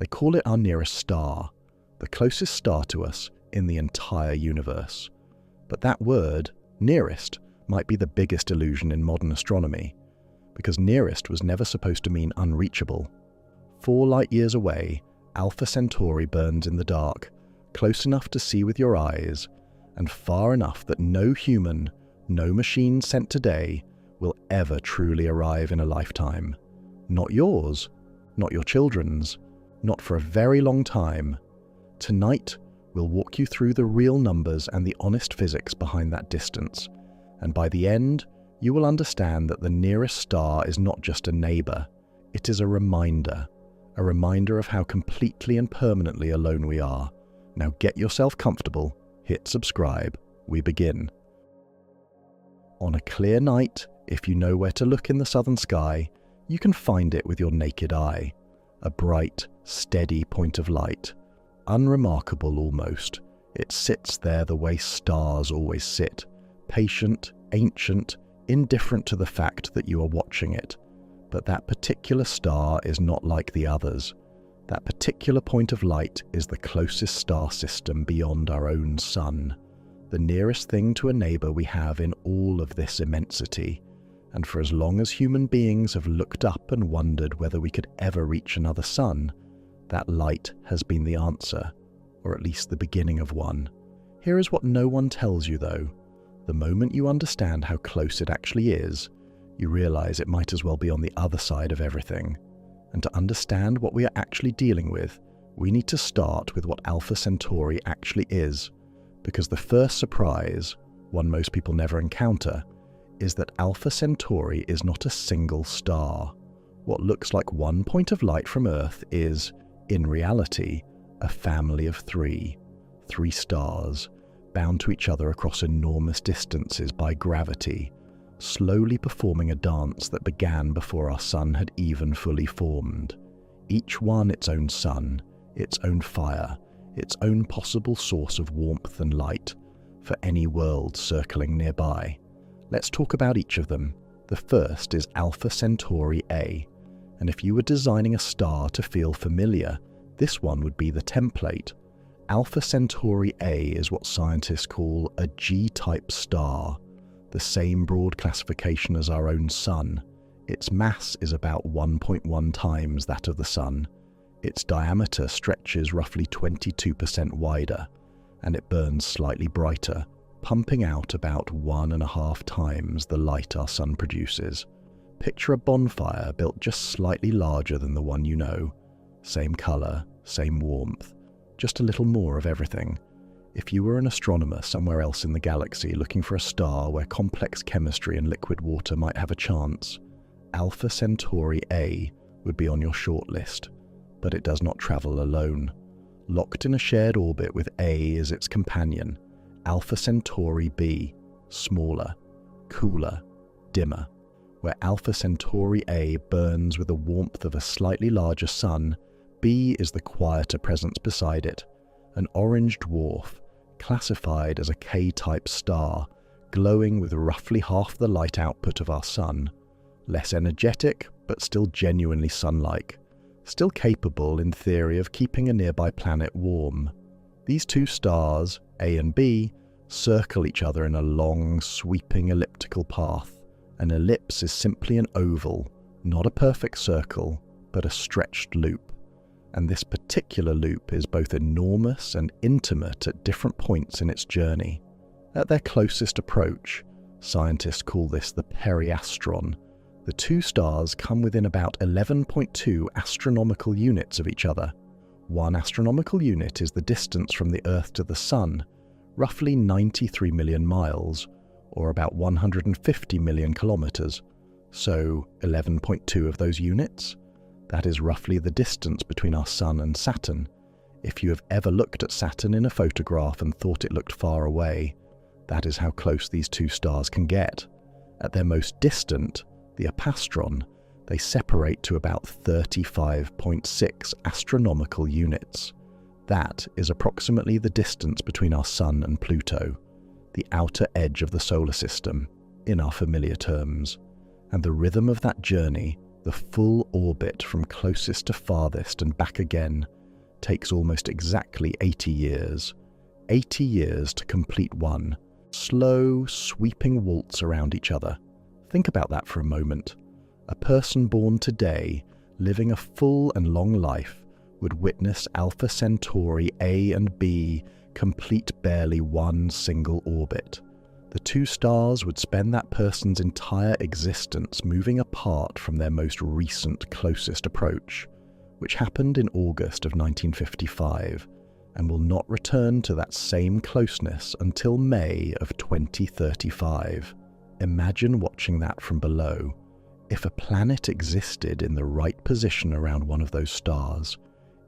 They call it our nearest star, the closest star to us in the entire universe. But that word, nearest, might be the biggest illusion in modern astronomy, because nearest was never supposed to mean unreachable. 4 light-years away, Alpha Centauri burns in the dark, close enough to see with your eyes, and far enough that no human, no machine sent today will ever truly arrive in a lifetime. Not yours, not your children's, not for a very long time. Tonight, we'll walk you through the real numbers and the honest physics behind that distance, and by the end, you will understand that the nearest star is not just a neighbor, it is a reminder of how completely and permanently alone we are. Now get yourself comfortable, hit subscribe, we begin. On a clear night, if you know where to look in the southern sky, you can find it with your naked eye. A bright, steady point of light. Unremarkable almost. It sits there the way stars always sit. Patient, ancient, indifferent to the fact that you are watching it. But that particular star is not like the others. That particular point of light is the closest star system beyond our own sun. The nearest thing to a neighbor we have in all of this immensity. And for as long as human beings have looked up and wondered whether we could ever reach another sun, that light has been the answer, or at least the beginning of one. Here is what no one tells you though. The moment you understand how close it actually is, you realize it might as well be on the other side of everything. And to understand what we are actually dealing with, we need to start with what Alpha Centauri actually is, because the first surprise, one most people never encounter, is that Alpha Centauri is not a single star. What looks like one point of light from Earth is, in reality, a family of 3 stars, bound to each other across enormous distances by gravity, slowly performing a dance that began before our sun had even fully formed. Each one its own sun, its own fire, its own possible source of warmth and light for any world circling nearby. Let's talk about each of them. The first is Alpha Centauri A, and if you were designing a star to feel familiar, this one would be the template. Alpha Centauri A is what scientists call a G-type star, the same broad classification as our own sun. Its mass is about 1.1 times that of the sun. Its diameter stretches roughly 22% wider, and it burns slightly brighter, pumping out about 1.5 times the light our sun produces. Picture a bonfire built just slightly larger than the one you know. Same color, same warmth, just a little more of everything. If you were an astronomer somewhere else in the galaxy looking for a star where complex chemistry and liquid water might have a chance, Alpha Centauri A would be on your shortlist. But it does not travel alone. Locked in a shared orbit with A as its companion, Alpha Centauri B, smaller, cooler, dimmer. Where Alpha Centauri A burns with the warmth of a slightly larger sun, B is the quieter presence beside it, an orange dwarf, classified as a K-type star, glowing with roughly half the light output of our sun. Less energetic, but still genuinely sun-like. Still capable, in theory, of keeping a nearby planet warm. These 2 stars, A and B, circle each other in a long, sweeping elliptical path. An ellipse is simply an oval, not a perfect circle, but a stretched loop. And this particular loop is both enormous and intimate at different points in its journey. At their closest approach, scientists call this the periastron. The 2 stars come within about 11.2 astronomical units of each other. 1 astronomical unit is the distance from the Earth to the Sun, roughly 93 million miles, or about 150 million kilometers. So 11.2 of those units? That is roughly the distance between our Sun and Saturn. If you have ever looked at Saturn in a photograph and thought it looked far away, that is how close these 2 stars can get. At their most distant, the apastron, they separate to about 35.6 astronomical units. That is approximately the distance between our Sun and Pluto, the outer edge of the solar system, in our familiar terms. And the rhythm of that journey, The full orbit from closest to farthest and back again takes almost exactly 80 years. 80 years to complete one slow, sweeping waltz around each other. Think about that for a moment. A person born today, living a full and long life, would witness Alpha Centauri A and B complete barely one single orbit. The two stars would spend that person's entire existence moving apart from their most recent closest approach, which happened in August of 1955, and will not return to that same closeness until May of 2035. Imagine watching that from below. If a planet existed in the right position around one of those stars,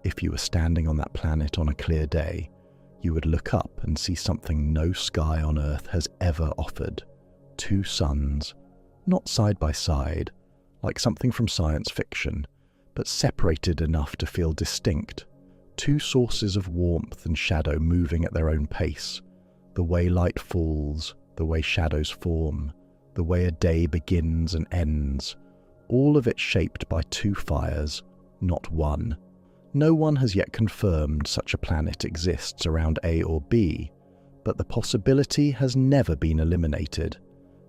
if you were standing on that planet on a clear day, you would look up and see something no sky on Earth has ever offered. Two suns, not side by side, like something from science fiction, but separated enough to feel distinct. Two sources of warmth and shadow moving at their own pace. The way light falls, the way shadows form, the way a day begins and ends, all of it shaped by two fires, not one. No one has yet confirmed such a planet exists around A or B, but the possibility has never been eliminated,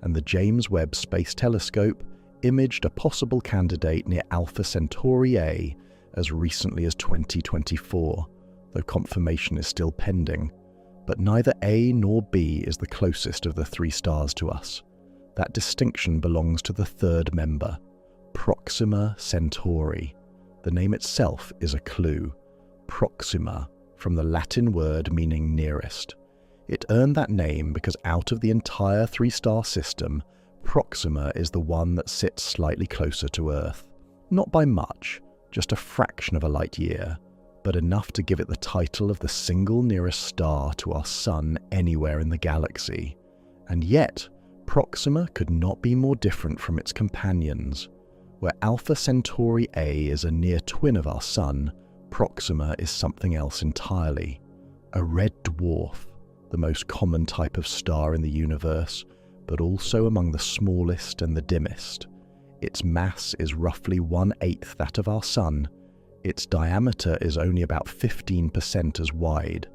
and the James Webb Space Telescope imaged a possible candidate near Alpha Centauri A as recently as 2024, though confirmation is still pending. But neither A nor B is the closest of the three stars to us. That distinction belongs to the third member, Proxima Centauri. The name itself is a clue. Proxima, from the Latin word meaning nearest. It earned that name because out of the entire three-star system, Proxima is the one that sits slightly closer to Earth. Not by much, just a fraction of a light year, but enough to give it the title of the single nearest star to our Sun anywhere in the galaxy. And yet, Proxima could not be more different from its companions. Where Alpha Centauri A is a near twin of our Sun, Proxima is something else entirely. A red dwarf, the most common type of star in the universe, but also among the smallest and the dimmest. Its mass is roughly 1/8 that of our Sun. Its diameter is only about 15% as wide,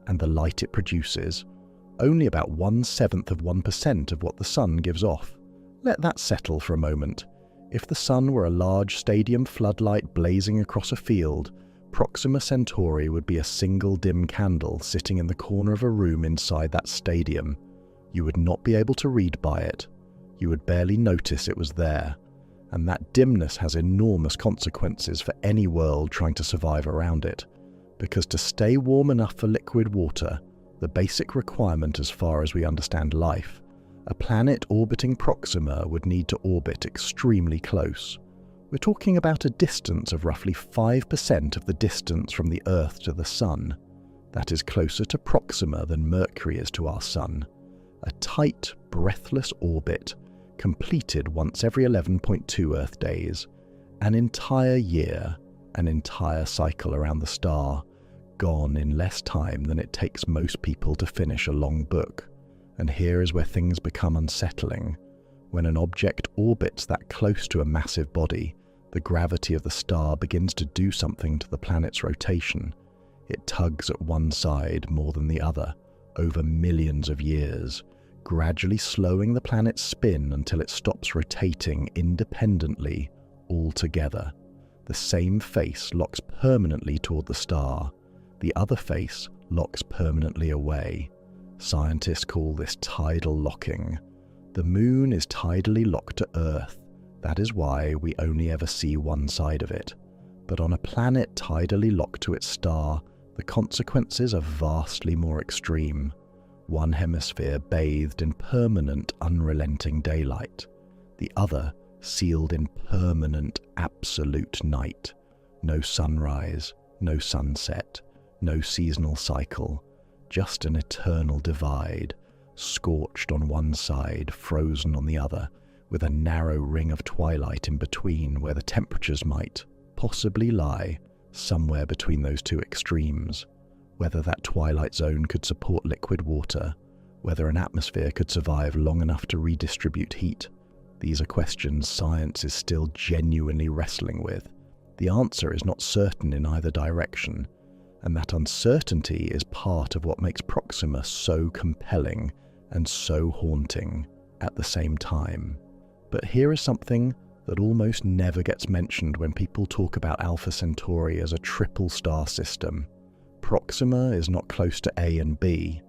and the light it produces, only about 1/7 of 1% of what the Sun gives off. Let that settle for a moment. If the Sun were a large stadium floodlight blazing across a field, Proxima Centauri would be a single dim candle sitting in the corner of a room inside that stadium. You would not be able to read by it. You would barely notice it was there. And that dimness has enormous consequences for any world trying to survive around it. Because to stay warm enough for liquid water, the basic requirement as far as we understand life, a planet orbiting Proxima would need to orbit extremely close. We're talking about a distance of roughly 5% of the distance from the Earth to the Sun. That is closer to Proxima than Mercury is to our Sun. A tight, breathless orbit, completed once every 11.2 Earth days. An entire year, an entire cycle around the star, gone in less time than it takes most people to finish a long book. And here is where things become unsettling. When an object orbits that close to a massive body, the gravity of the star begins to do something to the planet's rotation. It tugs at one side more than the other, over millions of years, gradually slowing the planet's spin until it stops rotating independently altogether. The same face locks permanently toward the star. The other face locks permanently away. Scientists call this tidal locking. The Moon is tidally locked to Earth. That is why we only ever see one side of it. But on a planet tidally locked to its star, the consequences are vastly more extreme. One hemisphere bathed in permanent, unrelenting daylight. The other sealed in permanent, absolute night. No sunrise, no sunset, no seasonal cycle. Just an eternal divide, scorched on one side, frozen on the other, with a narrow ring of twilight in between where the temperatures might possibly lie somewhere between those two extremes. Whether that twilight zone could support liquid water, whether an atmosphere could survive long enough to redistribute heat, These are questions science is still genuinely wrestling with. The answer is not certain in either direction, and that uncertainty is part of what makes Proxima so compelling and so haunting at the same time. But here is something that almost never gets mentioned when people talk about Alpha Centauri as a triple star system. Proxima is not close to A and B,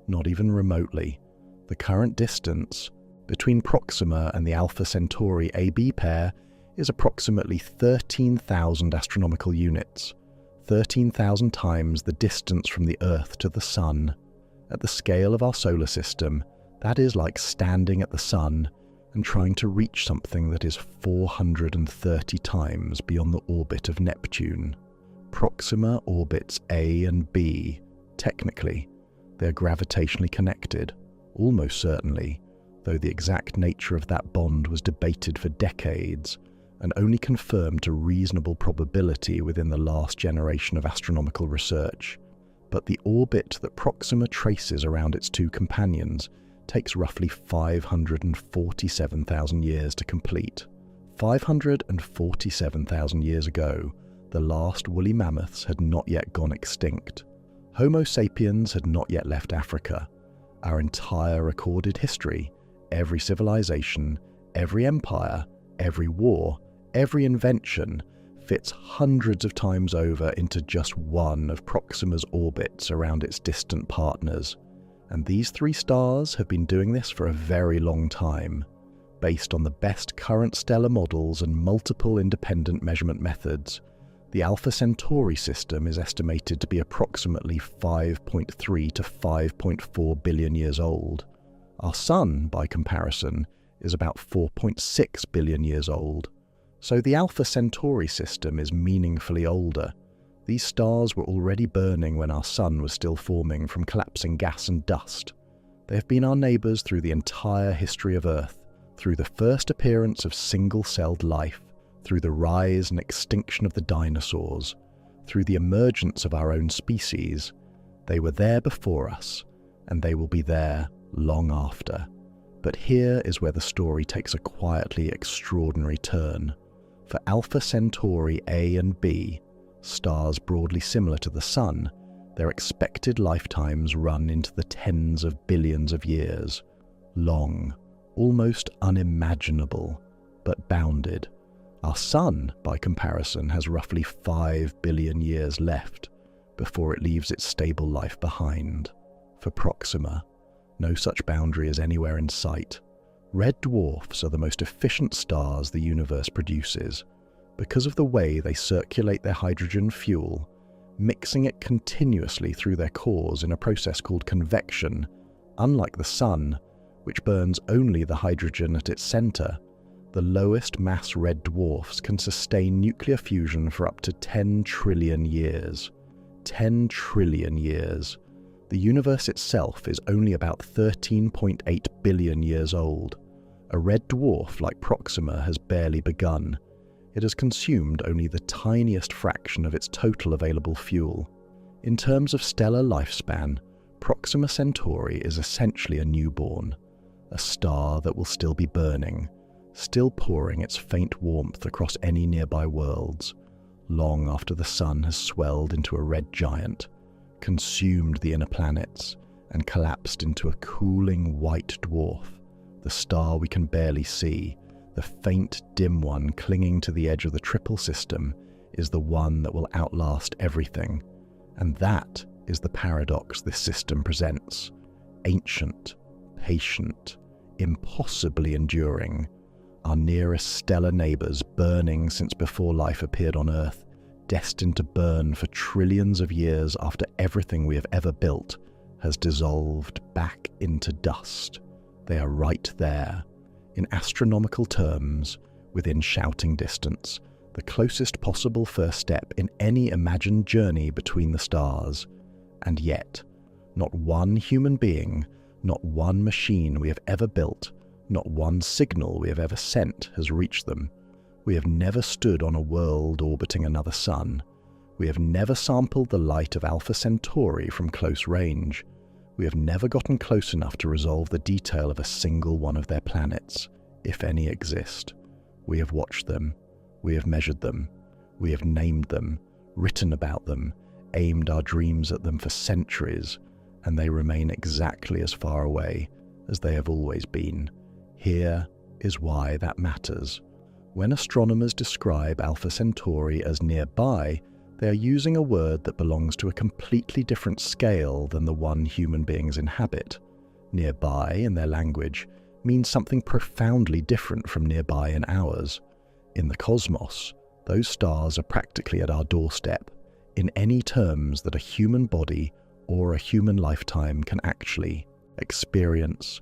not even remotely. The current distance between Proxima and the Alpha Centauri AB pair is approximately 13,000 astronomical units, 13,000 times the distance from the Earth to the Sun. At the scale of our solar system, that is like standing at the Sun and trying to reach something that is 430 times beyond the orbit of Neptune. Proxima orbits A and B. Technically, they are gravitationally connected, almost certainly, though the exact nature of that bond was debated for decades and only confirmed to reasonable probability within the last generation of astronomical research. But the orbit that Proxima traces around its two companions takes roughly 547,000 years to complete. 547,000 years ago, the last woolly mammoths had not yet gone extinct. Homo sapiens had not yet left Africa. Our entire recorded history, every civilization, every empire, every war, every invention fits hundreds of times over into just one of Proxima's orbits around its distant partners. And these three stars have been doing this for a very long time. Based on the best current stellar models and multiple independent measurement methods, the Alpha Centauri system is estimated to be approximately 5.3 to 5.4 billion years old. Our Sun, by comparison, is about 4.6 billion years old. So the Alpha Centauri system is meaningfully older. These stars were already burning when our Sun was still forming from collapsing gas and dust. They have been our neighbours through the entire history of Earth, through the first appearance of single-celled life, through the rise and extinction of the dinosaurs, through the emergence of our own species. They were there before us, and they will be there long after. But here is where the story takes a quietly extraordinary turn. For Alpha Centauri A and B, stars broadly similar to the Sun, their expected lifetimes run into the tens of billions of years. Long, almost unimaginable, but bounded. Our Sun, by comparison, has roughly 5 billion years left before it leaves its stable life behind. For Proxima, no such boundary is anywhere in sight. Red dwarfs are the most efficient stars the universe produces because of the way they circulate their hydrogen fuel, mixing it continuously through their cores in a process called convection. Unlike the Sun, which burns only the hydrogen at its center, the lowest mass red dwarfs can sustain nuclear fusion for up to 10 trillion years. 10 trillion years. The universe itself is only about 13.8 billion years old. A red dwarf like Proxima has barely begun. It has consumed only the tiniest fraction of its total available fuel. In terms of stellar lifespan, Proxima Centauri is essentially a newborn, a star that will still be burning, still pouring its faint warmth across any nearby worlds, long after the Sun has swelled into a red giant, consumed the inner planets, and collapsed into a cooling white dwarf. The star we can barely see, the faint, dim one clinging to the edge of the triple system, is the one that will outlast everything. And that is the paradox this system presents. Ancient, patient, impossibly enduring. Our nearest stellar neighbours burning since before life appeared on Earth, destined to burn for trillions of years after everything we have ever built has dissolved back into dust. They are right there, in astronomical terms, within shouting distance, the closest possible first step in any imagined journey between the stars. And yet, not one human being, not one machine we have ever built, not one signal we have ever sent has reached them. We have never stood on a world orbiting another sun. We have never sampled the light of Alpha Centauri from close range. We have never gotten close enough to resolve the detail of a single one of their planets. if any, exist. We have watched them, we have measured them, we have named them, written about them, aimed our dreams at them for centuries, and they remain exactly as far away as they have always been. Here is why that matters. When astronomers describe Alpha Centauri as nearby, they are using a word that belongs to a completely different scale than the one human beings inhabit. Nearby, in their language, means something profoundly different from nearby in ours. In the cosmos, those stars are practically at our doorstep, in any terms that a human body or a human lifetime can actually experience.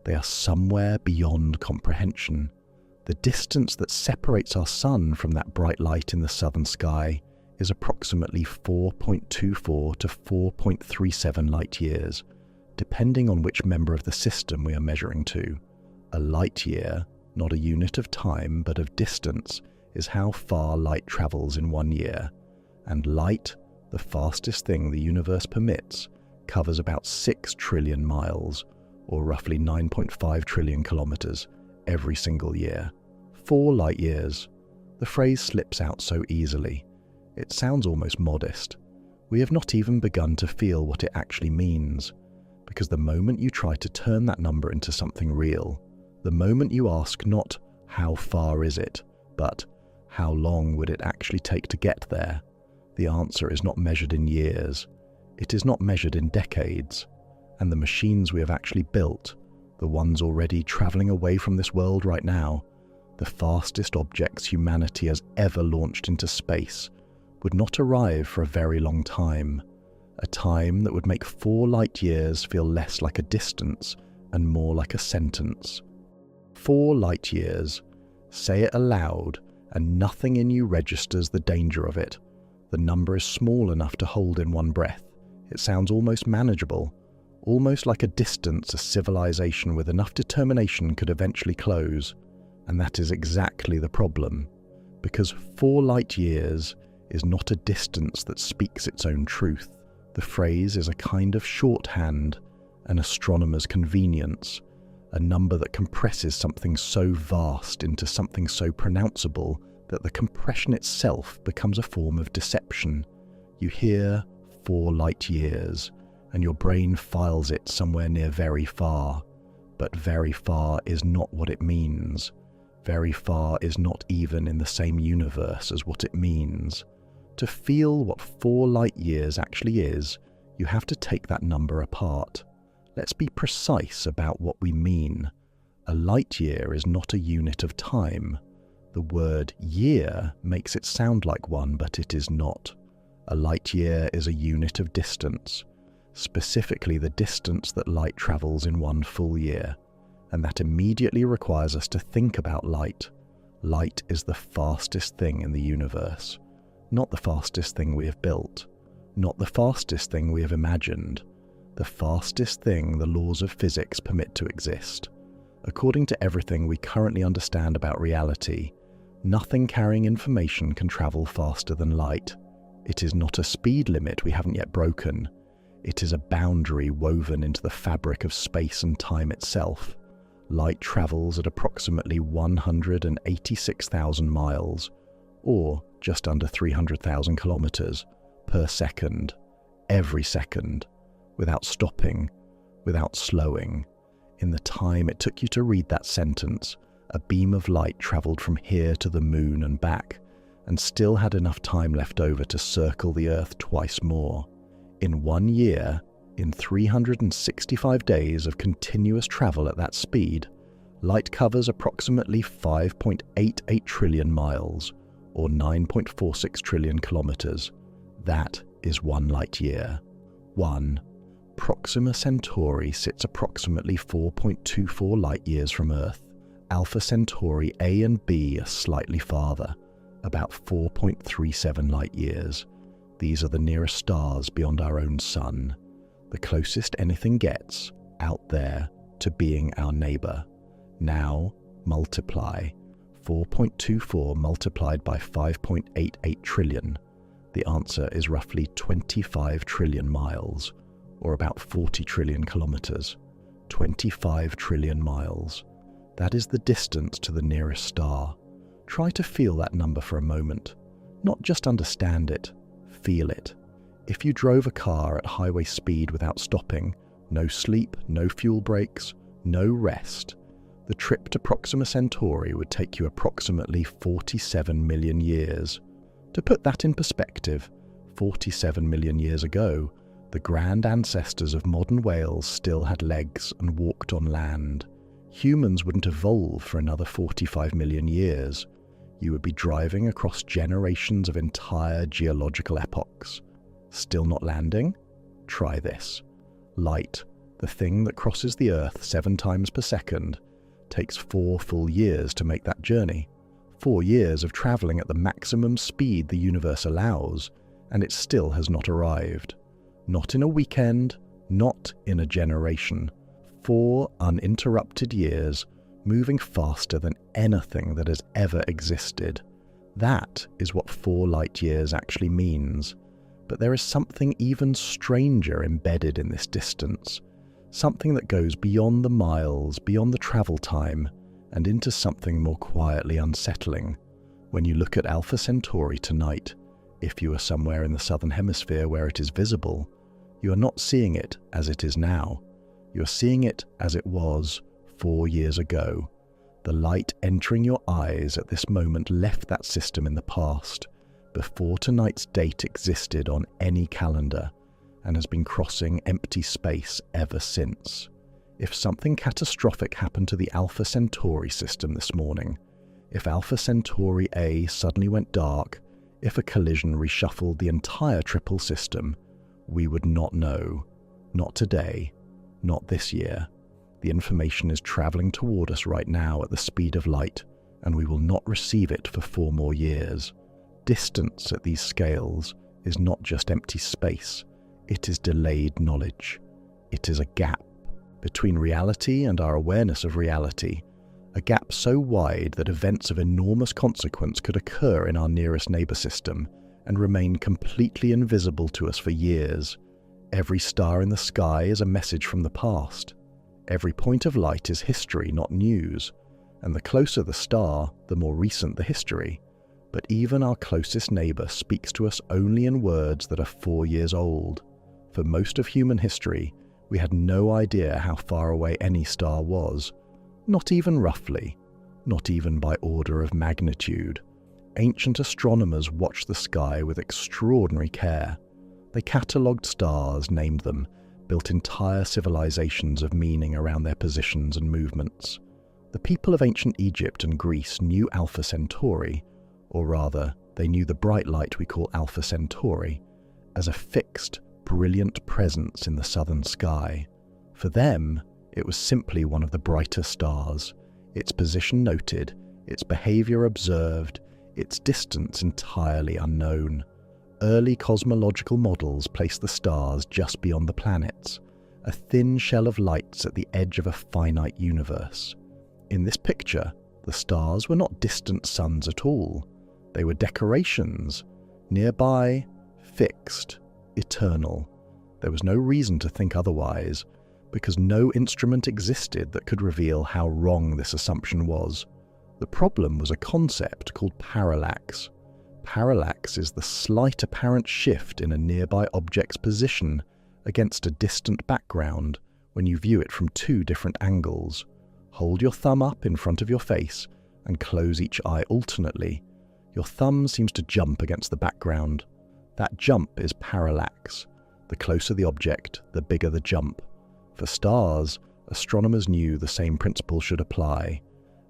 They are somewhere beyond comprehension. The distance that separates our sun from that bright light in the southern sky is approximately 4.24 to 4.37 light years, depending on which member of the system we are measuring to. A light year, not a unit of time but of distance, is how far light travels in 1 year, and light, the fastest thing the universe permits, covers about 6 trillion miles, or roughly 9.5 trillion kilometers, every single year. 4 light years. The phrase slips out so easily. It sounds almost modest. We have not even begun to feel what it actually means, because the moment you try to turn that number into something real, the moment you ask not how far is it, but how long would it actually take to get there, the answer is not measured in years. It is not measured in decades. And the machines we have actually built, the ones already traveling away from this world right now, the fastest objects humanity has ever launched into space, would not arrive for a very long time, a time that would make 4 light years feel less like a distance and more like a sentence. 4 light years. Say it aloud, and nothing in you registers the danger of it. The number is small enough to hold in one breath. It sounds almost manageable, almost like a distance a civilization with enough determination could eventually close. And that is exactly the problem, because 4 light years is not a distance that speaks its own truth. The phrase is a kind of shorthand, an astronomer's convenience, a number that compresses something so vast into something so pronounceable that the compression itself becomes a form of deception. You hear 4 light years, and your brain files it somewhere near very far. But very far is not what it means. Very far is not even in the same universe as what it means. To feel what 4 light years actually is, you have to take that number apart. Let's be precise about what we mean. A light year is not a unit of time. The word year makes it sound like one, but it is not. A light year is a unit of distance, specifically the distance that light travels in 1 full year, and that immediately requires us to think about light. Light is the fastest thing in the universe, not the fastest thing we have built, not the fastest thing we have imagined, the fastest thing the laws of physics permit to exist. According to everything we currently understand about reality, nothing carrying information can travel faster than light. It is not a speed limit we haven't yet broken. It is a boundary woven into the fabric of space and time itself. Light travels at approximately 186,000 miles, or just under 300,000 kilometers, per second, every second, without stopping, without slowing. In the time it took you to read that sentence, a beam of light traveled from here to the moon and back, and still had enough time left over to circle the Earth twice more. In 1 year, in 365 days of continuous travel at that speed, light covers approximately 5.88 trillion miles, or 9.46 trillion kilometers. That is 1 light year. 1. Proxima Centauri sits approximately 4.24 light years from Earth. Alpha Centauri A and B are slightly farther, about 4.37 light years. These are the nearest stars beyond our own sun, the closest anything gets, out there, to being our neighbor. Now, multiply. 4.24 multiplied by 5.88 trillion. The answer is roughly 25 trillion miles, or about 40 trillion kilometers. 25 trillion miles. That is the distance to the nearest star. Try to feel that number for a moment. Not just understand it, feel it. If you drove a car at highway speed without stopping, no sleep, no fuel breaks, no rest, the trip to Proxima Centauri would take you approximately 47 million years. To put that in perspective, 47 million years ago, the grand ancestors of modern whales still had legs and walked on land. Humans wouldn't evolve for another 45 million years. You would be driving across generations of entire geological epochs. Still not landing? Try this. Light, the thing that crosses the Earth 7 times per second, takes 4 full years to make that journey. 4 years of travelling at the maximum speed the universe allows, and it still has not arrived. Not in a weekend, not in a generation. 4 uninterrupted years, moving faster than anything that has ever existed. That is what 4 light years actually means. But there is something even stranger embedded in this distance. Something that goes beyond the miles, beyond the travel time, and into something more quietly unsettling. When you look at Alpha Centauri tonight, if you are somewhere in the southern hemisphere where it is visible, you are not seeing it as it is now. You are seeing it as it was 4 years ago. The light entering your eyes at this moment left that system in the past, before tonight's date existed on any calendar, and has been crossing empty space ever since. If something catastrophic happened to the Alpha Centauri system this morning, if Alpha Centauri A suddenly went dark, if a collision reshuffled the entire triple system, we would not know. Not today. Not this year. The information is travelling toward us right now at the speed of light, and we will not receive it for 4 more years. Distance at these scales is not just empty space, it is delayed knowledge. It is a gap between reality and our awareness of reality, a gap so wide that events of enormous consequence could occur in our nearest neighbour system and remain completely invisible to us for years. Every star in the sky is a message from the past. Every point of light is history, not news, and the closer the star, the more recent the history. But even our closest neighbour speaks to us only in words that are 4 years old. For most of human history, we had no idea how far away any star was, not even roughly, not even by order of magnitude. Ancient astronomers watched the sky with extraordinary care. They catalogued stars, named them, built entire civilizations of meaning around their positions and movements. The people of ancient Egypt and Greece knew Alpha Centauri, or rather, they knew the bright light we call Alpha Centauri, as a fixed, brilliant presence in the southern sky. For them, it was simply one of the brighter stars, its position noted, its behavior observed, its distance entirely unknown. Early cosmological models placed the stars just beyond the planets, a thin shell of lights at the edge of a finite universe. In this picture, the stars were not distant suns at all. They were decorations, nearby, fixed, eternal. There was no reason to think otherwise, because no instrument existed that could reveal how wrong this assumption was. The problem was a concept called parallax. Parallax is the slight apparent shift in a nearby object's position against a distant background when you view it from 2 different angles. Hold your thumb up in front of your face and close each eye alternately. Your thumb seems to jump against the background. That jump is parallax. The closer the object, the bigger the jump. For stars, astronomers knew the same principle should apply.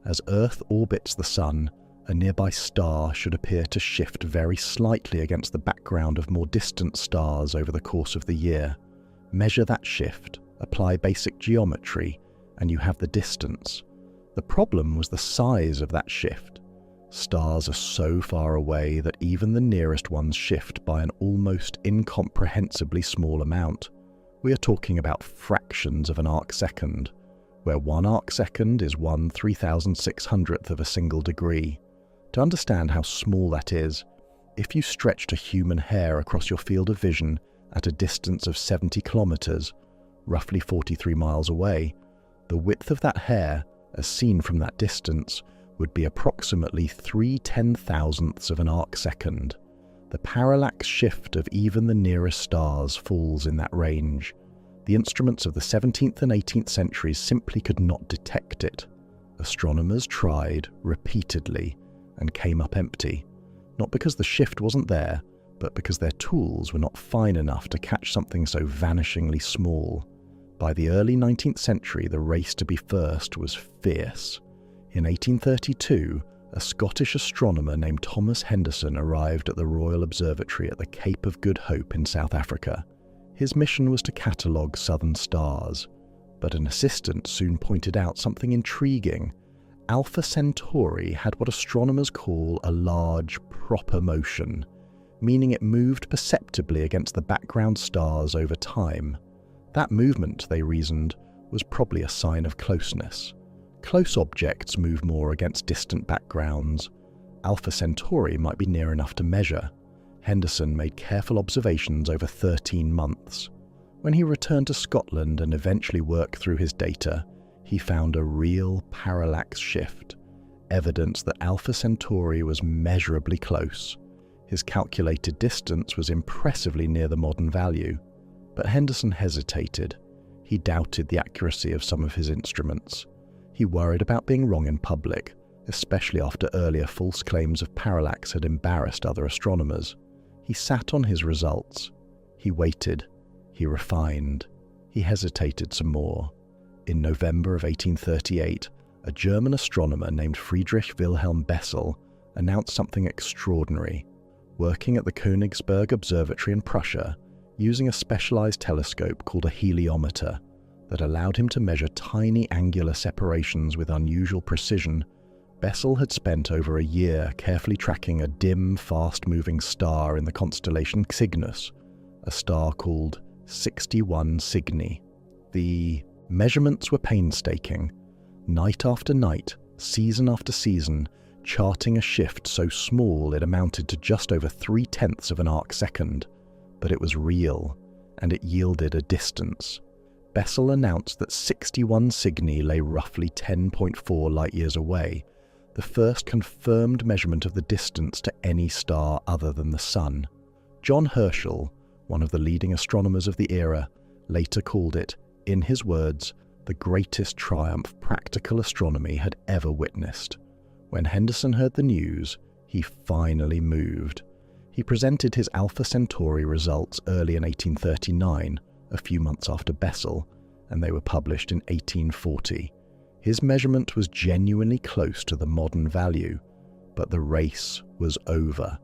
As Earth orbits the Sun, a nearby star should appear to shift very slightly against the background of more distant stars over the course of the year. Measure that shift, apply basic geometry, and you have the distance. The problem was the size of that shift. Stars are so far away that even the nearest ones shift by an almost incomprehensibly small amount. We are talking about fractions of an arcsecond, where 1 arcsecond is 1/3600th of a single degree. To understand how small that is, if you stretched a human hair across your field of vision at a distance of 70 kilometers, roughly 43 miles away, the width of that hair as seen from that distance, would be approximately 3/10,000ths of an arc-second. The parallax shift of even the nearest stars falls in that range. The instruments of the 17th and 18th centuries simply could not detect it. Astronomers tried repeatedly and came up empty, not because the shift wasn't there, but because their tools were not fine enough to catch something so vanishingly small. By the early 19th century, the race to be first was fierce. In 1832, a Scottish astronomer named Thomas Henderson arrived at the Royal Observatory at the Cape of Good Hope in South Africa. His mission was to catalogue southern stars, but an assistant soon pointed out something intriguing. Alpha Centauri had what astronomers call a large proper motion, meaning it moved perceptibly against the background stars over time. That movement, they reasoned, was probably a sign of closeness. Close objects move more against distant backgrounds. Alpha Centauri might be near enough to measure. Henderson made careful observations over 13 months. When he returned to Scotland and eventually worked through his data, he found a real parallax shift, evidence that Alpha Centauri was measurably close. His calculated distance was impressively near the modern value. But Henderson hesitated. He doubted the accuracy of some of his instruments. He worried about being wrong in public, especially after earlier false claims of parallax had embarrassed other astronomers. He sat on his results. He waited. He refined. He hesitated some more. In November of 1838, a German astronomer named Friedrich Wilhelm Bessel announced something extraordinary. Working at the Königsberg Observatory in Prussia, using a specialized telescope called a heliometer that allowed him to measure tiny angular separations with unusual precision, Bessel had spent over a year carefully tracking a dim, fast-moving star in the constellation Cygnus, a star called 61 Cygni. The measurements were painstaking, night after night, season after season, charting a shift so small it amounted to just over 3/10ths of an arc-second. But it was real, and it yielded a distance. Bessel announced that 61 Cygni lay roughly 10.4 light-years away, the first confirmed measurement of the distance to any star other than the Sun. John Herschel, one of the leading astronomers of the era, later called it, in his words, the greatest triumph practical astronomy had ever witnessed. When Henderson heard the news, he finally moved. He presented his Alpha Centauri results early in 1839, a few months after Bessel, and they were published in 1840. His measurement was genuinely close to the modern value, but the race was over.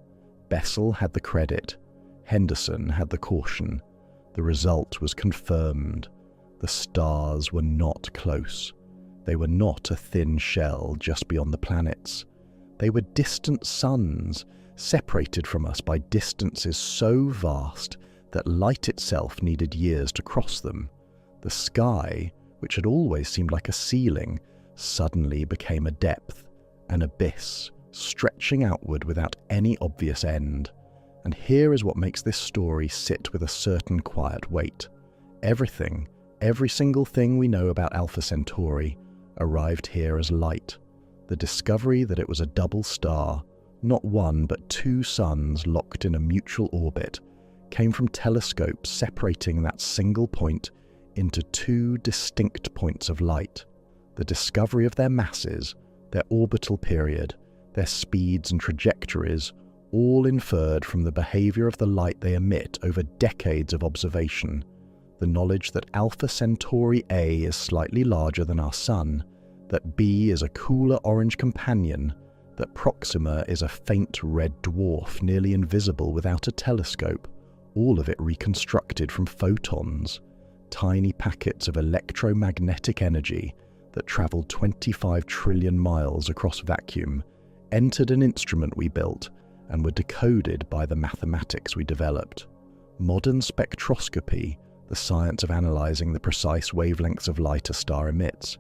Bessel had the credit. Henderson had the caution. The result was confirmed. The stars were not close. They were not a thin shell just beyond the planets. They were distant suns, separated from us by distances so vast that light itself needed years to cross them. The sky, which had always seemed like a ceiling, suddenly became a depth, an abyss, stretching outward without any obvious end. And here is what makes this story sit with a certain quiet weight. Everything, every single thing we know about Alpha Centauri, arrived here as light. The discovery that it was a double star, not one but two suns locked in a mutual orbit, came from telescopes separating that single point into two distinct points of light. The discovery of their masses, their orbital period, their speeds and trajectories, all inferred from the behavior of the light they emit over decades of observation. The knowledge that Alpha Centauri A is slightly larger than our Sun, that B is a cooler orange companion, that Proxima is a faint red dwarf nearly invisible without a telescope, all of it reconstructed from photons, tiny packets of electromagnetic energy that traveled 25 trillion miles across vacuum, entered an instrument we built, and were decoded by the mathematics we developed. Modern spectroscopy, the science of analyzing the precise wavelengths of light a star emits,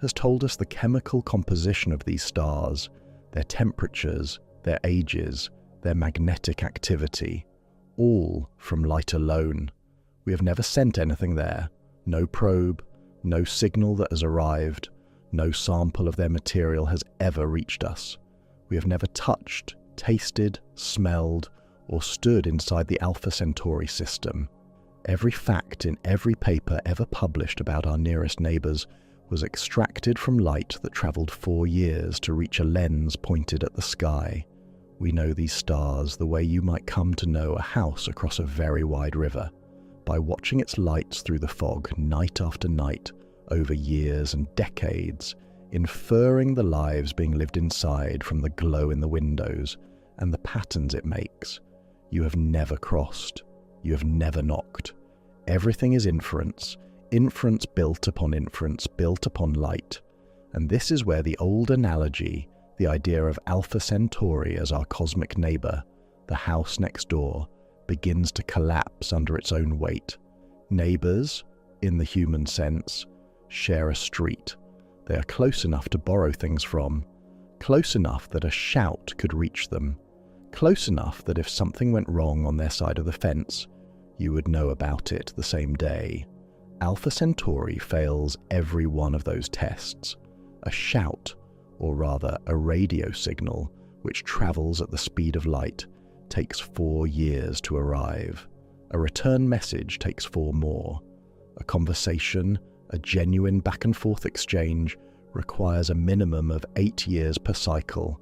has told us the chemical composition of these stars, their temperatures, their ages, their magnetic activity, all from light alone. We have never sent anything there, no probe, no signal that has arrived, No sample of their material has ever reached us. We have never touched, tasted, smelled, or stood inside the Alpha Centauri system. Every fact in every paper ever published about our nearest neighbours was extracted from light that travelled 4 years to reach a lens pointed at the sky. We know these stars the way you might come to know a house across a very wide river, by watching its lights through the fog night after night, over years and decades, inferring the lives being lived inside from the glow in the windows and the patterns it makes. You have never crossed. You have never knocked. Everything is inference, inference built upon light. And this is where the old analogy, the idea of Alpha Centauri as our cosmic neighbour, the house next door, begins to collapse under its own weight. Neighbours, in the human sense, share a street. They are close enough to borrow things from, close enough that a shout could reach them, close enough that if something went wrong on their side of the fence, you would know about it the same day. Alpha Centauri fails every one of those tests. A shout, or rather a radio signal, which travels at the speed of light, takes 4 years to arrive. A return message takes 4 more. A conversation, a genuine back-and-forth exchange, requires a minimum of 8 years per cycle.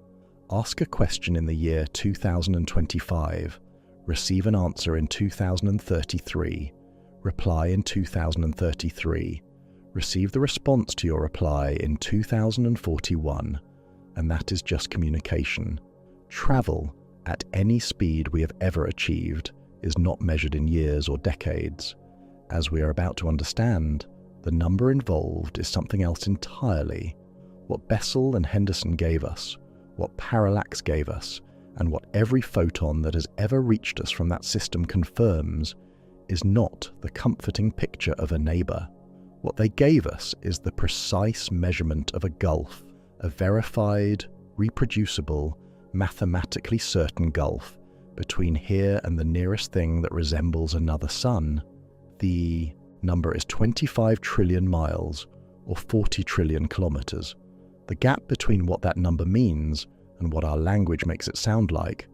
Ask a question in the year 2025, receive an answer in 2033, reply in 2033, receive the response to your reply in 2041, and that is just communication. Travel, at any speed we have ever achieved, is not measured in years or decades. As we are about to understand, the number involved is something else entirely. What Bessel and Henderson gave us, what parallax gave us, and what every photon that has ever reached us from that system confirms, is not the comforting picture of a neighbour. What they gave us is the precise measurement of a gulf, a verified, reproducible, mathematically certain gulf between here and the nearest thing that resembles another sun. The number is 25 trillion miles, or 40 trillion kilometres. The gap between what that number means and what our language makes it sound like,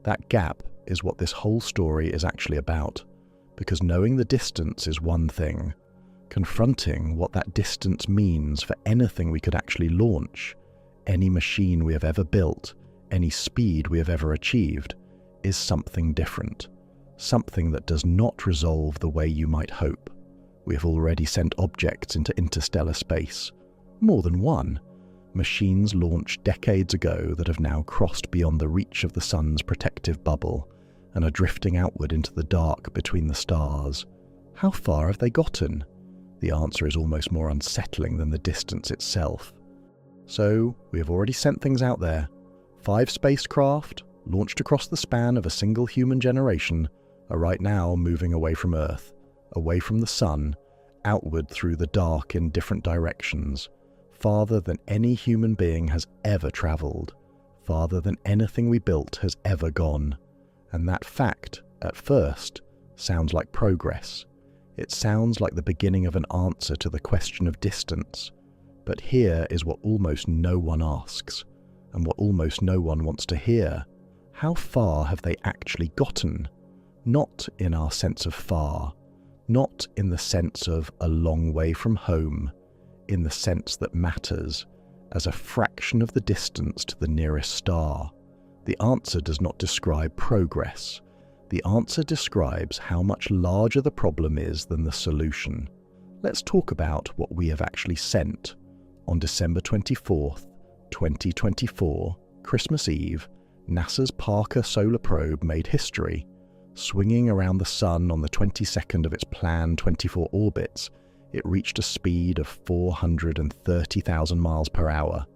that gap is what this whole story is actually about. Because knowing the distance is one thing. Confronting what that distance means for anything we could actually launch, any machine we have ever built, any speed we have ever achieved, is something different. Something that does not resolve the way you might hope. We have already sent objects into interstellar space. More than one. Machines launched decades ago that have now crossed beyond the reach of the sun's protective bubble and are drifting outward into the dark between the stars. How far have they gotten? The answer is almost more unsettling than the distance itself. So, we have already sent things out there. 5 spacecraft, launched across the span of a single human generation, are right now moving away from Earth, away from the sun, outward through the dark in different directions, farther than any human being has ever travelled, farther than anything we built has ever gone. And that fact, at first, sounds like progress. It sounds like the beginning of an answer to the question of distance. But here is what almost no one asks, and what almost no one wants to hear. How far have they actually gotten? Not in our sense of far, not in the sense of a long way from home, in the sense that matters, as a fraction of the distance to the nearest star. The answer does not describe progress. The answer describes how much larger the problem is than the solution. Let's talk about what we have actually sent. On December 24th, 2024, Christmas Eve, NASA's Parker Solar Probe made history. Swinging around the Sun on the 22nd of its planned 24 orbits, it reached a speed of 430,000 miles per hour,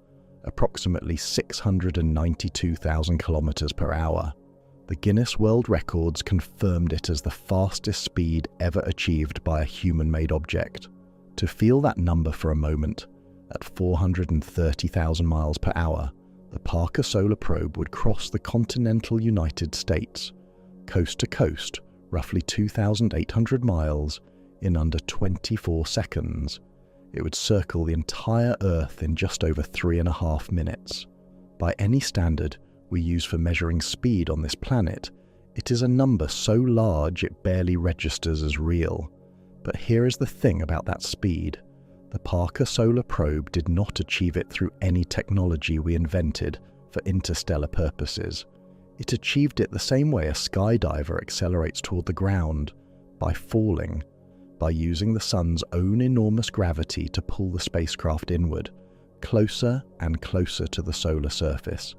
approximately 692,000 kilometers per hour. The Guinness World Records confirmed it as the fastest speed ever achieved by a human-made object. To feel that number for a moment, at 430,000 miles per hour, the Parker Solar Probe would cross the continental United States, coast to coast, roughly 2,800 miles, in under 24 seconds. It would circle the entire Earth in just over 3.5 minutes. By any standard we use for measuring speed on this planet, it is a number so large it barely registers as real. But here is the thing about that speed. The Parker Solar Probe did not achieve it through any technology we invented for interstellar purposes. It achieved it the same way a skydiver accelerates toward the ground, by falling, by using the sun's own enormous gravity to pull the spacecraft inward, closer and closer to the solar surface,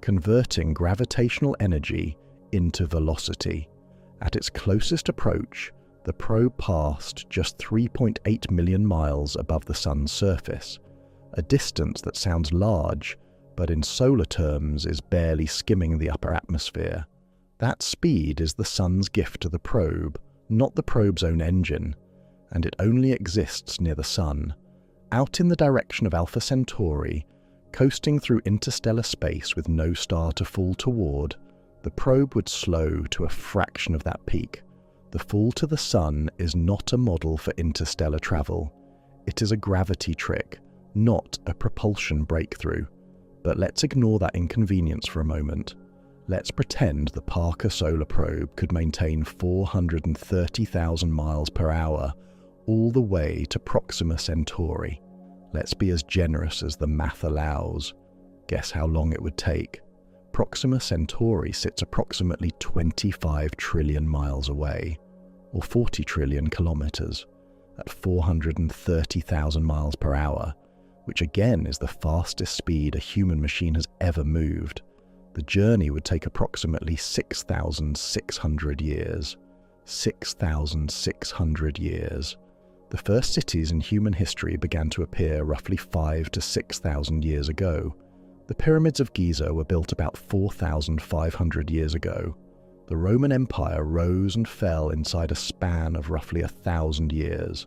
converting gravitational energy into velocity. At its closest approach, the probe passed just 3.8 million miles above the sun's surface, a distance that sounds large, but in solar terms is barely skimming the upper atmosphere. That speed is the sun's gift to the probe, not the probe's own engine, and it only exists near the sun. Out in the direction of Alpha Centauri, coasting through interstellar space with no star to fall toward, the probe would slow to a fraction of that peak. The fall to the sun is not a model for interstellar travel. It is a gravity trick, not a propulsion breakthrough. But let's ignore that inconvenience for a moment. Let's pretend the Parker Solar Probe could maintain 430,000 miles per hour all the way to Proxima Centauri. Let's be as generous as the math allows. Guess how long it would take? Proxima Centauri sits approximately 25 trillion miles away, or 40 trillion kilometers, at 430,000 miles per hour, which again is the fastest speed a human machine has ever moved. The journey would take approximately 6,600 years. 6,600 years. The first cities in human history began to appear roughly 5,000 to 6,000 years ago. The pyramids of Giza were built about 4,500 years ago. The Roman Empire rose and fell inside a span of roughly 1,000 years.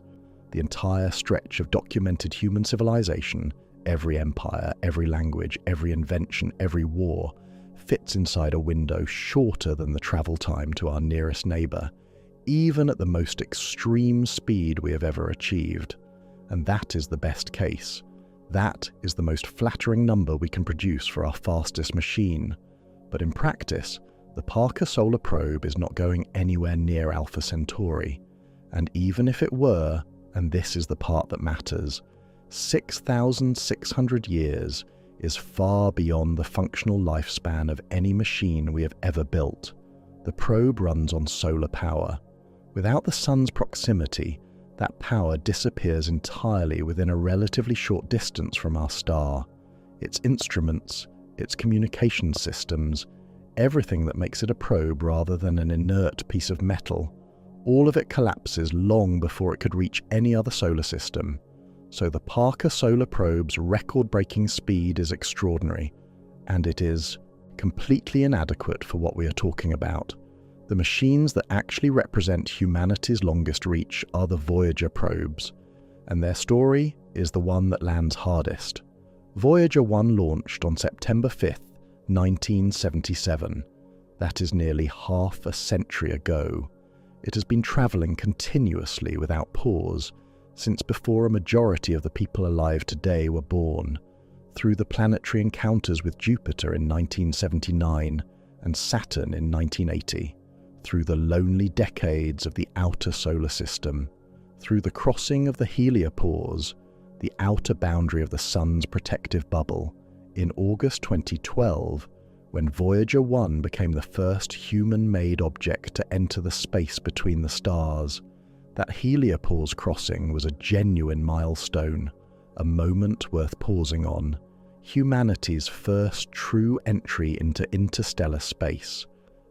The entire stretch of documented human civilization, every empire, every language, every invention, every war, fits inside a window shorter than the travel time to our nearest neighbor, even at the most extreme speed we have ever achieved. And that is the best case. That is the most flattering number we can produce for our fastest machine. But in practice, the Parker Solar Probe is not going anywhere near Alpha Centauri. And even if it were, and this is the part that matters, 6,600 years is far beyond the functional lifespan of any machine we have ever built. The probe runs on solar power. Without the sun's proximity, that power disappears entirely within a relatively short distance from our star. Its instruments, its communication systems, everything that makes it a probe rather than an inert piece of metal, all of it collapses long before it could reach any other solar system. So the Parker Solar Probe's record-breaking speed is extraordinary, and it is completely inadequate for what we are talking about. The machines that actually represent humanity's longest reach are the Voyager probes, and their story is the one that lands hardest. Voyager 1 launched on September 5th, 1977. That is nearly half a century ago. It has been travelling continuously without pause since before a majority of the people alive today were born, through the planetary encounters with Jupiter in 1979 and Saturn in 1980, through the lonely decades of the outer solar system, through the crossing of the heliopause, the outer boundary of the sun's protective bubble, in August 2012, when Voyager 1 became the first human-made object to enter the space between the stars. That heliopause crossing was a genuine milestone, a moment worth pausing on, humanity's first true entry into interstellar space.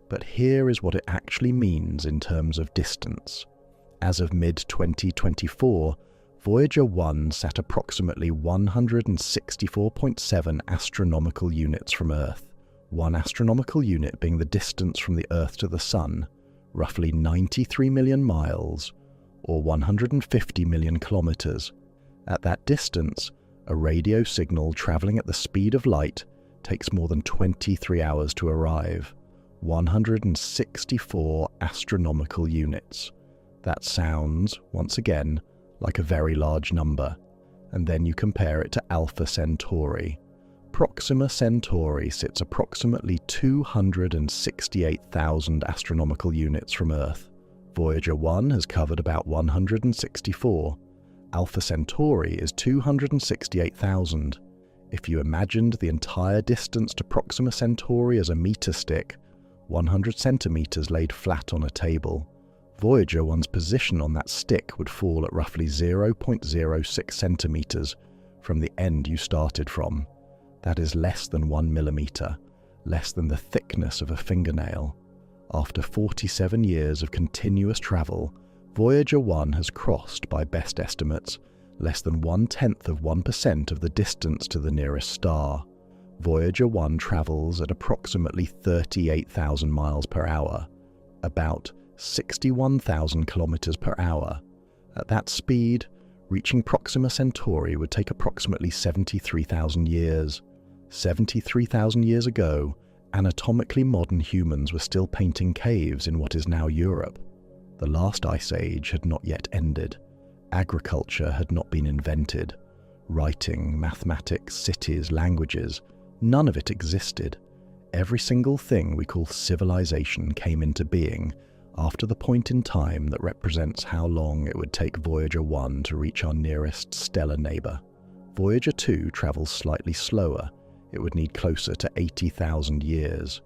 But here is what it actually means in terms of distance. As of mid-2024, Voyager 1 sat approximately 164.7 astronomical units from Earth, 1 astronomical unit being the distance from the Earth to the Sun, roughly 93 million miles, or 150 million kilometers. At that distance, a radio signal traveling at the speed of light takes more than 23 hours to arrive. 164 astronomical units. That sounds, once again, like a very large number. and then you compare it to Alpha Centauri. Proxima Centauri sits approximately 268,000 astronomical units from Earth. Voyager 1 has covered about 164. Alpha Centauri is 268,000. If you imagined the entire distance to Proxima Centauri as a meter stick, 100 centimeters laid flat on a table, Voyager 1's position on that stick would fall at roughly 0.06 centimeters from the end you started from. That is less than 1 millimeter, less than the thickness of a fingernail. After 47 years of continuous travel, Voyager 1 has crossed, by best estimates, less than 0.1% of the distance to the nearest star. Voyager 1 travels at approximately 38,000 miles per hour, about 61,000 kilometers per hour. At that speed, reaching Proxima Centauri would take approximately 73,000 years. 73,000 years ago, anatomically modern humans were still painting caves in what is now Europe. The last ice age had not yet ended. Agriculture had not been invented. Writing, mathematics, cities, languages, none of it existed. Every single thing we call civilization came into being after the point in time that represents how long it would take Voyager 1 to reach our nearest stellar neighbor. Voyager 2 travels slightly slower. It would need closer to 80,000 years.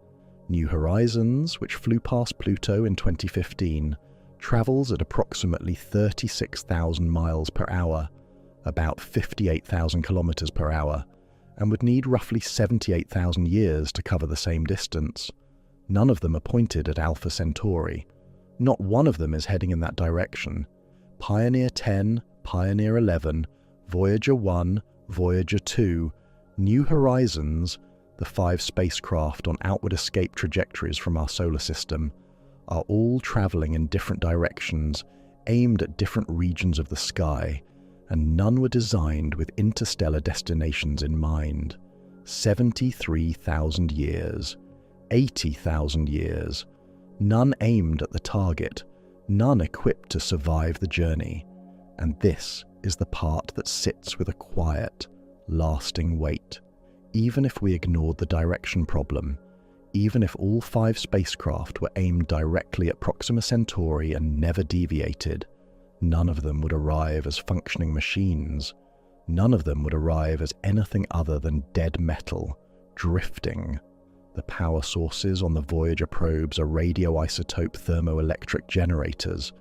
New Horizons, which flew past Pluto in 2015, travels at approximately 36,000 miles per hour, about 58,000 kilometers per hour, and would need roughly 78,000 years to cover the same distance. None of them are pointed at Alpha Centauri. Not one of them is heading in that direction. Pioneer 10, Pioneer 11, Voyager 1, Voyager 2, New Horizons, the 5 spacecraft on outward escape trajectories from our solar system, are all traveling in different directions, aimed at different regions of the sky, and none were designed with interstellar destinations in mind. 73,000 years, 80,000 years, none aimed at the target, none equipped to survive the journey. And this is the part that sits with a quiet, lasting weight. Even if we ignored the direction problem, even if all 5 spacecraft were aimed directly at Proxima Centauri and never deviated, none of them would arrive as functioning machines. None of them would arrive as anything other than dead metal, drifting. The power sources on the Voyager probes are radioisotope thermoelectric generators,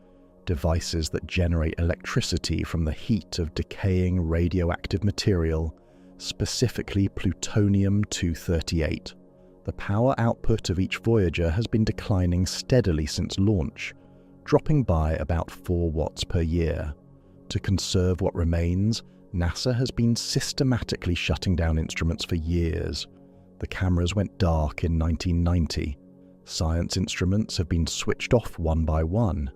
devices that generate electricity from the heat of decaying radioactive material, specifically plutonium-238. The power output of each Voyager has been declining steadily since launch, dropping by about 4 watts per year. To conserve what remains, NASA has been systematically shutting down instruments for years. The cameras went dark in 1990. Science instruments have been switched off one by one.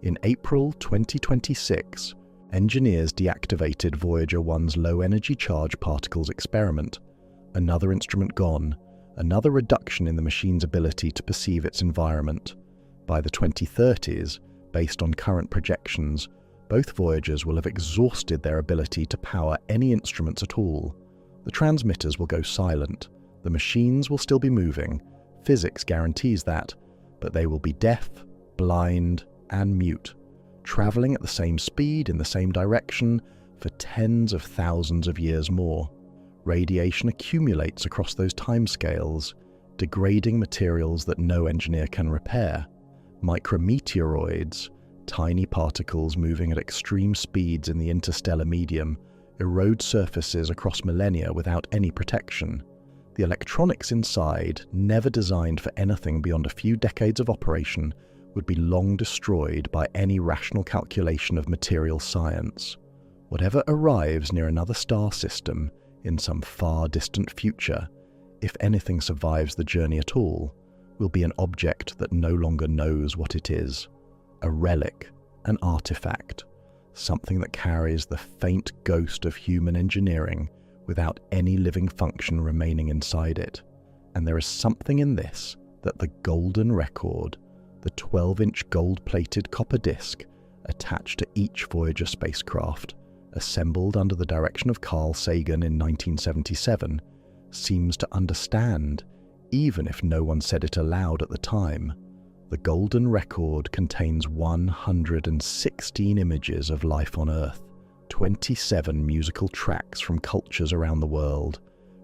In April 2026, engineers deactivated Voyager 1's low-energy charge particles experiment. Another instrument gone, another reduction in the machine's ability to perceive its environment. By the 2030s, based on current projections, both Voyagers will have exhausted their ability to power any instruments at all. The transmitters will go silent. The machines will still be moving. Physics guarantees that, but they will be deaf, blind, and mute, traveling at the same speed in the same direction for tens of thousands of years more. Radiation accumulates across those timescales, degrading materials that no engineer can repair. Micrometeoroids, tiny particles moving at extreme speeds in the interstellar medium, erode surfaces across millennia without any protection. The electronics inside, never designed for anything beyond a few decades of operation, would be long destroyed by any rational calculation of material science. Whatever arrives near another star system in some far distant future, if anything survives the journey at all, will be an object that no longer knows what it is. A relic, an artifact, something that carries the faint ghost of human engineering without any living function remaining inside it. And there is something in this that the golden record, the 12-inch gold-plated copper disc attached to each Voyager spacecraft, assembled under the direction of Carl Sagan in 1977, seems to understand, even if no one said it aloud at the time. The golden record contains 116 images of life on Earth, 27 musical tracks from cultures around the world,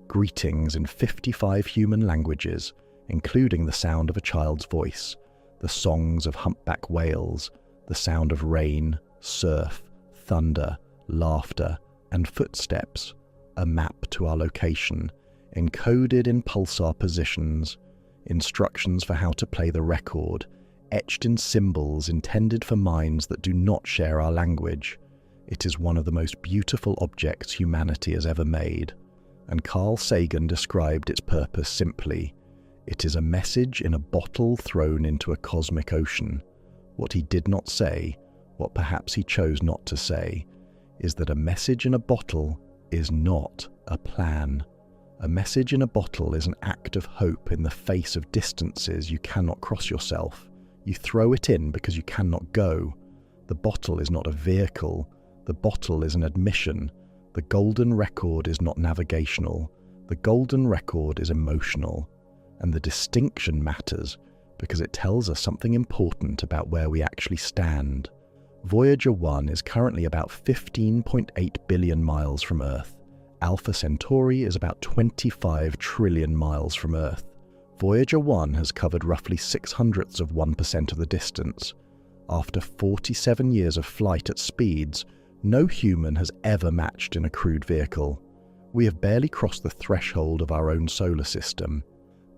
greetings in 55 human languages, including the sound of a child's voice, the songs of humpback whales, the sound of rain, surf, thunder, laughter, and footsteps, a map to our location, encoded in pulsar positions, instructions for how to play the record, etched in symbols intended for minds that do not share our language. It is one of the most beautiful objects humanity has ever made, and Carl Sagan described its purpose simply: it is a message in a bottle thrown into a cosmic ocean. What he did not say, what perhaps he chose not to say, is that a message in a bottle is not a plan. A message in a bottle is an act of hope in the face of distances you cannot cross yourself. You throw it in because you cannot go. The bottle is not a vehicle. The bottle is an admission. The golden record is not navigational. The golden record is emotional. And the distinction matters because it tells us something important about where we actually stand. Voyager 1 is currently about 15.8 billion miles from Earth. Alpha Centauri is about 25 trillion miles from Earth. Voyager 1 has covered roughly 0.06% of the distance. After 47 years of flight at speeds no human has ever matched in a crewed vehicle. We have barely crossed the threshold of our own solar system.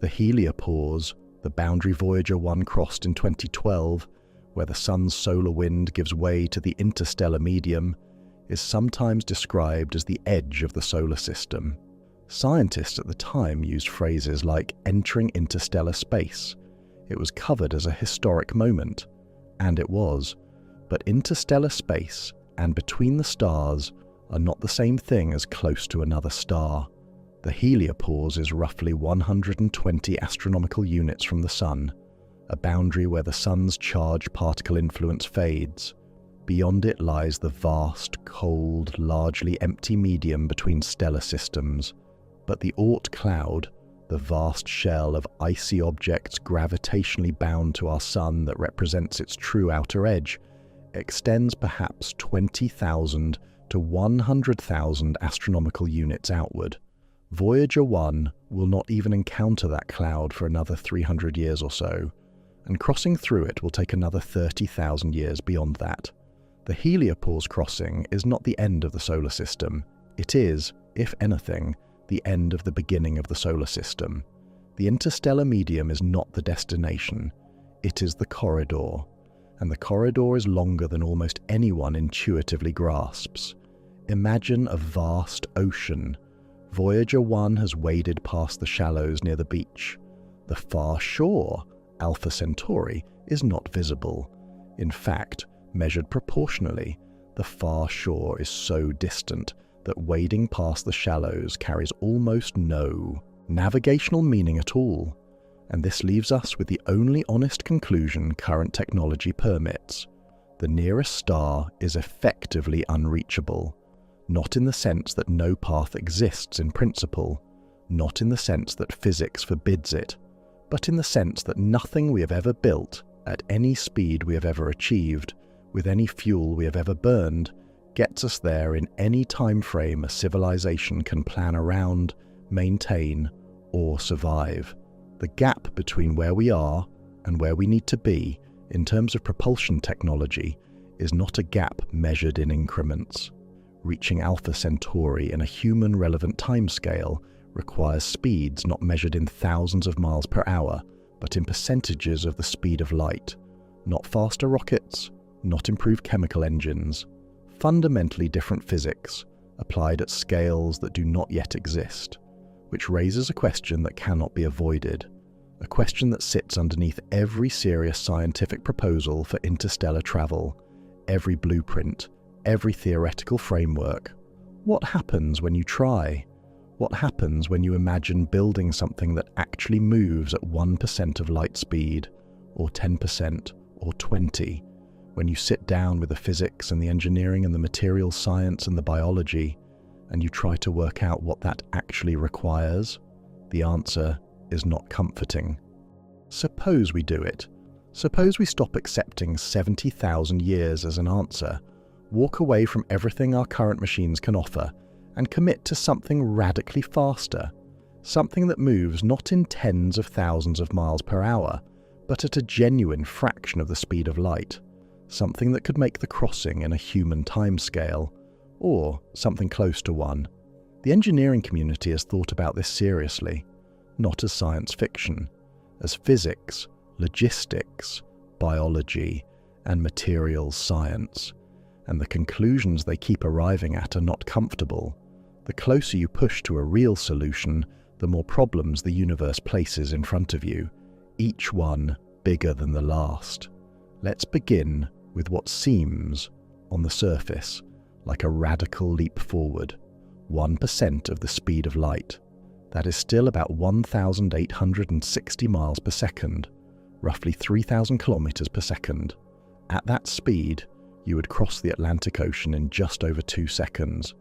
The heliopause, the boundary Voyager 1 crossed in 2012, where the sun's solar wind gives way to the interstellar medium, is sometimes described as the edge of the solar system. Scientists at the time used phrases like entering interstellar space. It was covered as a historic moment, and it was. But interstellar space and between the stars are not the same thing as close to another star. The heliopause is roughly 120 astronomical units from the Sun, a boundary where the Sun's charged particle influence fades. Beyond it lies the vast, cold, largely empty medium between stellar systems. But the Oort cloud, the vast shell of icy objects gravitationally bound to our Sun that represents its true outer edge, extends perhaps 20,000 to 100,000 astronomical units outward. Voyager 1 will not even encounter that cloud for another 300 years or so, and crossing through it will take another 30,000 years beyond that. The heliopause crossing is not the end of the solar system. It is, if anything, the end of the beginning of the solar system. The interstellar medium is not the destination. It is the corridor, and the corridor is longer than almost anyone intuitively grasps. Imagine a vast ocean. Voyager 1 has waded past the shallows near the beach. The far shore, Alpha Centauri, is not visible. In fact, measured proportionally, the far shore is so distant that wading past the shallows carries almost no navigational meaning at all. And this leaves us with the only honest conclusion current technology permits. The nearest star is effectively unreachable. Not in the sense that no path exists in principle, not in the sense that physics forbids it, but in the sense that nothing we have ever built, at any speed we have ever achieved, with any fuel we have ever burned, gets us there in any time frame a civilization can plan around, maintain, or survive. The gap between where we are and where we need to be in terms of propulsion technology is not a gap measured in increments. Reaching Alpha Centauri in a human-relevant timescale requires speeds not measured in thousands of miles per hour, but in percentages of the speed of light. Not faster rockets, not improved chemical engines. Fundamentally different physics, applied at scales that do not yet exist, which raises a question that cannot be avoided, a question that sits underneath every serious scientific proposal for interstellar travel, every blueprint, every theoretical framework. What happens when you try? What happens when you imagine building something that actually moves at 1% of light speed, or 10%, or 20%? When you sit down with the physics and the engineering and the materials science and the biology, and you try to work out what that actually requires, the answer is not comforting. Suppose we do it. Suppose we stop accepting 70,000 years as an answer, walk away from everything our current machines can offer, and commit to something radically faster, something that moves not in tens of thousands of miles per hour, but at a genuine fraction of the speed of light, something that could make the crossing in a human timescale, or something close to one. The engineering community has thought about this seriously, not as science fiction, as physics, logistics, biology, and materials science, and the conclusions they keep arriving at are not comfortable. The closer you push to a real solution, the more problems the universe places in front of you, each one bigger than the last. Let's begin with what seems, on the surface, like a radical leap forward, 1% of the speed of light. That is still about 1,860 miles per second, roughly 3,000 kilometers per second. At that speed, you would cross the Atlantic Ocean in just over 2 seconds.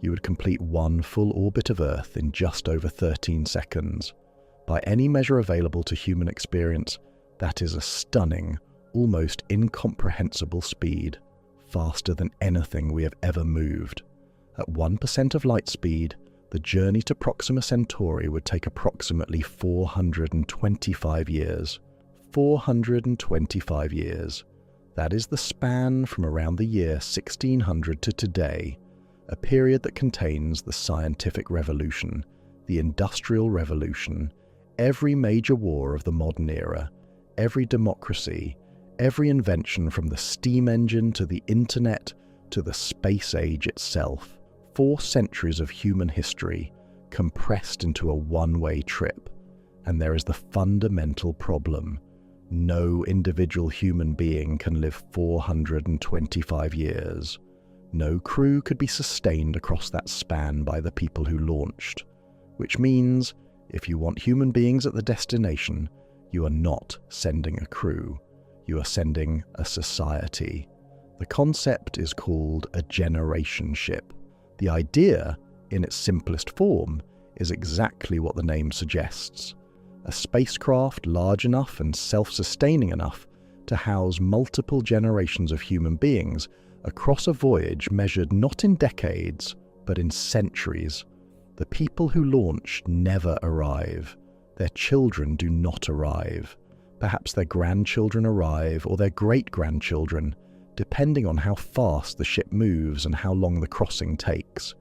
You would complete one full orbit of Earth in just over 13 seconds. By any measure available to human experience, that is a stunning, almost incomprehensible speed, faster than anything we have ever moved. At 1% of light speed, the journey to Proxima Centauri would take approximately 425 years. 425 years. That is the span from around the year 1600 to today, a period that contains the scientific revolution, the industrial revolution, every major war of the modern era, every democracy, every invention from the steam engine to the internet to the space age itself. 4 centuries of human history compressed into a one-way trip. And there is the fundamental problem. No individual human being can live 425 years. No crew could be sustained across that span by the people who launched. Which means, if you want human beings at the destination, you are not sending a crew. You are sending a society. The concept is called a generation ship. The idea, in its simplest form, is exactly what the name suggests. A spacecraft large enough and self-sustaining enough to house multiple generations of human beings across a voyage measured not in decades, but in centuries. The people who launch never arrive. Their children do not arrive. Perhaps their grandchildren arrive, or their great-grandchildren, depending on how fast the ship moves and how long the crossing takes.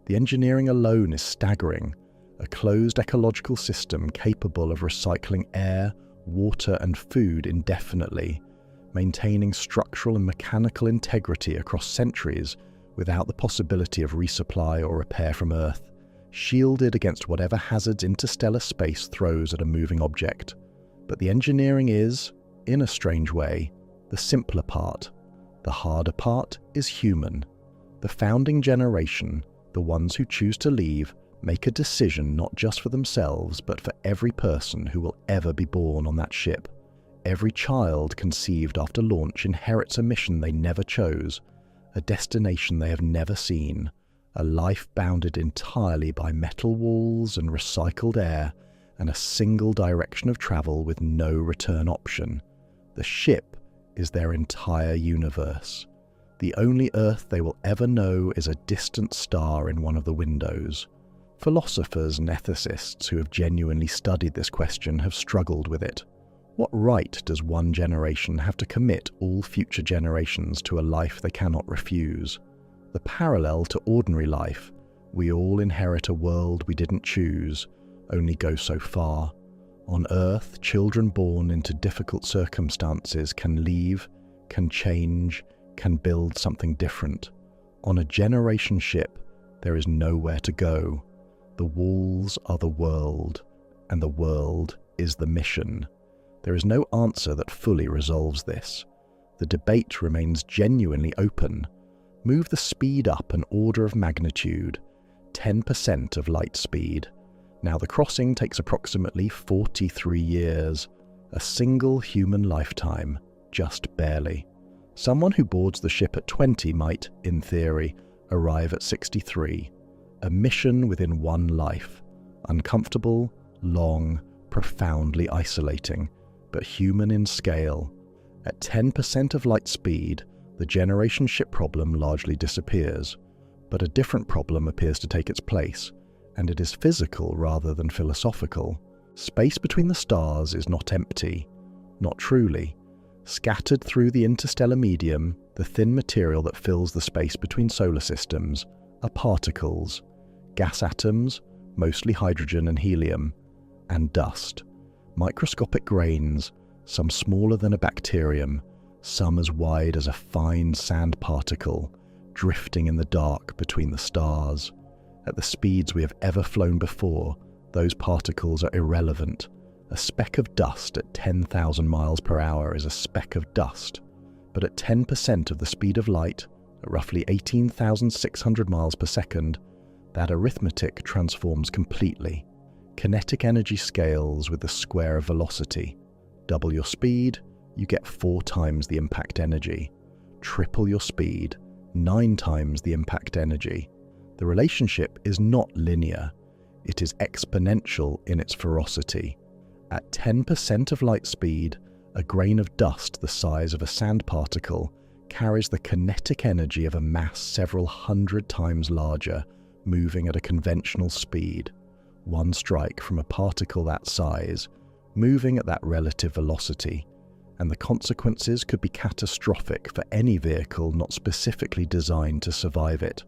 The engineering alone is staggering. A closed ecological system capable of recycling air, water, and food indefinitely, maintaining structural and mechanical integrity across centuries without the possibility of resupply or repair from Earth, shielded against whatever hazards interstellar space throws at a moving object. But the engineering is, in a strange way, the simpler part. The harder part is human. The founding generation, the ones who choose to leave, make a decision not just for themselves, but for every person who will ever be born on that ship. Every child conceived after launch inherits a mission they never chose, a destination they have never seen, a life bounded entirely by metal walls and recycled air, and a single direction of travel with no return option. The ship is their entire universe. The only Earth they will ever know is a distant star in one of the windows. Philosophers and ethicists who have genuinely studied this question have struggled with it. What right does one generation have to commit all future generations to a life they cannot refuse? The parallel to ordinary life, we all inherit a world we didn't choose, only go so far. On Earth, children born into difficult circumstances can leave, can change, can build something different. On a generation ship, there is nowhere to go. The walls are the world, and the world is the mission. There is no answer that fully resolves this. The debate remains genuinely open. Move the speed up an order of magnitude, 10% of light speed. Now the crossing takes approximately 43 years, a single human lifetime, just barely. Someone who boards the ship at 20 might, in theory, arrive at 63. A mission within one life. Uncomfortable, long, profoundly isolating, but human in scale. At 10% of light speed, the generation ship problem largely disappears, but a different problem appears to take its place, and it is physical rather than philosophical. Space between the stars is not empty, not truly. Scattered through the interstellar medium, the thin material that fills the space between solar systems, are particles, gas atoms, mostly hydrogen and helium, and dust. Microscopic grains, some smaller than a bacterium, some as wide as a fine sand particle, drifting in the dark between the stars. At the speeds we have ever flown before, those particles are irrelevant. A speck of dust at 10,000 miles per hour is a speck of dust, but at 10% of the speed of light, at roughly 18,600 miles per second, that arithmetic transforms completely. Kinetic energy scales with the square of velocity. Double your speed, you get 4 times the impact energy. Triple your speed, 9 times the impact energy. The relationship is not linear, it is exponential in its ferocity. At 10% of light speed, a grain of dust the size of a sand particle carries the kinetic energy of a mass several hundred times larger, moving at a conventional speed. One strike from a particle that size, moving at that relative velocity, and the consequences could be catastrophic for any vehicle not specifically designed to survive it.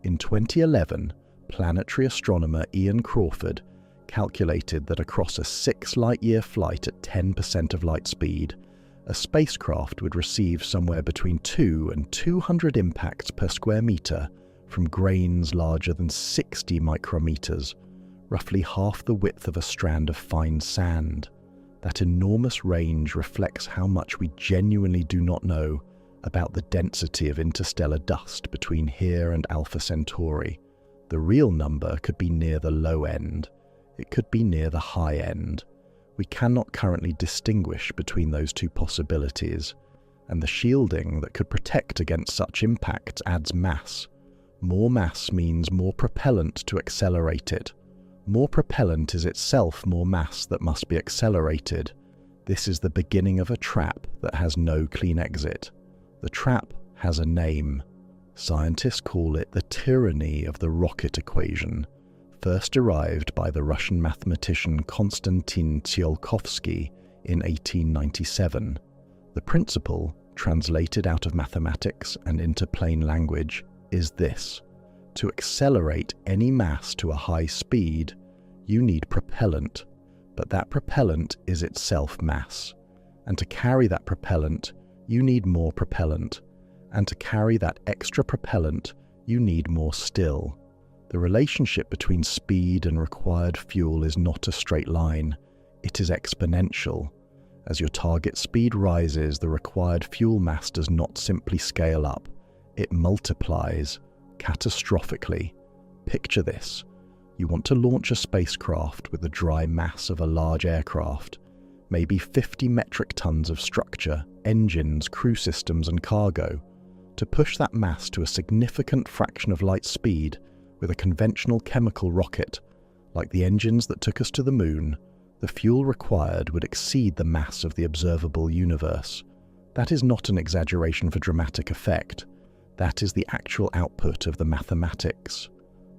In 2011, planetary astronomer Ian Crawford calculated that across a 6 light-year flight at 10% of light speed, a spacecraft would receive somewhere between 2 and 200 impacts per square meter from grains larger than 60 micrometers, roughly half the width of a strand of fine sand. That enormous range reflects how much we genuinely do not know about the density of interstellar dust between here and Alpha Centauri. The real number could be near the low end. It could be near the high end. We cannot currently distinguish between those two possibilities, and the shielding that could protect against such impacts adds mass. More mass means more propellant to accelerate it. More propellant is itself more mass that must be accelerated. This is the beginning of a trap that has no clean exit. The trap has a name. Scientists call it the tyranny of the rocket equation, first derived by the Russian mathematician Konstantin Tsiolkovsky in 1897. The principle, translated out of mathematics and into plain language, is this. To accelerate any mass to a high speed, you need propellant, but that propellant is itself mass. And to carry that propellant, you need more propellant. And to carry that extra propellant, you need more still. The relationship between speed and required fuel is not a straight line, it is exponential. As your target speed rises, the required fuel mass does not simply scale up, it multiplies, catastrophically. Picture this. You want to launch a spacecraft with the dry mass of a large aircraft, maybe 50 metric tons of structure, engines, crew systems, and cargo. To push that mass to a significant fraction of light speed with a conventional chemical rocket, like the engines that took us to the moon, the fuel required would exceed the mass of the observable universe. That is not an exaggeration for dramatic effect. That is the actual output of the mathematics.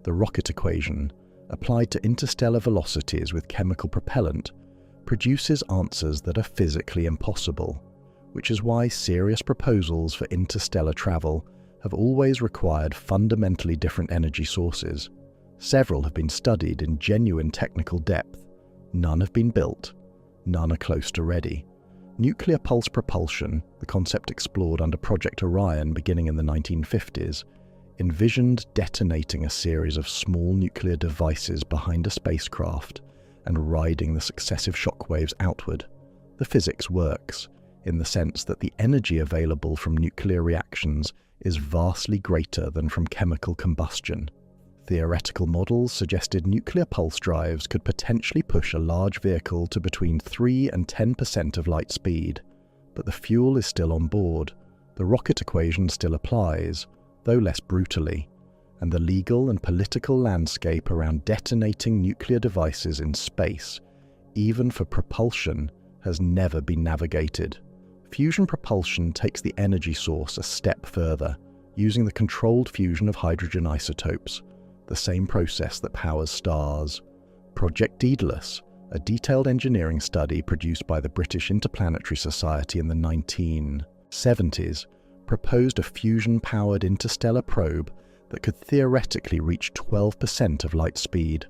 The rocket equation, applied to interstellar velocities with chemical propellant, produces answers that are physically impossible, which is why serious proposals for interstellar travel have always required fundamentally different energy sources. Several have been studied in genuine technical depth. None have been built. None are close to ready. Nuclear pulse propulsion, the concept explored under Project Orion beginning in the 1950s, envisioned detonating a series of small nuclear devices behind a spacecraft and riding the successive shockwaves outward. The physics works, in the sense that the energy available from nuclear reactions is vastly greater than from chemical combustion. Theoretical models suggested nuclear pulse drives could potentially push a large vehicle to between 3 and 10% of light speed, but the fuel is still on board. The rocket equation still applies, though less brutally, and the legal and political landscape around detonating nuclear devices in space, even for propulsion, has never been navigated. Fusion propulsion takes the energy source a step further, using the controlled fusion of hydrogen isotopes, the same process that powers stars. Project Daedalus, a detailed engineering study produced by the British Interplanetary Society in the 1970s, proposed a fusion-powered interstellar probe that could theoretically reach 12% of light speed.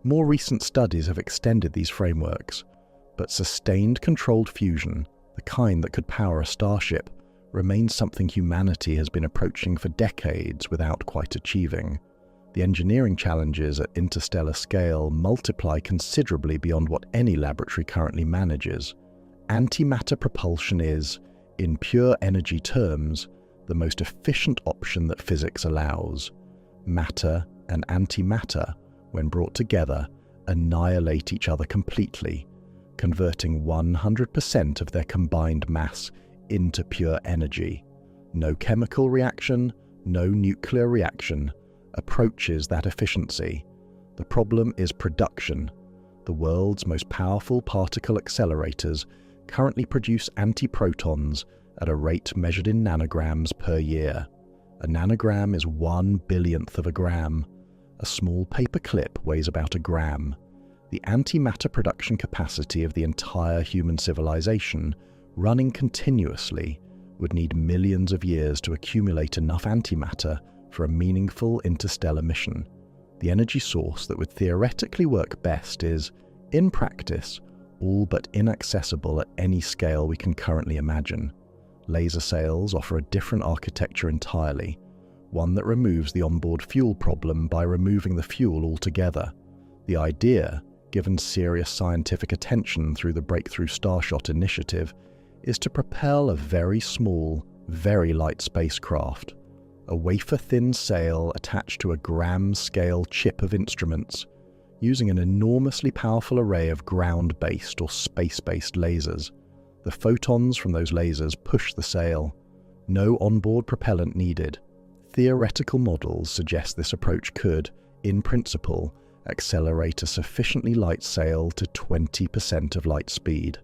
More recent studies have extended these frameworks, but sustained controlled fusion, the kind that could power a starship, remains something humanity has been approaching for decades without quite achieving. The engineering challenges at interstellar scale multiply considerably beyond what any laboratory currently manages. Antimatter propulsion is, in pure energy terms, the most efficient option that physics allows. Matter and antimatter, when brought together, annihilate each other completely, converting 100% of their combined mass into pure energy. No chemical reaction, no nuclear reaction approaches that efficiency. The problem is production. The world's most powerful particle accelerators currently produce antiprotons at a rate measured in nanograms per year. A nanogram is 1/1000th of a gram. A small paper clip weighs about a gram. The antimatter production capacity of the entire human civilization, running continuously, would need millions of years to accumulate enough antimatter for a meaningful interstellar mission. The energy source that would theoretically work best is, in practice, all but inaccessible at any scale we can currently imagine. Laser sails offer a different architecture entirely, one that removes the onboard fuel problem by removing the fuel altogether. The idea, given serious scientific attention through the Breakthrough Starshot initiative, is to propel a very small, very light spacecraft, a wafer-thin sail attached to a gram-scale chip of instruments, using an enormously powerful array of ground-based or space-based lasers. The photons from those lasers push the sail. No onboard propellant needed. Theoretical models suggest this approach could, in principle, accelerate a sufficiently light sail to 20% of light speed.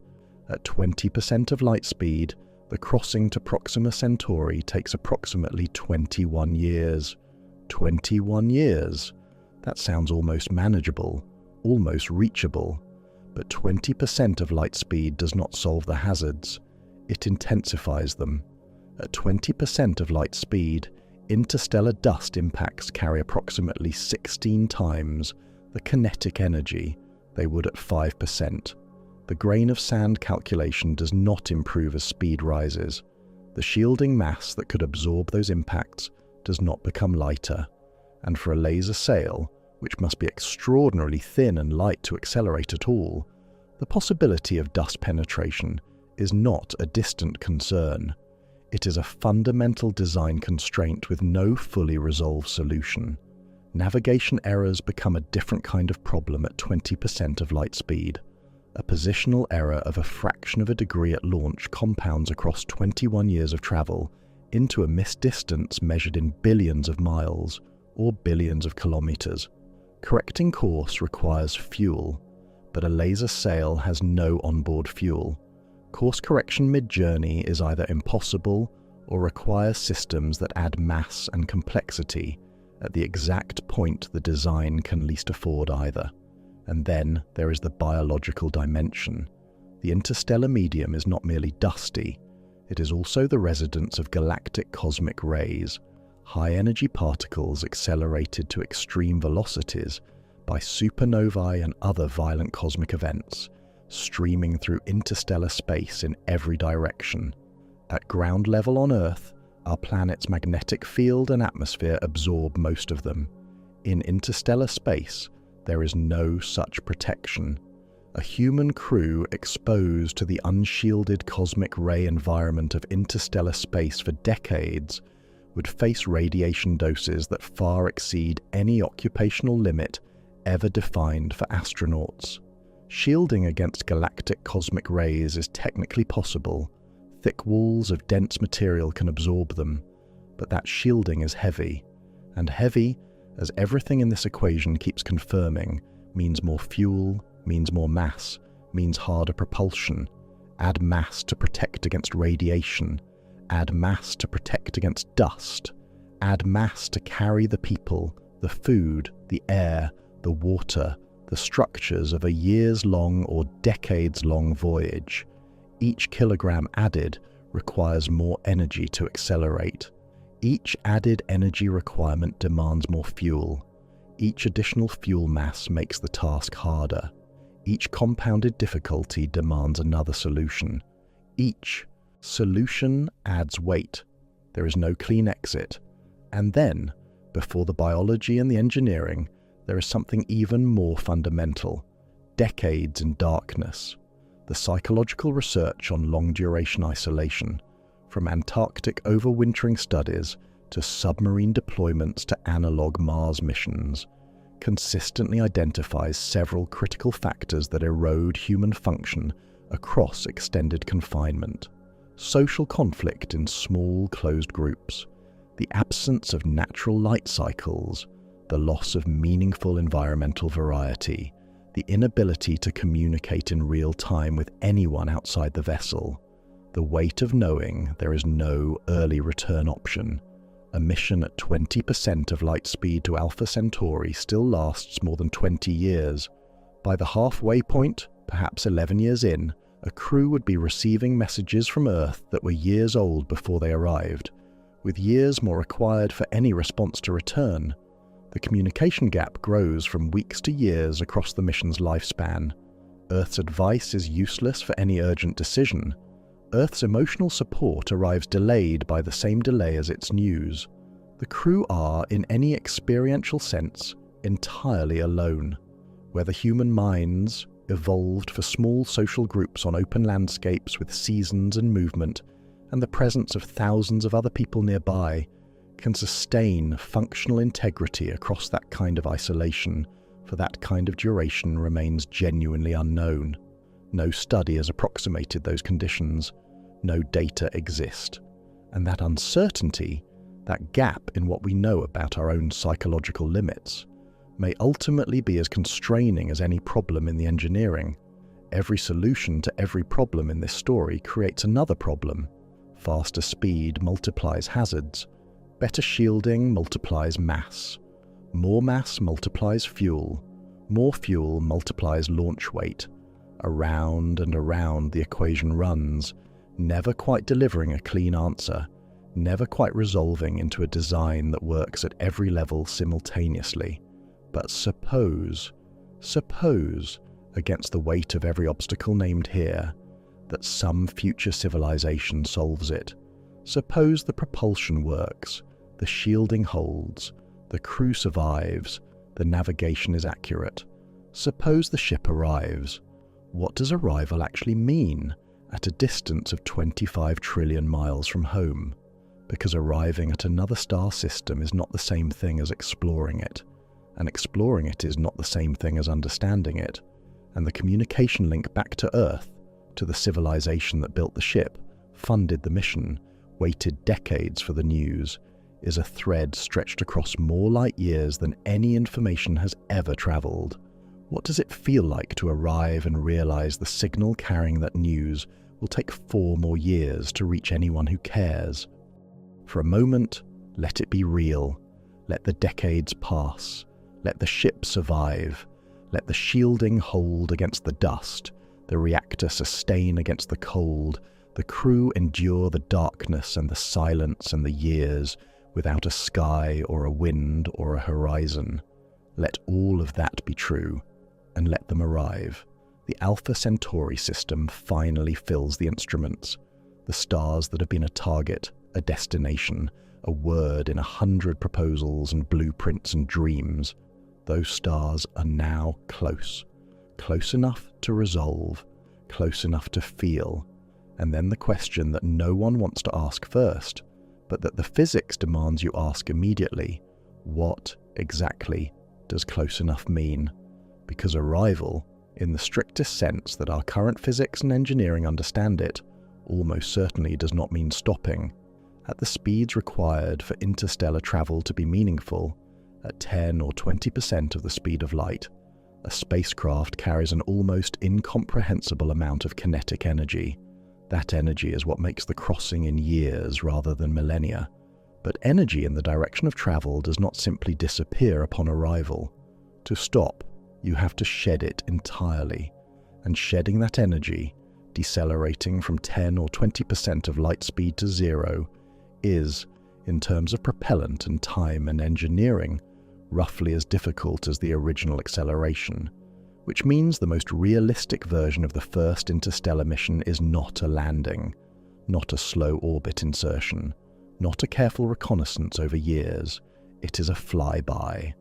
At 20% of light speed, the crossing to Proxima Centauri takes approximately 21 years. 21 years? That sounds almost manageable, almost reachable. But 20% of light speed does not solve the hazards. It intensifies them. At 20% of light speed, interstellar dust impacts carry approximately 16 times the kinetic energy they would at 5%. The grain of sand calculation does not improve as speed rises. The shielding mass that could absorb those impacts does not become lighter. And for a laser sail, which must be extraordinarily thin and light to accelerate at all, the possibility of dust penetration is not a distant concern. It is a fundamental design constraint with no fully resolved solution. Navigation errors become a different kind of problem at 20% of light speed. A positional error of a fraction of a degree at launch compounds across 21 years of travel into a missed distance measured in billions of miles or billions of kilometers. Correcting course requires fuel, but a laser sail has no onboard fuel. Course correction mid-journey is either impossible or requires systems that add mass and complexity at the exact point the design can least afford either. And then there is the biological dimension. The interstellar medium is not merely dusty, it is also the residence of galactic cosmic rays, high-energy particles accelerated to extreme velocities by supernovae and other violent cosmic events, streaming through interstellar space in every direction. At ground level on Earth, our planet's magnetic field and atmosphere absorb most of them. In interstellar space, there is no such protection. A human crew exposed to the unshielded cosmic ray environment of interstellar space for decades would face radiation doses that far exceed any occupational limit ever defined for astronauts. Shielding against galactic cosmic rays is technically possible, Thick walls of dense material can absorb them, but that shielding is heavy. And heavy, as everything in this equation keeps confirming, means more fuel, means more mass, means harder propulsion. Add mass to protect against radiation. Add mass to protect against dust. Add mass to carry the people, the food, the air, the water, the structures of a years-long or decades-long voyage. Each kilogram added requires more energy to accelerate. Each added energy requirement demands more fuel. Each additional fuel mass makes the task harder. Each compounded difficulty demands another solution. Each solution adds weight. There is no clean exit. And then, before the biology and the engineering, there is something even more fundamental: decades in darkness. The psychological research on long-duration isolation, from Antarctic overwintering studies to submarine deployments to analog Mars missions, consistently identifies several critical factors that erode human function across extended confinement. Social conflict in small, closed groups, the absence of natural light cycles, the loss of meaningful environmental variety, the inability to communicate in real time with anyone outside the vessel, the weight of knowing there is no early return option. A mission at 20% of light speed to Alpha Centauri still lasts more than 20 years. By the halfway point, perhaps 11 years in, a crew would be receiving messages from Earth that were years old before they arrived, with years more required for any response to return. The communication gap grows from weeks to years across the mission's lifespan. Earth's advice is useless for any urgent decision. Earth's emotional support arrives delayed by the same delay as its news. The crew are, in any experiential sense, entirely alone. Whether human minds, evolved for small social groups on open landscapes with seasons and movement, and the presence of thousands of other people nearby, can sustain functional integrity across that kind of isolation for that kind of duration remains genuinely unknown. No study has approximated those conditions. No data exist. And that uncertainty, that gap in what we know about our own psychological limits, may ultimately be as constraining as any problem in the engineering. Every solution to every problem in this story creates another problem. Faster speed multiplies hazards. Better shielding multiplies mass. More mass multiplies fuel. More fuel multiplies launch weight. Around and around the equation runs, never quite delivering a clean answer, never quite resolving into a design that works at every level simultaneously. But suppose, against the weight of every obstacle named here, that some future civilization solves it. Suppose the propulsion works, the shielding holds, the crew survives, the navigation is accurate. Suppose the ship arrives. What does arrival actually mean at a distance of 25 trillion miles from home? Because arriving at another star system is not the same thing as exploring it, and exploring it is not the same thing as understanding it, and the communication link back to Earth, to the civilization that built the ship, funded the mission, waited decades for the news, is a thread stretched across more light years than any information has ever traveled. What does it feel like to arrive and realize the signal carrying that news will take 4 more years to reach anyone who cares? For a moment, let it be real. Let the decades pass. Let the ship survive. Let the shielding hold against the dust, the reactor sustain against the cold, the crew endure the darkness and the silence and the years, without a sky or a wind or a horizon. Let all of that be true, and let them arrive. The Alpha Centauri system finally fills the instruments. The stars that have been a target, a destination, a word in 100 proposals and blueprints and dreams. Those stars are now close. Close enough to resolve, close enough to feel. And then the question that no one wants to ask first, but that the physics demands you ask immediately: what exactly does close enough mean? Because arrival, in the strictest sense that our current physics and engineering understand it, almost certainly does not mean stopping. At the speeds required for interstellar travel to be meaningful, at 10 or 20% of the speed of light, a spacecraft carries an almost incomprehensible amount of kinetic energy. That energy is what makes the crossing in years rather than millennia. But energy in the direction of travel does not simply disappear upon arrival. To stop, you have to shed it entirely. And shedding that energy, decelerating from 10 or 20% of light speed to zero, is, in terms of propellant and time and engineering, roughly as difficult as the original acceleration, which means the most realistic version of the first interstellar mission is not a landing, not a slow orbit insertion, not a careful reconnaissance over years. It is a flyby.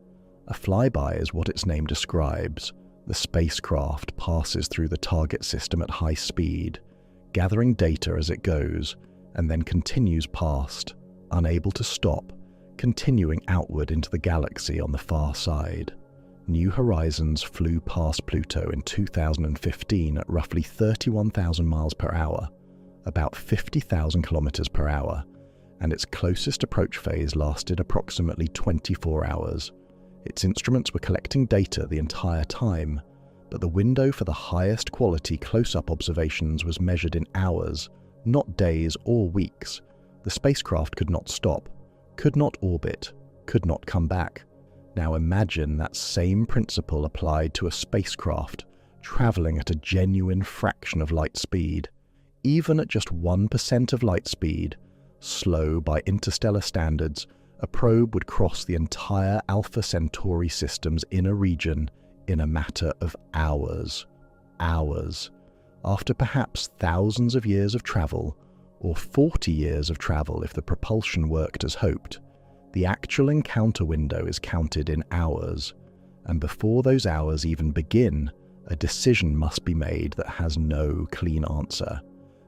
A flyby is what its name describes. The spacecraft passes through the target system at high speed, gathering data as it goes, and then continues past, unable to stop, continuing outward into the galaxy on the far side. New Horizons flew past Pluto in 2015 at roughly 31,000 miles per hour, about 50,000 kilometers per hour, and its closest approach phase lasted approximately 24 hours. Its instruments were collecting data the entire time, but the window for the highest quality close-up observations was measured in hours, not days or weeks. The spacecraft could not stop, could not orbit, could not come back. Now imagine that same principle applied to a spacecraft traveling at a genuine fraction of light speed. Even at just 1% of light speed, slow by interstellar standards, a probe would cross the entire Alpha Centauri system's inner region in a matter of hours. Hours. After perhaps thousands of years of travel, or 40 years of travel if the propulsion worked as hoped, the actual encounter window is counted in hours, and before those hours even begin, a decision must be made that has no clean answer.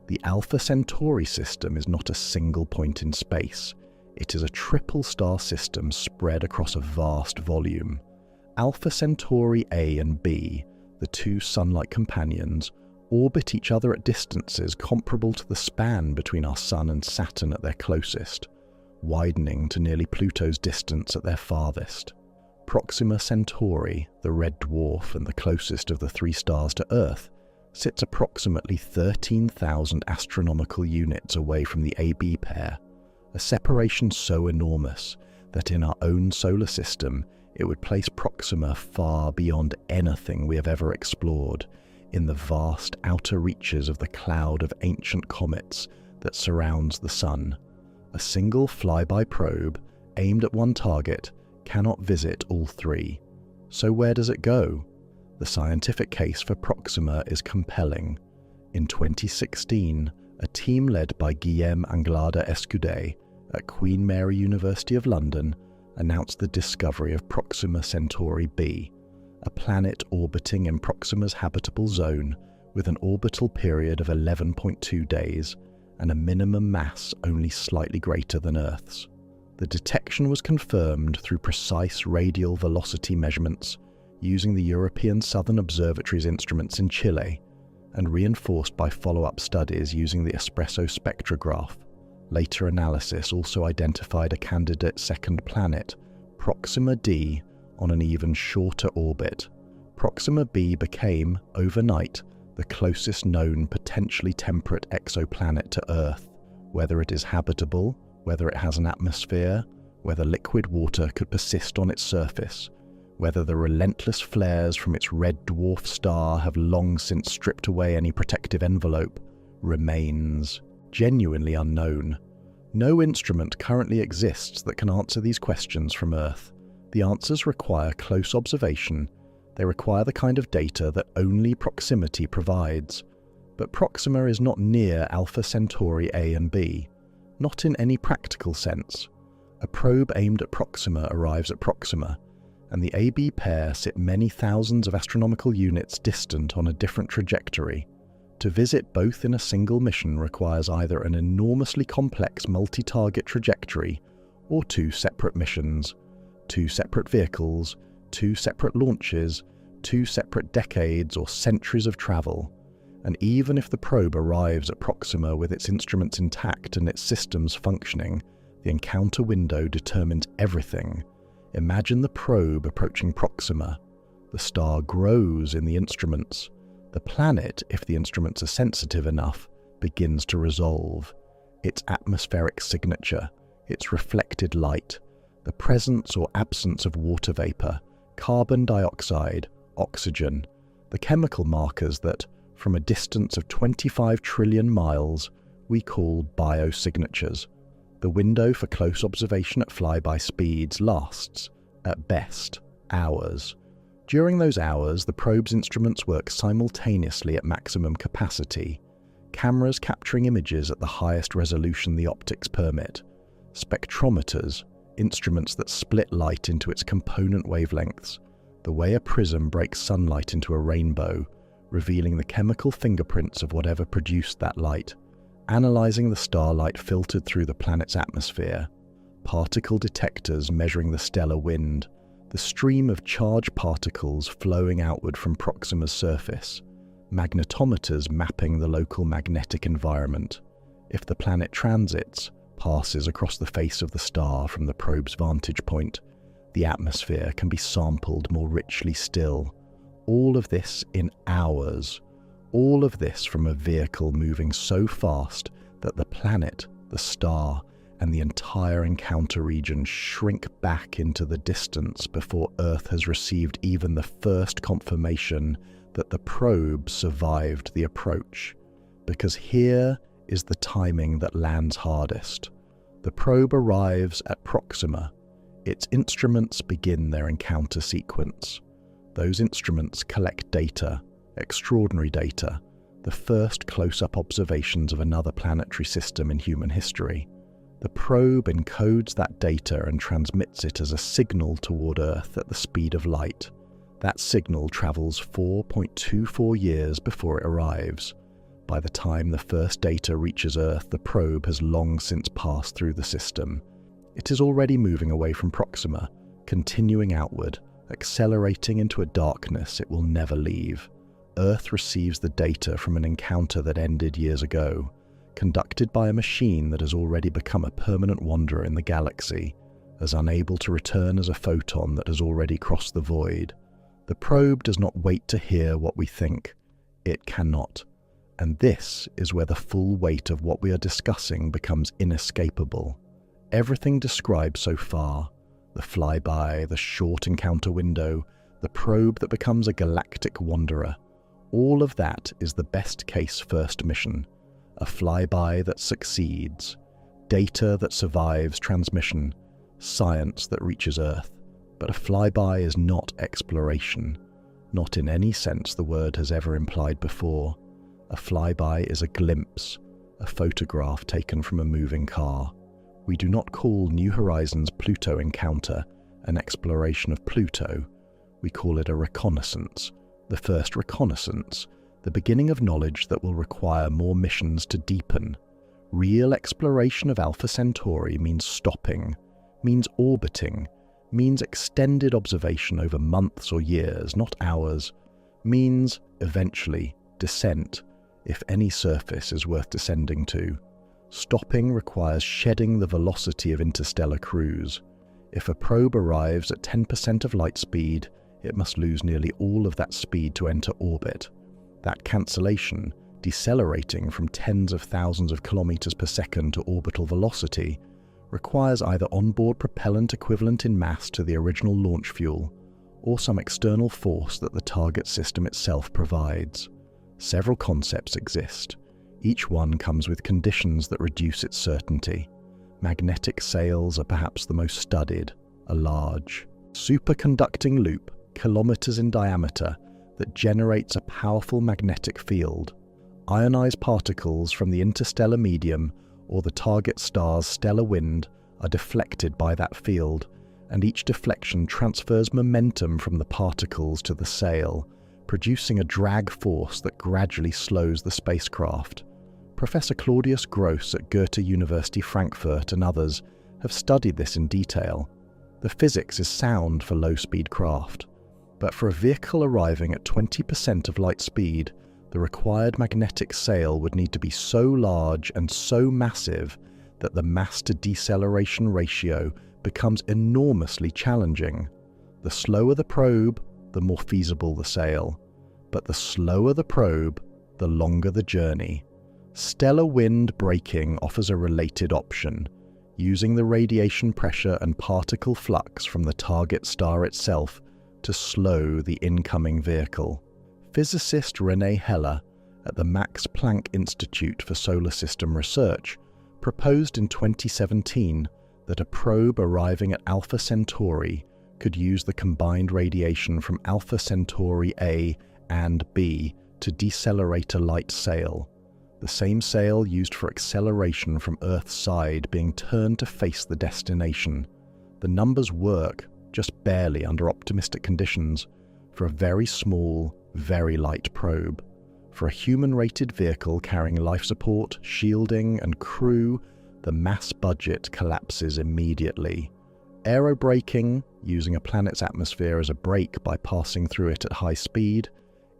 The Alpha Centauri system is not a single point in space. It is a triple star system spread across a vast volume. Alpha Centauri A and B, the two Sun-like companions, orbit each other at distances comparable to the span between our Sun and Saturn at their closest, widening to nearly Pluto's distance at their farthest. Proxima Centauri, the red dwarf and the closest of the three stars to Earth, sits approximately 13,000 astronomical units away from the AB pair, a separation so enormous that in our own solar system it would place Proxima far beyond anything we have ever explored, in the vast outer reaches of the cloud of ancient comets that surrounds the Sun. A single flyby probe, aimed at one target, cannot visit all three. So where does it go? The scientific case for Proxima is compelling. In 2016, a team led by Guillaume Anglada-Escudé at Queen Mary University of London announced the discovery of Proxima Centauri b, a planet orbiting in Proxima's habitable zone with an orbital period of 11.2 days and a minimum mass only slightly greater than Earth's. The detection was confirmed through precise radial velocity measurements using the European Southern Observatory's instruments in Chile, and reinforced by follow-up studies using the espresso spectrograph. Later analysis also identified a candidate second planet, Proxima d, on an even shorter orbit. Proxima b became, overnight, the closest known potentially temperate exoplanet to Earth. Whether it is habitable, whether it has an atmosphere, whether liquid water could persist on its surface, whether the relentless flares from its red dwarf star have long since stripped away any protective envelope, remains genuinely unknown. No instrument currently exists that can answer these questions from Earth. The answers require close observation. They require the kind of data that only proximity provides. But Proxima is not near Alpha Centauri A and B, not in any practical sense. A probe aimed at Proxima arrives at Proxima, and the AB pair sit many thousands of astronomical units distant on a different trajectory. To visit both in a single mission requires either an enormously complex multi-target trajectory or two separate missions, two separate vehicles, two separate launches, two separate decades or centuries of travel. And even if the probe arrives at Proxima with its instruments intact and its systems functioning, the encounter window determines everything. Imagine the probe approaching Proxima. The star grows in the instruments. The planet, if the instruments are sensitive enough, begins to resolve. Its atmospheric signature, its reflected light, the presence or absence of water vapor, carbon dioxide, oxygen, the chemical markers that, from a distance of 25 trillion miles, we call biosignatures. The window for close observation at flyby speeds lasts, at best, hours. During those hours, the probe's instruments work simultaneously at maximum capacity. Cameras capturing images at the highest resolution the optics permit. Spectrometers, instruments that split light into its component wavelengths, the way a prism breaks sunlight into a rainbow, revealing the chemical fingerprints of whatever produced that light, analyzing the starlight filtered through the planet's atmosphere, particle detectors measuring the stellar wind, the stream of charged particles flowing outward from Proxima's surface, magnetometers mapping the local magnetic environment. If the planet transits, passes across the face of the star from the probe's vantage point, the atmosphere can be sampled more richly still. All of this in hours. All of this from a vehicle moving so fast that the planet, the star, and the entire encounter region shrink back into the distance before Earth has received even the first confirmation that the probe survived the approach. Because here is the timing that lands hardest. The probe arrives at Proxima. Its instruments begin their encounter sequence. Those instruments collect data, extraordinary data, the first close-up observations of another planetary system in human history. The probe encodes that data and transmits it as a signal toward Earth at the speed of light. That signal travels 4.24 years before it arrives. By the time the first data reaches Earth, the probe has long since passed through the system. It is already moving away from Proxima, continuing outward, accelerating into a darkness it will never leave. Earth receives the data from an encounter that ended years ago, conducted by a machine that has already become a permanent wanderer in the galaxy, as unable to return as a photon that has already crossed the void. The probe does not wait to hear what we think. It cannot. And this is where the full weight of what we are discussing becomes inescapable. Everything described so far, the flyby, the short encounter window, the probe that becomes a galactic wanderer, all of that is the best-case first mission. A flyby that succeeds, data that survives transmission, science that reaches Earth. But a flyby is not exploration, not in any sense the word has ever implied before. A flyby is a glimpse, a photograph taken from a moving car. We do not call New Horizons' Pluto encounter an exploration of Pluto. We call it a reconnaissance, the first reconnaissance, the beginning of knowledge that will require more missions to deepen. Real exploration of Alpha Centauri means stopping, means orbiting, means extended observation over months or years, not hours, means, eventually, descent, if any surface is worth descending to. Stopping requires shedding the velocity of interstellar cruise. If a probe arrives at 10% of light speed, it must lose nearly all of that speed to enter orbit. That cancellation, decelerating from tens of thousands of kilometers per second to orbital velocity, requires either onboard propellant equivalent in mass to the original launch fuel, or some external force that the target system itself provides. Several concepts exist. Each one comes with conditions that reduce its certainty. Magnetic sails are perhaps the most studied, a large, superconducting loop, kilometers in diameter, that generates a powerful magnetic field. Ionized particles from the interstellar medium or the target star's stellar wind are deflected by that field, and each deflection transfers momentum from the particles to the sail, producing a drag force that gradually slows the spacecraft. Professor Claudius Gross at Goethe University Frankfurt and others have studied this in detail. The physics is sound for low-speed craft, but for a vehicle arriving at 20% of light speed, The required magnetic sail would need to be so large and so massive that the mass-to-deceleration ratio becomes enormously challenging. The slower the probe, the more feasible the sail. But the slower the probe, the longer the journey. Stellar wind braking offers a related option, using the radiation pressure and particle flux from the target star itself to slow the incoming vehicle. Physicist René Heller at the Max Planck Institute for Solar System Research proposed in 2017 that a probe arriving at Alpha Centauri could use the combined radiation from Alpha Centauri A and B to decelerate a light sail, the same sail used for acceleration from Earth's side being turned to face the destination. The numbers work, just barely under optimistic conditions, for a very small, very light probe. For a human-rated vehicle carrying life support, shielding, and crew, the mass budget collapses immediately. Aerobraking, using a planet's atmosphere as a brake by passing through it at high speed,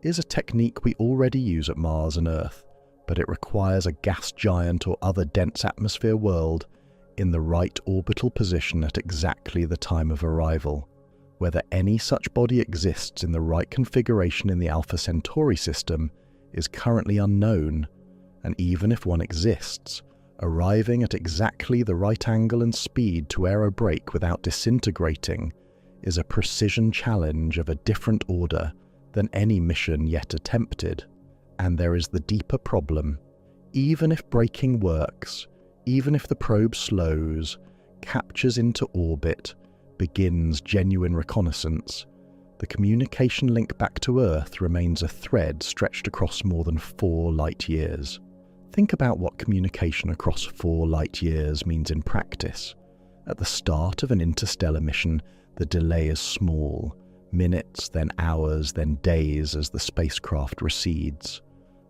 is a technique we already use at Mars and Earth, but it requires a gas giant or other dense atmosphere world in the right orbital position at exactly the time of arrival. Whether any such body exists in the right configuration in the Alpha Centauri system is currently unknown, and even if one exists, arriving at exactly the right angle and speed to aerobrake without disintegrating is a precision challenge of a different order than any mission yet attempted. And there is the deeper problem. Even if braking works, even if the probe slows, captures into orbit, begins genuine reconnaissance, the communication link back to Earth remains a thread stretched across more than 4 light years. Think about what communication across 4 light years means in practice. At the start of an interstellar mission, the delay is small, minutes, then hours, then days as the spacecraft recedes.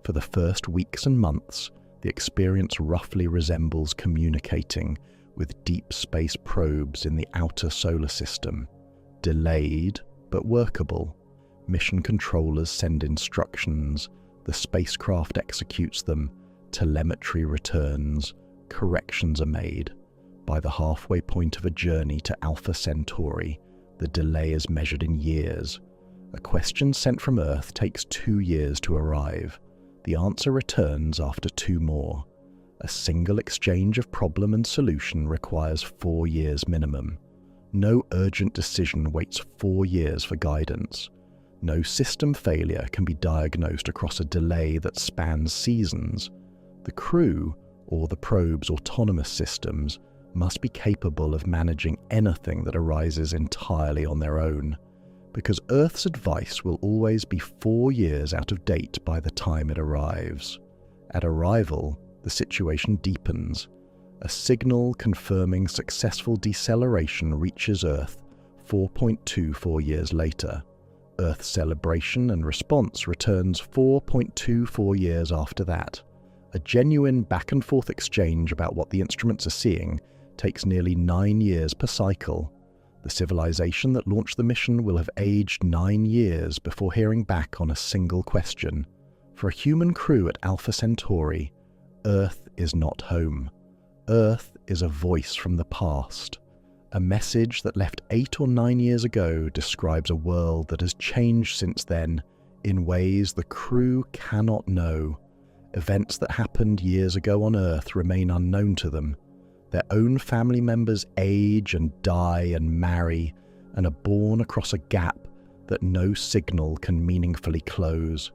For the first weeks and months, the experience roughly resembles communicating with deep space probes in the outer solar system. Delayed, but workable. Mission controllers send instructions, the spacecraft executes them, telemetry returns, corrections are made. By the halfway point of a journey to Alpha Centauri, the delay is measured in years. A question sent from Earth takes 2 years to arrive. The answer returns after 2 more. A single exchange of problem and solution requires 4 years minimum. No urgent decision waits 4 years for guidance. No system failure can be diagnosed across a delay that spans seasons. The crew, or the probe's autonomous systems, must be capable of managing anything that arises entirely on their own, because Earth's advice will always be 4 years out of date by the time it arrives. At arrival, the situation deepens. A signal confirming successful deceleration reaches Earth 4.24 years later. Earth's celebration and response returns 4.24 years after that. A genuine back-and-forth exchange about what the instruments are seeing takes nearly 9 years per cycle. The civilization that launched the mission will have aged 9 years before hearing back on a single question. For a human crew at Alpha Centauri, Earth is not home. Earth is a voice from the past. A message that left 8 or 9 years ago describes a world that has changed since then in ways the crew cannot know. Events that happened years ago on Earth remain unknown to them. Their own family members age and die and marry and are born across a gap that no signal can meaningfully close.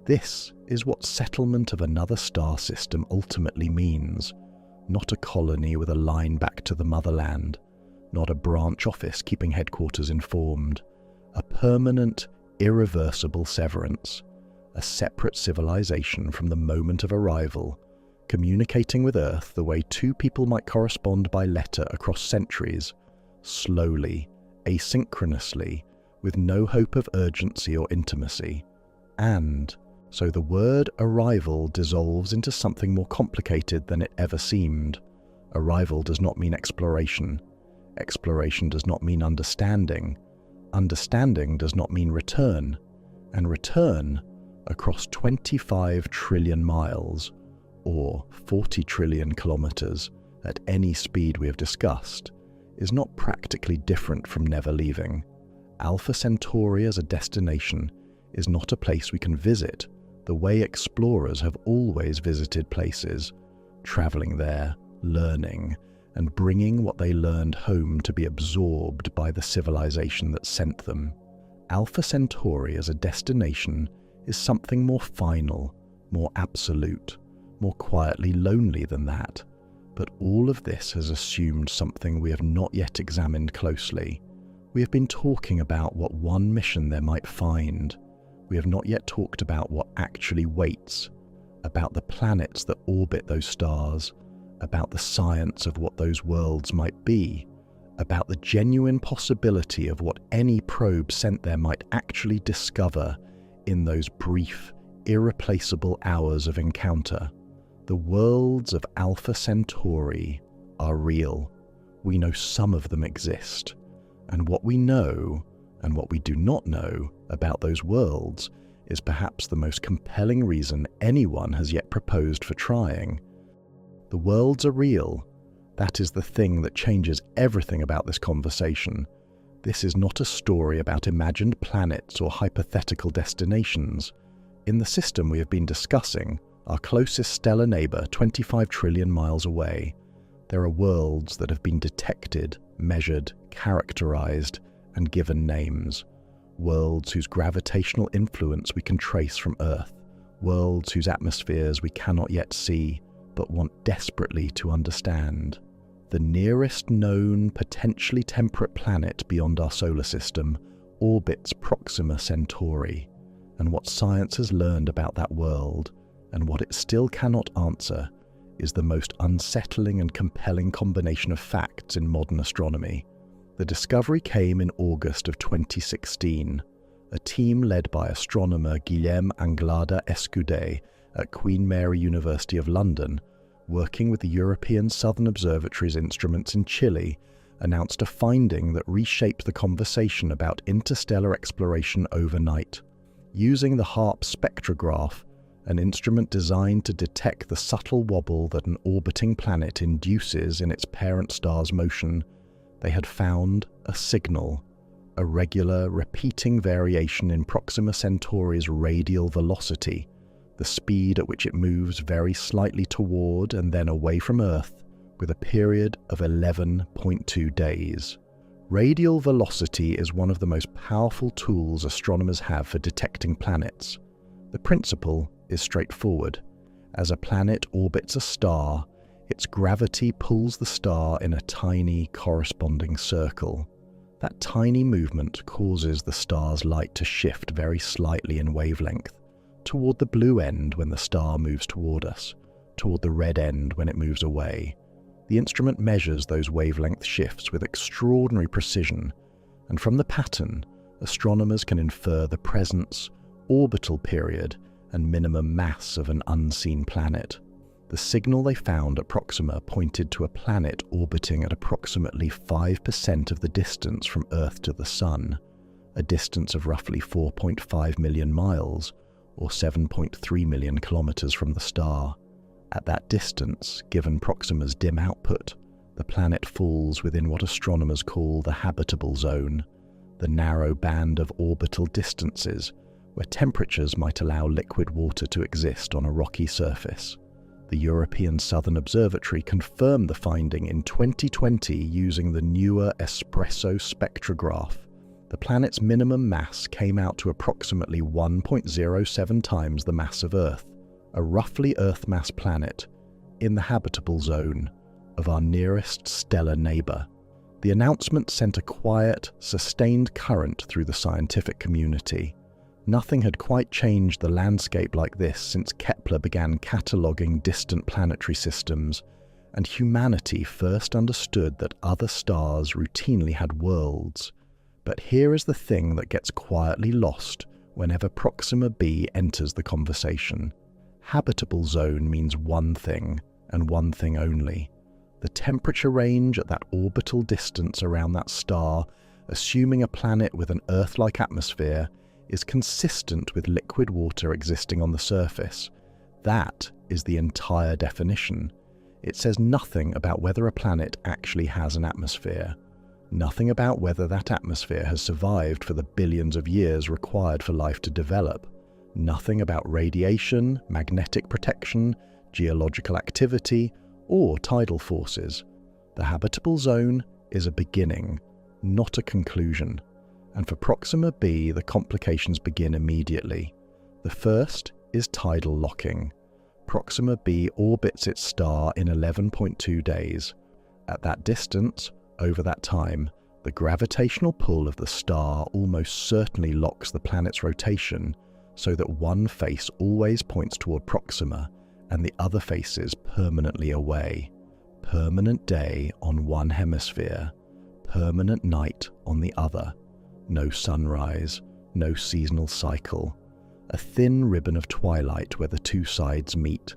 This is what settlement of another star system ultimately means. Not a colony with a line back to the motherland. Not a branch office keeping headquarters informed. A permanent, irreversible severance. A separate civilization from the moment of arrival, communicating with Earth the way 2 people might correspond by letter across centuries, slowly, asynchronously, with no hope of urgency or intimacy. And so the word arrival dissolves into something more complicated than it ever seemed. Arrival does not mean exploration. Exploration does not mean understanding. Understanding does not mean return. And return across 25 trillion miles, or 40 trillion kilometers, at any speed we have discussed, is not practically different from never leaving. Alpha Centauri as a destination is not a place we can visit the way explorers have always visited places, traveling there, learning, and bringing what they learned home to be absorbed by the civilization that sent them. Alpha Centauri as a destination is something more final, more absolute, more quietly lonely than that. But all of this has assumed something we have not yet examined closely. We have been talking about what one mission there might find. We have not yet talked about what actually waits, about the planets that orbit those stars, about the science of what those worlds might be, about the genuine possibility of what any probe sent there might actually discover in those brief, irreplaceable hours of encounter. The worlds of Alpha Centauri are real. We know some of them exist. And what we know, and what we do not know about those worlds, is perhaps the most compelling reason anyone has yet proposed for trying. The worlds are real. That is the thing that changes everything about this conversation. This is not a story about imagined planets or hypothetical destinations. In the system we have been discussing, our closest stellar neighbor 25 trillion miles away, there are worlds that have been detected, measured, characterized, and given names. Worlds whose gravitational influence we can trace from Earth. Worlds whose atmospheres we cannot yet see, but want desperately to understand. The nearest known, potentially temperate planet beyond our solar system orbits Proxima Centauri, and what science has learned about that world, and what it still cannot answer, is the most unsettling and compelling combination of facts in modern astronomy. The discovery came in August of 2016. A team led by astronomer Guillem Anglada Escudé at Queen Mary University of London, working with the European Southern Observatory's instruments in Chile, announced a finding that reshaped the conversation about interstellar exploration overnight. Using the HARP spectrograph, an instrument designed to detect the subtle wobble that an orbiting planet induces in its parent star's motion, they had found a signal, a regular, repeating variation in Proxima Centauri's radial velocity, the speed at which it moves very slightly toward and then away from Earth, with a period of 11.2 days. Radial velocity is one of the most powerful tools astronomers have for detecting planets. The principle is straightforward. As a planet orbits a star, its gravity pulls the star in a tiny corresponding circle. That tiny movement causes the star's light to shift very slightly in wavelength, toward the blue end when the star moves toward us, toward the red end when it moves away. The instrument measures those wavelength shifts with extraordinary precision, and from the pattern, astronomers can infer the presence, orbital period, and minimum mass of an unseen planet. The signal they found at Proxima pointed to a planet orbiting at approximately 5% of the distance from Earth to the Sun, a distance of roughly 4.5 million miles, or 7.3 million kilometers from the star. At that distance, given Proxima's dim output, the planet falls within what astronomers call the habitable zone, the narrow band of orbital distances where temperatures might allow liquid water to exist on a rocky surface. The European Southern Observatory confirmed the finding in 2020 using the newer espresso spectrograph. The planet's minimum mass came out to approximately 1.07 times the mass of Earth, a roughly Earth-mass planet, in the habitable zone of our nearest stellar neighbor. The announcement sent a quiet, sustained current through the scientific community. Nothing had quite changed the landscape like this since Kepler began cataloguing distant planetary systems, and humanity first understood that other stars routinely had worlds. But here is the thing that gets quietly lost whenever Proxima b enters the conversation. Habitable zone means one thing, and one thing only. The temperature range at that orbital distance around that star, assuming a planet with an Earth-like atmosphere, is consistent with liquid water existing on the surface. That is the entire definition. It says nothing about whether a planet actually has an atmosphere. Nothing about whether that atmosphere has survived for the billions of years required for life to develop. Nothing about radiation, magnetic protection, geological activity, or tidal forces. The habitable zone is a beginning, not a conclusion. And for Proxima b, the complications begin immediately. The first is tidal locking. Proxima b orbits its star in 11.2 days. At that distance, over that time, the gravitational pull of the star almost certainly locks the planet's rotation so that one face always points toward Proxima and the other faces permanently away. Permanent day on one hemisphere, permanent night on the other. No sunrise, no seasonal cycle. A thin ribbon of twilight where the two sides meet,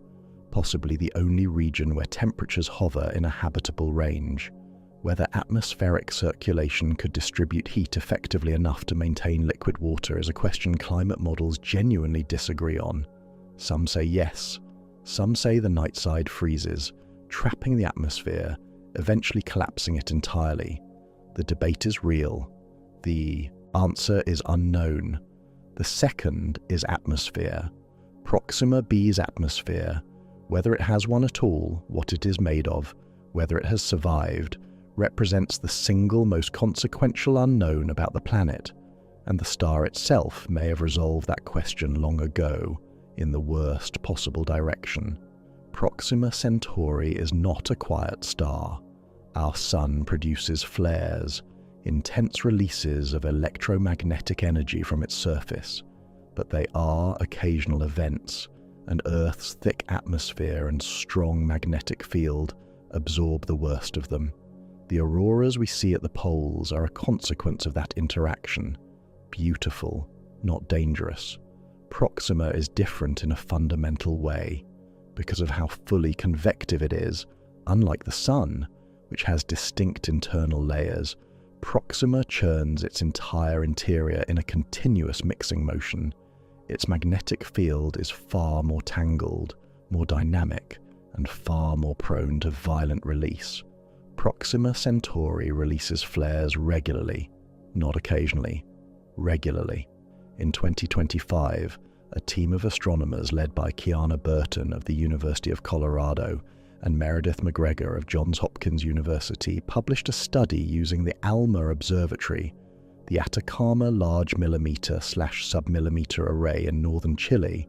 possibly the only region where temperatures hover in a habitable range. Whether atmospheric circulation could distribute heat effectively enough to maintain liquid water is a question climate models genuinely disagree on. Some say yes, some say the night side freezes, trapping the atmosphere, eventually collapsing it entirely. The debate is real. The answer is unknown. The second is atmosphere. Proxima b's atmosphere, whether it has one at all, what it is made of, whether it has survived, represents the single most consequential unknown about the planet, and the star itself may have resolved that question long ago in the worst possible direction. Proxima Centauri is not a quiet star. Our sun produces flares, intense releases of electromagnetic energy from its surface, but they are occasional events, and Earth's thick atmosphere and strong magnetic field absorb the worst of them. The auroras we see at the poles are a consequence of that interaction. Beautiful, not dangerous. Proxima is different in a fundamental way, because of how fully convective it is. Unlike the Sun, which has distinct internal layers, Proxima churns its entire interior in a continuous mixing motion. Its magnetic field is far more tangled, more dynamic, and far more prone to violent release. Proxima Centauri releases flares regularly, not occasionally, regularly. In 2025, a team of astronomers led by Kiana Burton of the University of Colorado and Meredith McGregor of Johns Hopkins University published a study using the ALMA observatory, the Atacama Large Millimeter/Submillimeter Array in northern Chile,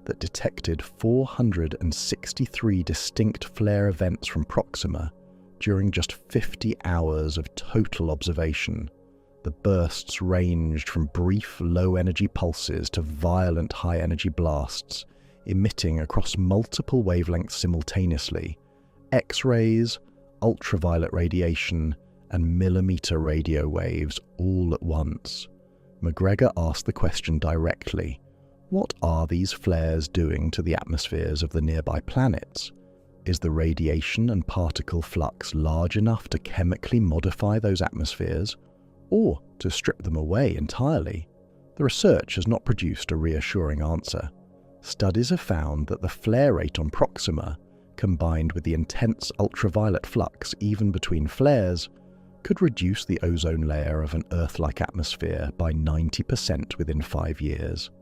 that detected 463 distinct flare events from Proxima during just 50 hours of total observation. The bursts ranged from brief low-energy pulses to violent high-energy blasts, emitting across multiple wavelengths simultaneously: X-rays, ultraviolet radiation, and millimeter radio waves all at once. McGregor asked the question directly: what are these flares doing to the atmospheres of the nearby planets? Is the radiation and particle flux large enough to chemically modify those atmospheres, or to strip them away entirely? The research has not produced a reassuring answer. Studies have found that the flare rate on Proxima, combined with the intense ultraviolet flux even between flares, could reduce the ozone layer of an Earth-like atmosphere by 90% within 5 years.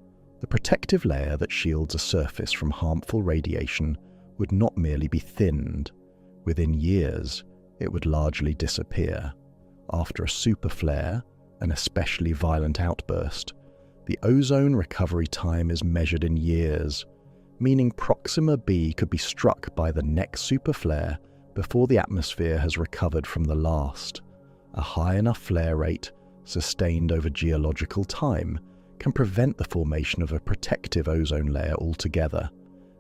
The protective layer that shields a surface from harmful radiation would not merely be thinned. Within years, it would largely disappear. After a superflare, an especially violent outburst, the ozone recovery time is measured in years, meaning Proxima b could be struck by the next superflare before the atmosphere has recovered from the last. A high enough flare rate, sustained over geological time, can prevent the formation of a protective ozone layer altogether,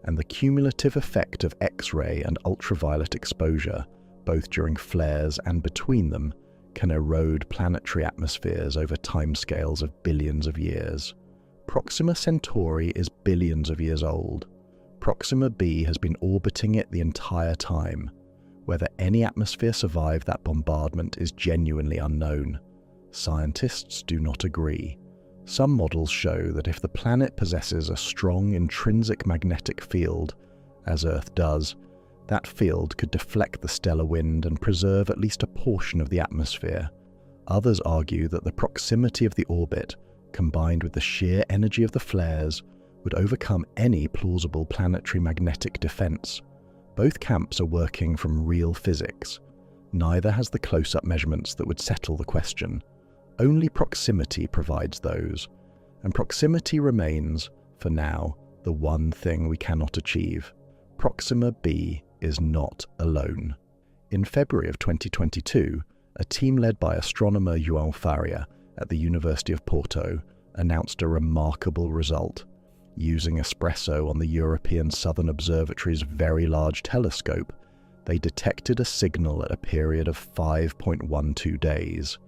and the cumulative effect of X-ray and ultraviolet exposure, both during flares and between them, can erode planetary atmospheres over timescales of billions of years. Proxima Centauri is billions of years old. Proxima b has been orbiting it the entire time. Whether any atmosphere survived that bombardment is genuinely unknown. Scientists do not agree. Some models show that if the planet possesses a strong intrinsic magnetic field, as Earth does, that field could deflect the stellar wind and preserve at least a portion of the atmosphere. Others argue that the proximity of the orbit, combined with the sheer energy of the flares, would overcome any plausible planetary magnetic defense. Both camps are working from real physics. Neither has the close-up measurements that would settle the question. Only proximity provides those, and proximity remains, for now, the one thing we cannot achieve. Proxima b is not alone. In February of 2022, a team led by astronomer João Faria at the University of Porto announced a remarkable result. Using espresso on the European Southern Observatory's Very Large Telescope, they detected a signal at a period of 5.12 days.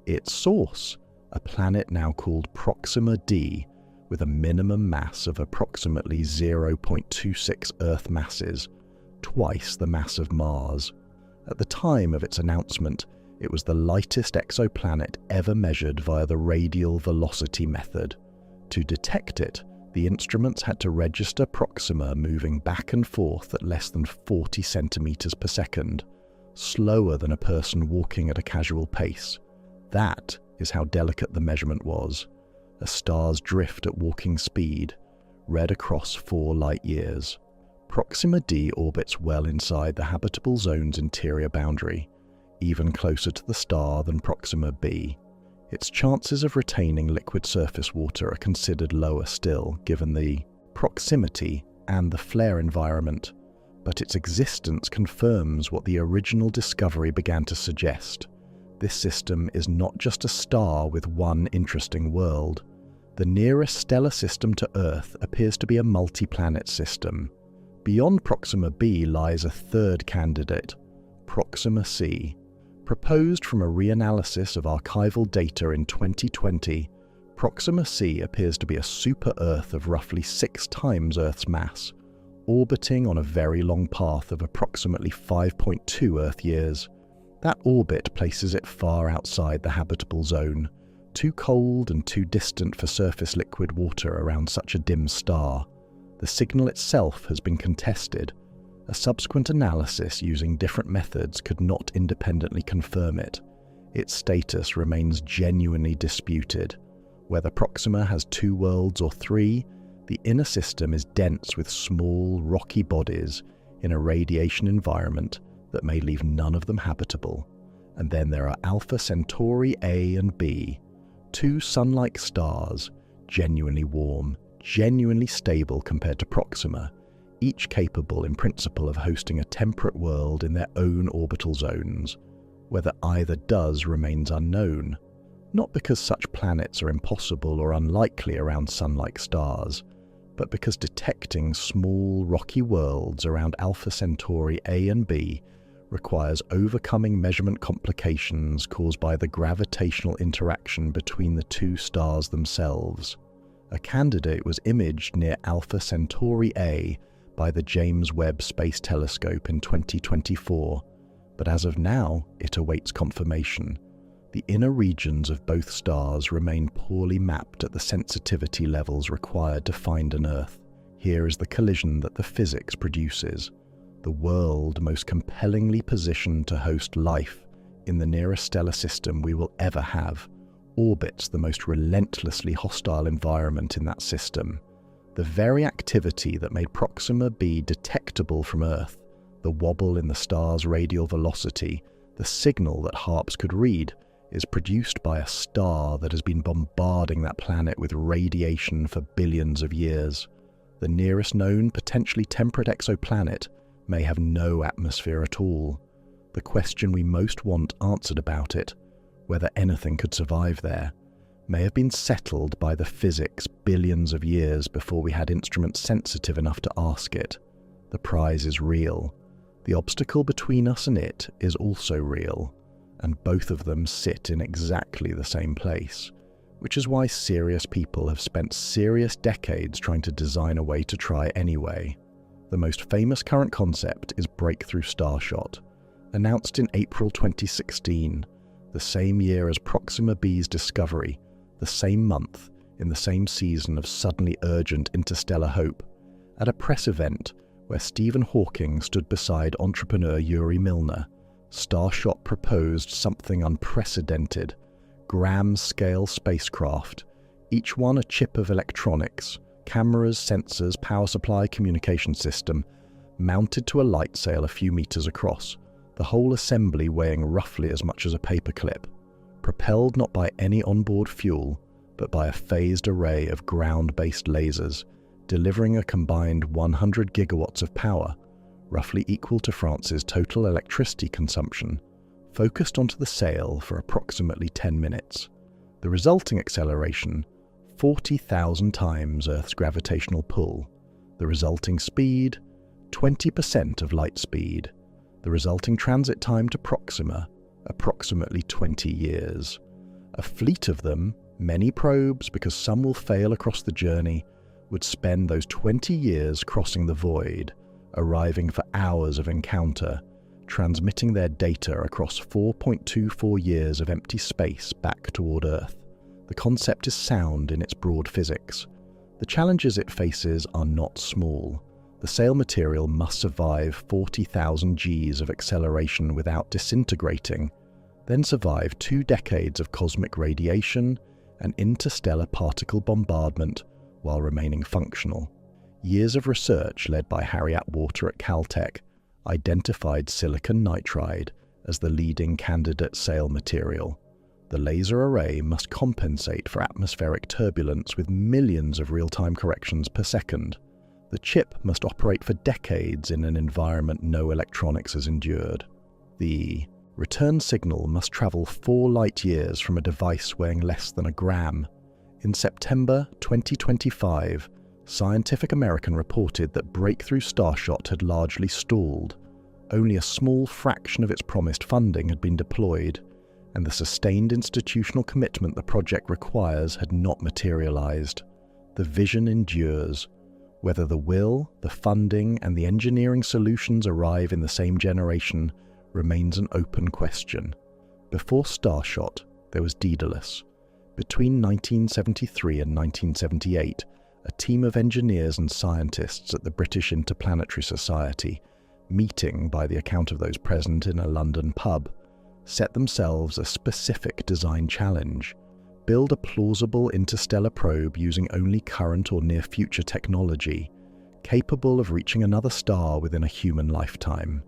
Its source, a planet now called Proxima d, with a minimum mass of approximately 0.26 Earth masses, twice the mass of Mars. At the time of its announcement, it was the lightest exoplanet ever measured via the radial velocity method. To detect it, the instruments had to register Proxima moving back and forth at less than 40 centimeters per second, slower than a person walking at a casual pace. That is how delicate the measurement was. A star's drift at walking speed, read across 4 light years. Proxima d orbits well inside the habitable zone's interior boundary, even closer to the star than Proxima b. Its chances of retaining liquid surface water are considered lower still, given the proximity and the flare environment, but its existence confirms what the original discovery began to suggest. This system is not just a star with one interesting world. The nearest stellar system to Earth appears to be a multi-planet system. Beyond Proxima b lies a third candidate, Proxima c. Proposed from a reanalysis of archival data in 2020, Proxima c appears to be a super-Earth of roughly 6 times Earth's mass, orbiting on a very long path of approximately 5.2 Earth years. That orbit places it far outside the habitable zone, too cold and too distant for surface liquid water around such a dim star. The signal itself has been contested. A subsequent analysis using different methods could not independently confirm it. Its status remains genuinely disputed. Whether Proxima has 2 worlds or 3, the inner system is dense with small, rocky bodies in a radiation environment that may leave none of them habitable. And then there are Alpha Centauri A and B, 2 sun-like stars, genuinely warm, genuinely stable compared to Proxima, each capable in principle of hosting a temperate world in their own orbital zones. Whether either does remains unknown, not because such planets are impossible or unlikely around sun-like stars, but because detecting small, rocky worlds around Alpha Centauri A and B requires overcoming measurement complications caused by the gravitational interaction between the 2 stars themselves. A candidate was imaged near Alpha Centauri A by the James Webb Space Telescope in 2024, but as of now, it awaits confirmation. The inner regions of both stars remain poorly mapped at the sensitivity levels required to find an Earth. Here is the collision that the physics produces. The world most compellingly positioned to host life in the nearest stellar system we will ever have orbits the most relentlessly hostile environment in that system. The very activity that made Proxima b detectable from Earth, the wobble in the star's radial velocity, the signal that HARPS could read, is produced by a star that has been bombarding that planet with radiation for billions of years. The nearest known potentially temperate exoplanet may have no atmosphere at all. The question we most want answered about it, whether anything could survive there, may have been settled by the physics billions of years before we had instruments sensitive enough to ask it. The prize is real. The obstacle between us and it is also real, and both of them sit in exactly the same place, which is why serious people have spent serious decades trying to design a way to try anyway. The most famous current concept is Breakthrough Starshot, announced in April 2016, the same year as Proxima b's discovery. The same month, in the same season of suddenly urgent interstellar hope, at a press event where Stephen Hawking stood beside entrepreneur Yuri Milner. Starshot proposed something unprecedented: gram-scale spacecraft, each one a chip of electronics, cameras, sensors, power supply, communication system, mounted to a light sail a few meters across, the whole assembly weighing roughly as much as a paperclip, propelled not by any onboard fuel, but by a phased array of ground-based lasers, delivering a combined 100 gigawatts of power, roughly equal to France's total electricity consumption, focused onto the sail for approximately 10 minutes. The resulting acceleration, 40,000 times Earth's gravitational pull. The resulting speed, 20% of light speed. The resulting transit time to Proxima, approximately 20 years. A fleet of them, many probes because some will fail across the journey, would spend those 20 years crossing the void, arriving for hours of encounter, transmitting their data across 4.24 years of empty space back toward Earth. The concept is sound in its broad physics. The challenges it faces are not small. The sail material must survive 40,000 Gs of acceleration without disintegrating, then survive 2 decades of cosmic radiation and interstellar particle bombardment while remaining functional. Years of research led by Harry Atwater at Caltech identified silicon nitride as the leading candidate sail material. The laser array must compensate for atmospheric turbulence with millions of real-time corrections per second. The chip must operate for decades in an environment no electronics has endured. The return signal must travel 4 light-years from a device weighing less than a gram. In September 2025, Scientific American reported that Breakthrough Starshot had largely stalled. Only a small fraction of its promised funding had been deployed, and the sustained institutional commitment the project requires had not materialized. The vision endures. Whether the will, the funding, and the engineering solutions arrive in the same generation remains an open question. Before Starshot, there was Daedalus. Between 1973 and 1978, a team of engineers and scientists at the British Interplanetary Society, meeting by the account of those present in a London pub, set themselves a specific design challenge: build a plausible interstellar probe using only current or near-future technology, capable of reaching another star within a human lifetime.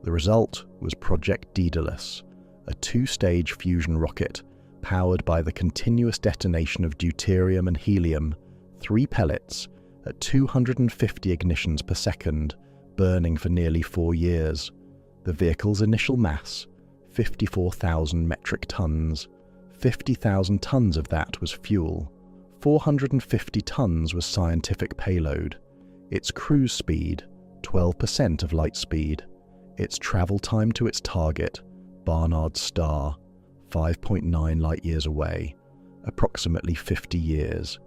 The result was Project Daedalus, a 2-stage fusion rocket powered by the continuous detonation of deuterium and helium, 3 pellets at 250 ignitions per second, burning for nearly 4 years. The vehicle's initial mass, 54,000 metric tons. 50,000 tons of that was fuel. 450 tons was scientific payload. Its cruise speed, 12% of light speed. Its travel time to its target, Barnard's star, 5.9 light-years away, approximately 50 years.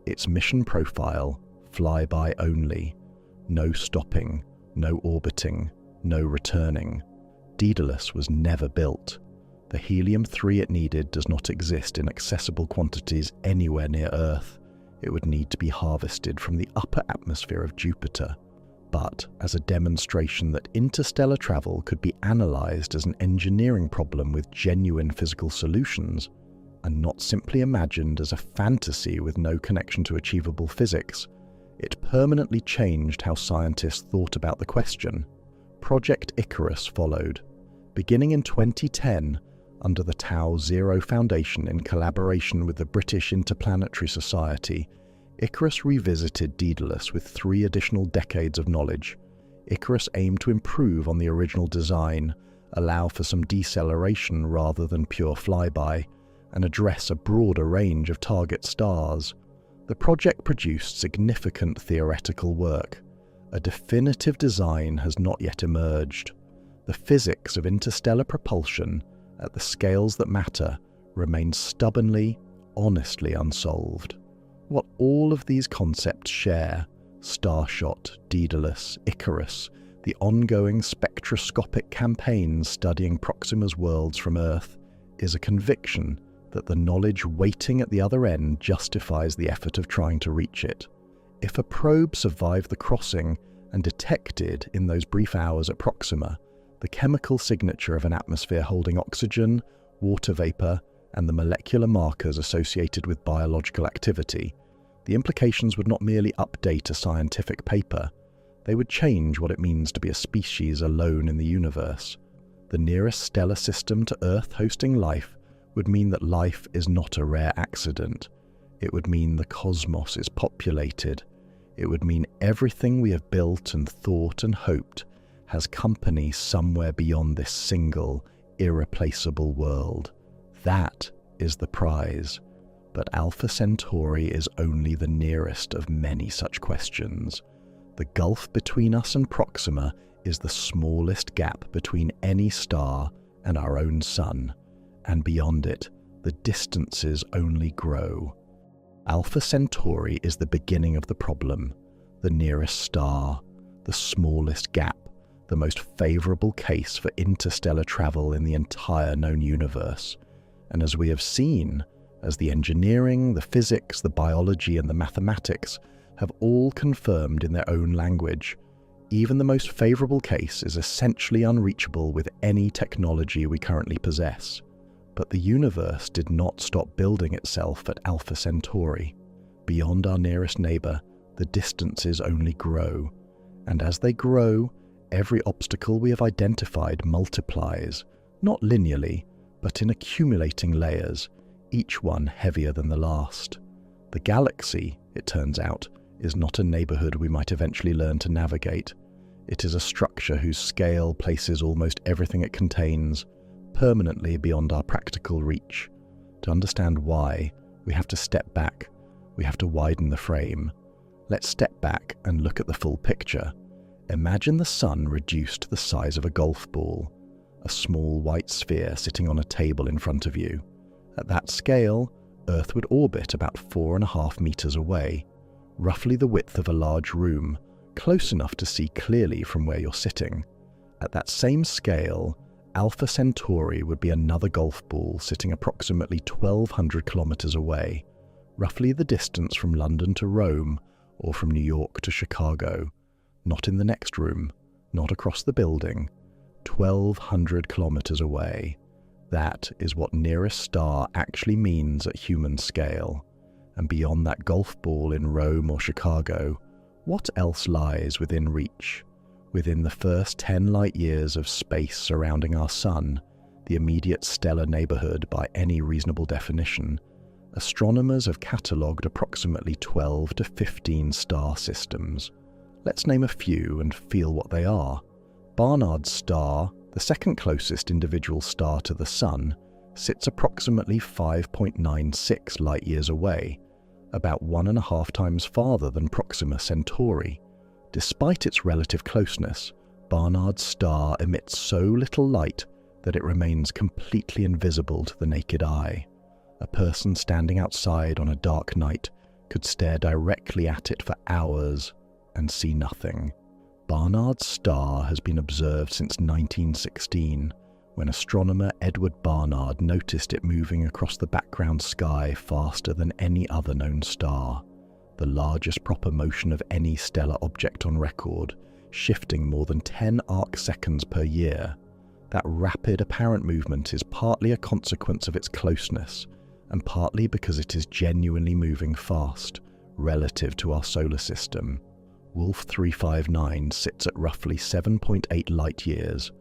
Its mission profile, flyby only. No stopping, no orbiting, no returning. Daedalus was never built. The helium-3 it needed does not exist in accessible quantities anywhere near Earth. It would need to be harvested from the upper atmosphere of Jupiter. But as a demonstration that interstellar travel could be analysed as an engineering problem with genuine physical solutions, and not simply imagined as a fantasy with no connection to achievable physics, it permanently changed how scientists thought about the question. Project Icarus followed. Beginning in 2010, under the Tau Zero Foundation in collaboration with the British Interplanetary Society, Icarus revisited Daedalus with 3 additional decades of knowledge. Icarus aimed to improve on the original design, allow for some deceleration rather than pure flyby, and address a broader range of target stars. The project produced significant theoretical work. A definitive design has not yet emerged. The physics of interstellar propulsion, at the scales that matter, remains stubbornly, honestly unsolved. What all of these concepts share, Starshot, Daedalus, Icarus, the ongoing spectroscopic campaigns studying Proxima's worlds from Earth, is a conviction that the knowledge waiting at the other end justifies the effort of trying to reach it. If a probe survived the crossing and detected in those brief hours at Proxima the chemical signature of an atmosphere holding oxygen, water vapor, and the molecular markers associated with biological activity, the implications would not merely update a scientific paper, they would change what it means to be a species alone in the universe. The nearest stellar system to Earth hosting life would mean that life is not a rare accident. It would mean the cosmos is populated. It would mean everything we have built and thought and hoped has company somewhere beyond this single, irreplaceable world. That is the prize. But Alpha Centauri is only the nearest of many such questions. The gulf between us and Proxima is the smallest gap between any star and our own sun, and beyond it, the distances only grow. Alpha Centauri is the beginning of the problem, the nearest star, the smallest gap, the most favorable case for interstellar travel in the entire known universe. And as we have seen, as the engineering, the physics, the biology, and the mathematics have all confirmed in their own language, even the most favorable case is essentially unreachable with any technology we currently possess. But the universe did not stop building itself at Alpha Centauri. Beyond our nearest neighbor, the distances only grow. And as they grow, every obstacle we have identified multiplies, not linearly, but in accumulating layers, each one heavier than the last. The galaxy, it turns out, is not a neighborhood we might eventually learn to navigate. It is a structure whose scale places almost everything it contains permanently beyond our practical reach. To understand why, we have to step back. We have to widen the frame. Let's step back and look at the full picture. Imagine the sun reduced to the size of a golf ball, a small white sphere sitting on a table in front of you. At that scale, Earth would orbit about 4.5 meters away, roughly the width of a large room, close enough to see clearly from where you're sitting. At that same scale, Alpha Centauri would be another golf ball sitting approximately 1,200 kilometers away, roughly the distance from London to Rome or from New York to Chicago. Not in the next room, not across the building, 1,200 kilometers away. That is what nearest star actually means at human scale. And beyond that golf ball in Rome or Chicago, what else lies within reach? Within the first 10 light years of space surrounding our sun, the immediate stellar neighborhood by any reasonable definition, astronomers have catalogued approximately 12 to 15 star systems. Let's name a few and feel what they are. Barnard's star, the second closest individual star to the Sun, sits approximately 5.96 light-years away, about 1.5 times farther than Proxima Centauri. Despite its relative closeness, Barnard's star emits so little light that it remains completely invisible to the naked eye. A person standing outside on a dark night could stare directly at it for hours and see nothing. Barnard's star has been observed since 1916, when astronomer Edward Barnard noticed it moving across the background sky faster than any other known star, the largest proper motion of any stellar object on record, shifting more than 10 arc-seconds per year. That rapid apparent movement is partly a consequence of its closeness, and partly because it is genuinely moving fast, relative to our solar system. Wolf 359 sits at roughly 7.8 light-years,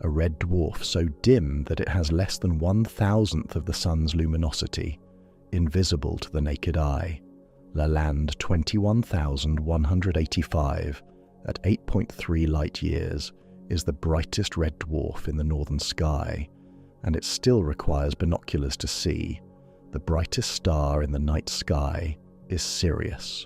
a red dwarf so dim that it has less than 1,000th of the Sun's luminosity, invisible to the naked eye. Lalande 21,185, at 8.3 light-years, is the brightest red dwarf in the northern sky, and it still requires binoculars to see. The brightest star in the night sky is Sirius,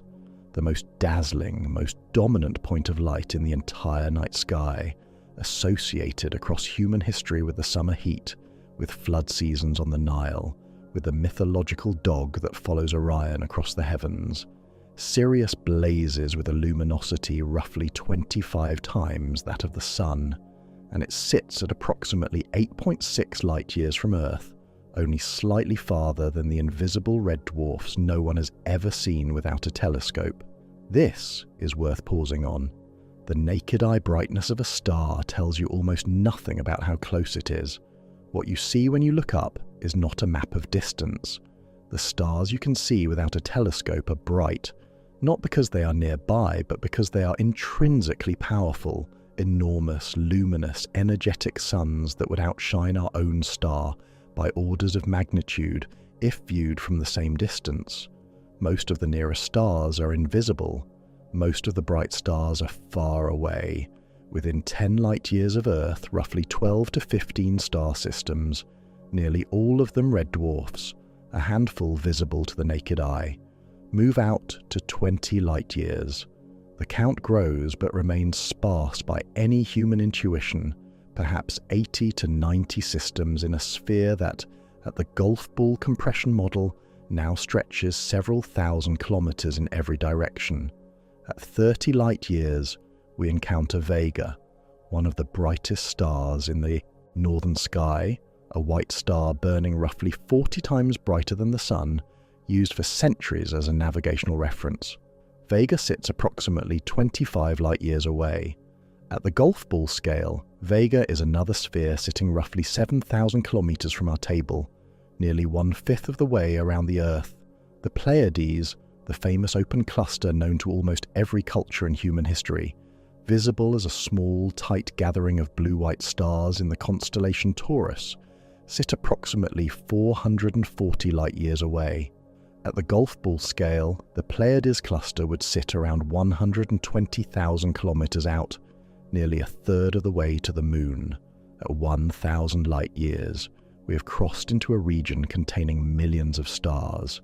the most dazzling, most dominant point of light in the entire night sky, associated across human history with the summer heat, with flood seasons on the Nile, with the mythological dog that follows Orion across the heavens. Sirius blazes with a luminosity roughly 25 times that of the Sun, and it sits at approximately 8.6 light-years from Earth, only slightly farther than the invisible red dwarfs no one has ever seen without a telescope. This is worth pausing on. The naked eye brightness of a star tells you almost nothing about how close it is. What you see when you look up is not a map of distance. The stars you can see without a telescope are bright, not because they are nearby, but because they are intrinsically powerful, enormous, luminous, energetic suns that would outshine our own star by orders of magnitude if viewed from the same distance. Most of the nearest stars are invisible. Most of the bright stars are far away, within 10 light-years of Earth, roughly 12 to 15 star systems, nearly all of them red dwarfs, a handful visible to the naked eye. Move out to 20 light-years. The count grows but remains sparse by any human intuition, perhaps 80 to 90 systems in a sphere that, at the golf ball compression model, now stretches several thousand kilometers in every direction. At 30 light-years, we encounter Vega, one of the brightest stars in the northern sky, a white star burning roughly 40 times brighter than the Sun, used for centuries as a navigational reference. Vega sits approximately 25 light-years away. At the golf ball scale, Vega is another sphere sitting roughly 7,000 kilometers from our table, nearly 1/5 of the way around the Earth. The Pleiades, the famous open cluster known to almost every culture in human history, visible as a small, tight gathering of blue-white stars in the constellation Taurus, sit approximately 440 light-years away. At the golf ball scale, the Pleiades cluster would sit around 120,000 kilometers out, nearly a third of the way to the Moon. At 1,000 light-years, we have crossed into a region containing millions of stars.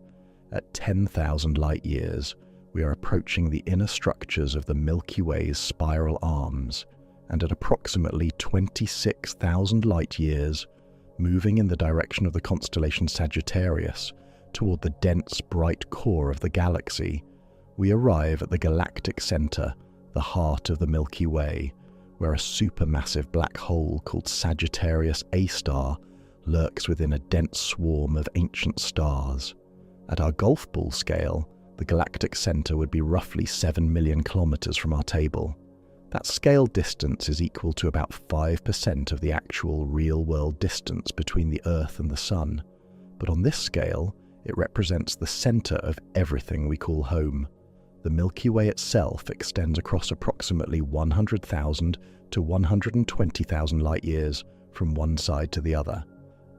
At 10,000 light-years, we are approaching the inner structures of the Milky Way's spiral arms, and at approximately 26,000 light-years, moving in the direction of the constellation Sagittarius, toward the dense, bright core of the galaxy, we arrive at the galactic center, the heart of the Milky Way, where a supermassive black hole called Sagittarius A star lurks within a dense swarm of ancient stars. At our golf ball scale, the galactic center would be roughly 7 million kilometers from our table. That scale distance is equal to about 5% of the actual real-world distance between the Earth and the Sun. But on this scale, it represents the center of everything we call home. The Milky Way itself extends across approximately 100,000 to 120,000 light-years from one side to the other.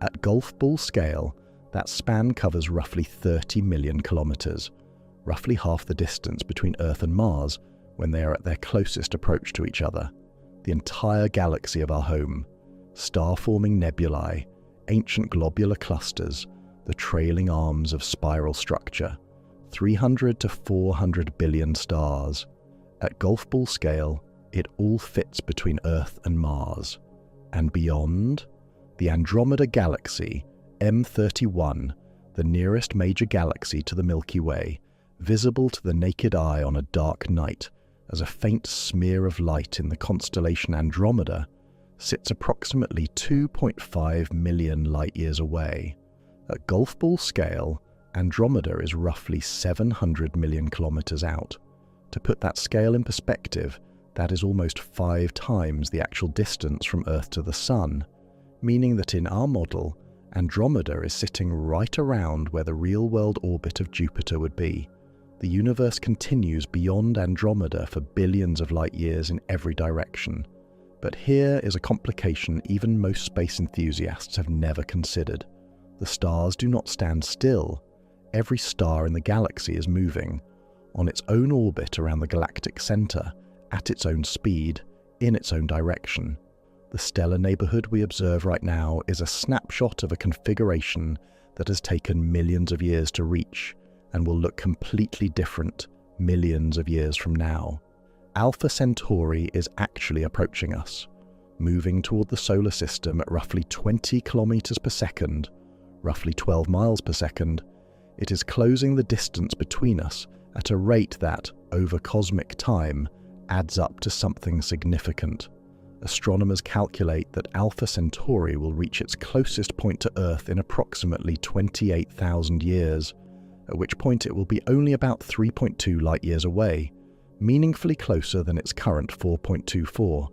At golf ball scale, that span covers roughly 30 million kilometers, roughly half the distance between Earth and Mars when they are at their closest approach to each other. The entire galaxy of our home, star-forming nebulae, ancient globular clusters, the trailing arms of spiral structure, 300 to 400 billion stars. At golf ball scale, it all fits between Earth and Mars. And beyond, the Andromeda Galaxy, M31, the nearest major galaxy to the Milky Way, visible to the naked eye on a dark night as a faint smear of light in the constellation Andromeda, sits approximately 2.5 million light-years away. At golf ball scale, Andromeda is roughly 700 million kilometers out. To put that scale in perspective, that is almost 5 times the actual distance from Earth to the Sun, meaning that in our model, Andromeda is sitting right around where the real-world orbit of Jupiter would be. The universe continues beyond Andromeda for billions of light-years in every direction. But here is a complication even most space enthusiasts have never considered. The stars do not stand still. Every star in the galaxy is moving, on its own orbit around the galactic center, at its own speed, in its own direction. The stellar neighborhood we observe right now is a snapshot of a configuration that has taken millions of years to reach and will look completely different millions of years from now. Alpha Centauri is actually approaching us, moving toward the solar system at roughly 20 kilometers per second, roughly 12 miles per second. It is closing the distance between us at a rate that, over cosmic time, adds up to something significant. Astronomers calculate that Alpha Centauri will reach its closest point to Earth in approximately 28,000 years, at which point it will be only about 3.2 light-years away, meaningfully closer than its current 4.24.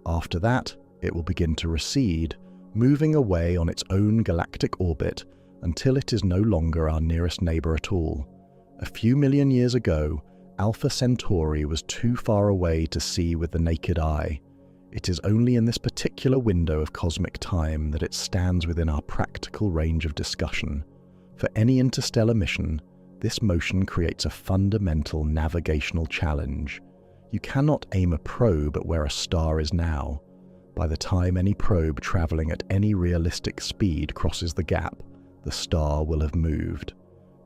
After that, it will begin to recede, moving away on its own galactic orbit until it is no longer our nearest neighbor at all. A few million years ago, Alpha Centauri was too far away to see with the naked eye. It is only in this particular window of cosmic time that it stands within our practical range of discussion. For any interstellar mission, this motion creates a fundamental navigational challenge. You cannot aim a probe at where a star is now. By the time any probe traveling at any realistic speed crosses the gap, the star will have moved.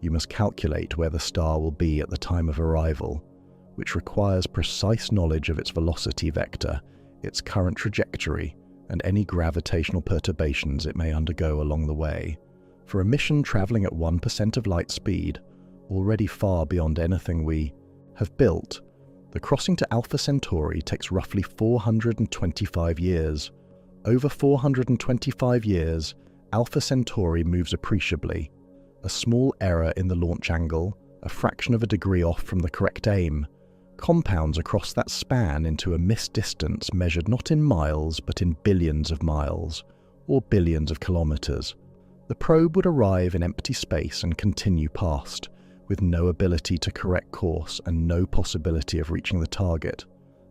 You must calculate where the star will be at the time of arrival, which requires precise knowledge of its velocity vector, its current trajectory, and any gravitational perturbations it may undergo along the way. For a mission traveling at 1% of light speed, already far beyond anything we have built, the crossing to Alpha Centauri takes roughly 425 years. Over 425 years, Alpha Centauri moves appreciably. A small error in the launch angle, a fraction of a degree off from the correct aim, compounds across that span into a missed distance measured not in miles but in billions of miles, or billions of kilometers. The probe would arrive in empty space and continue past, with no ability to correct course and no possibility of reaching the target.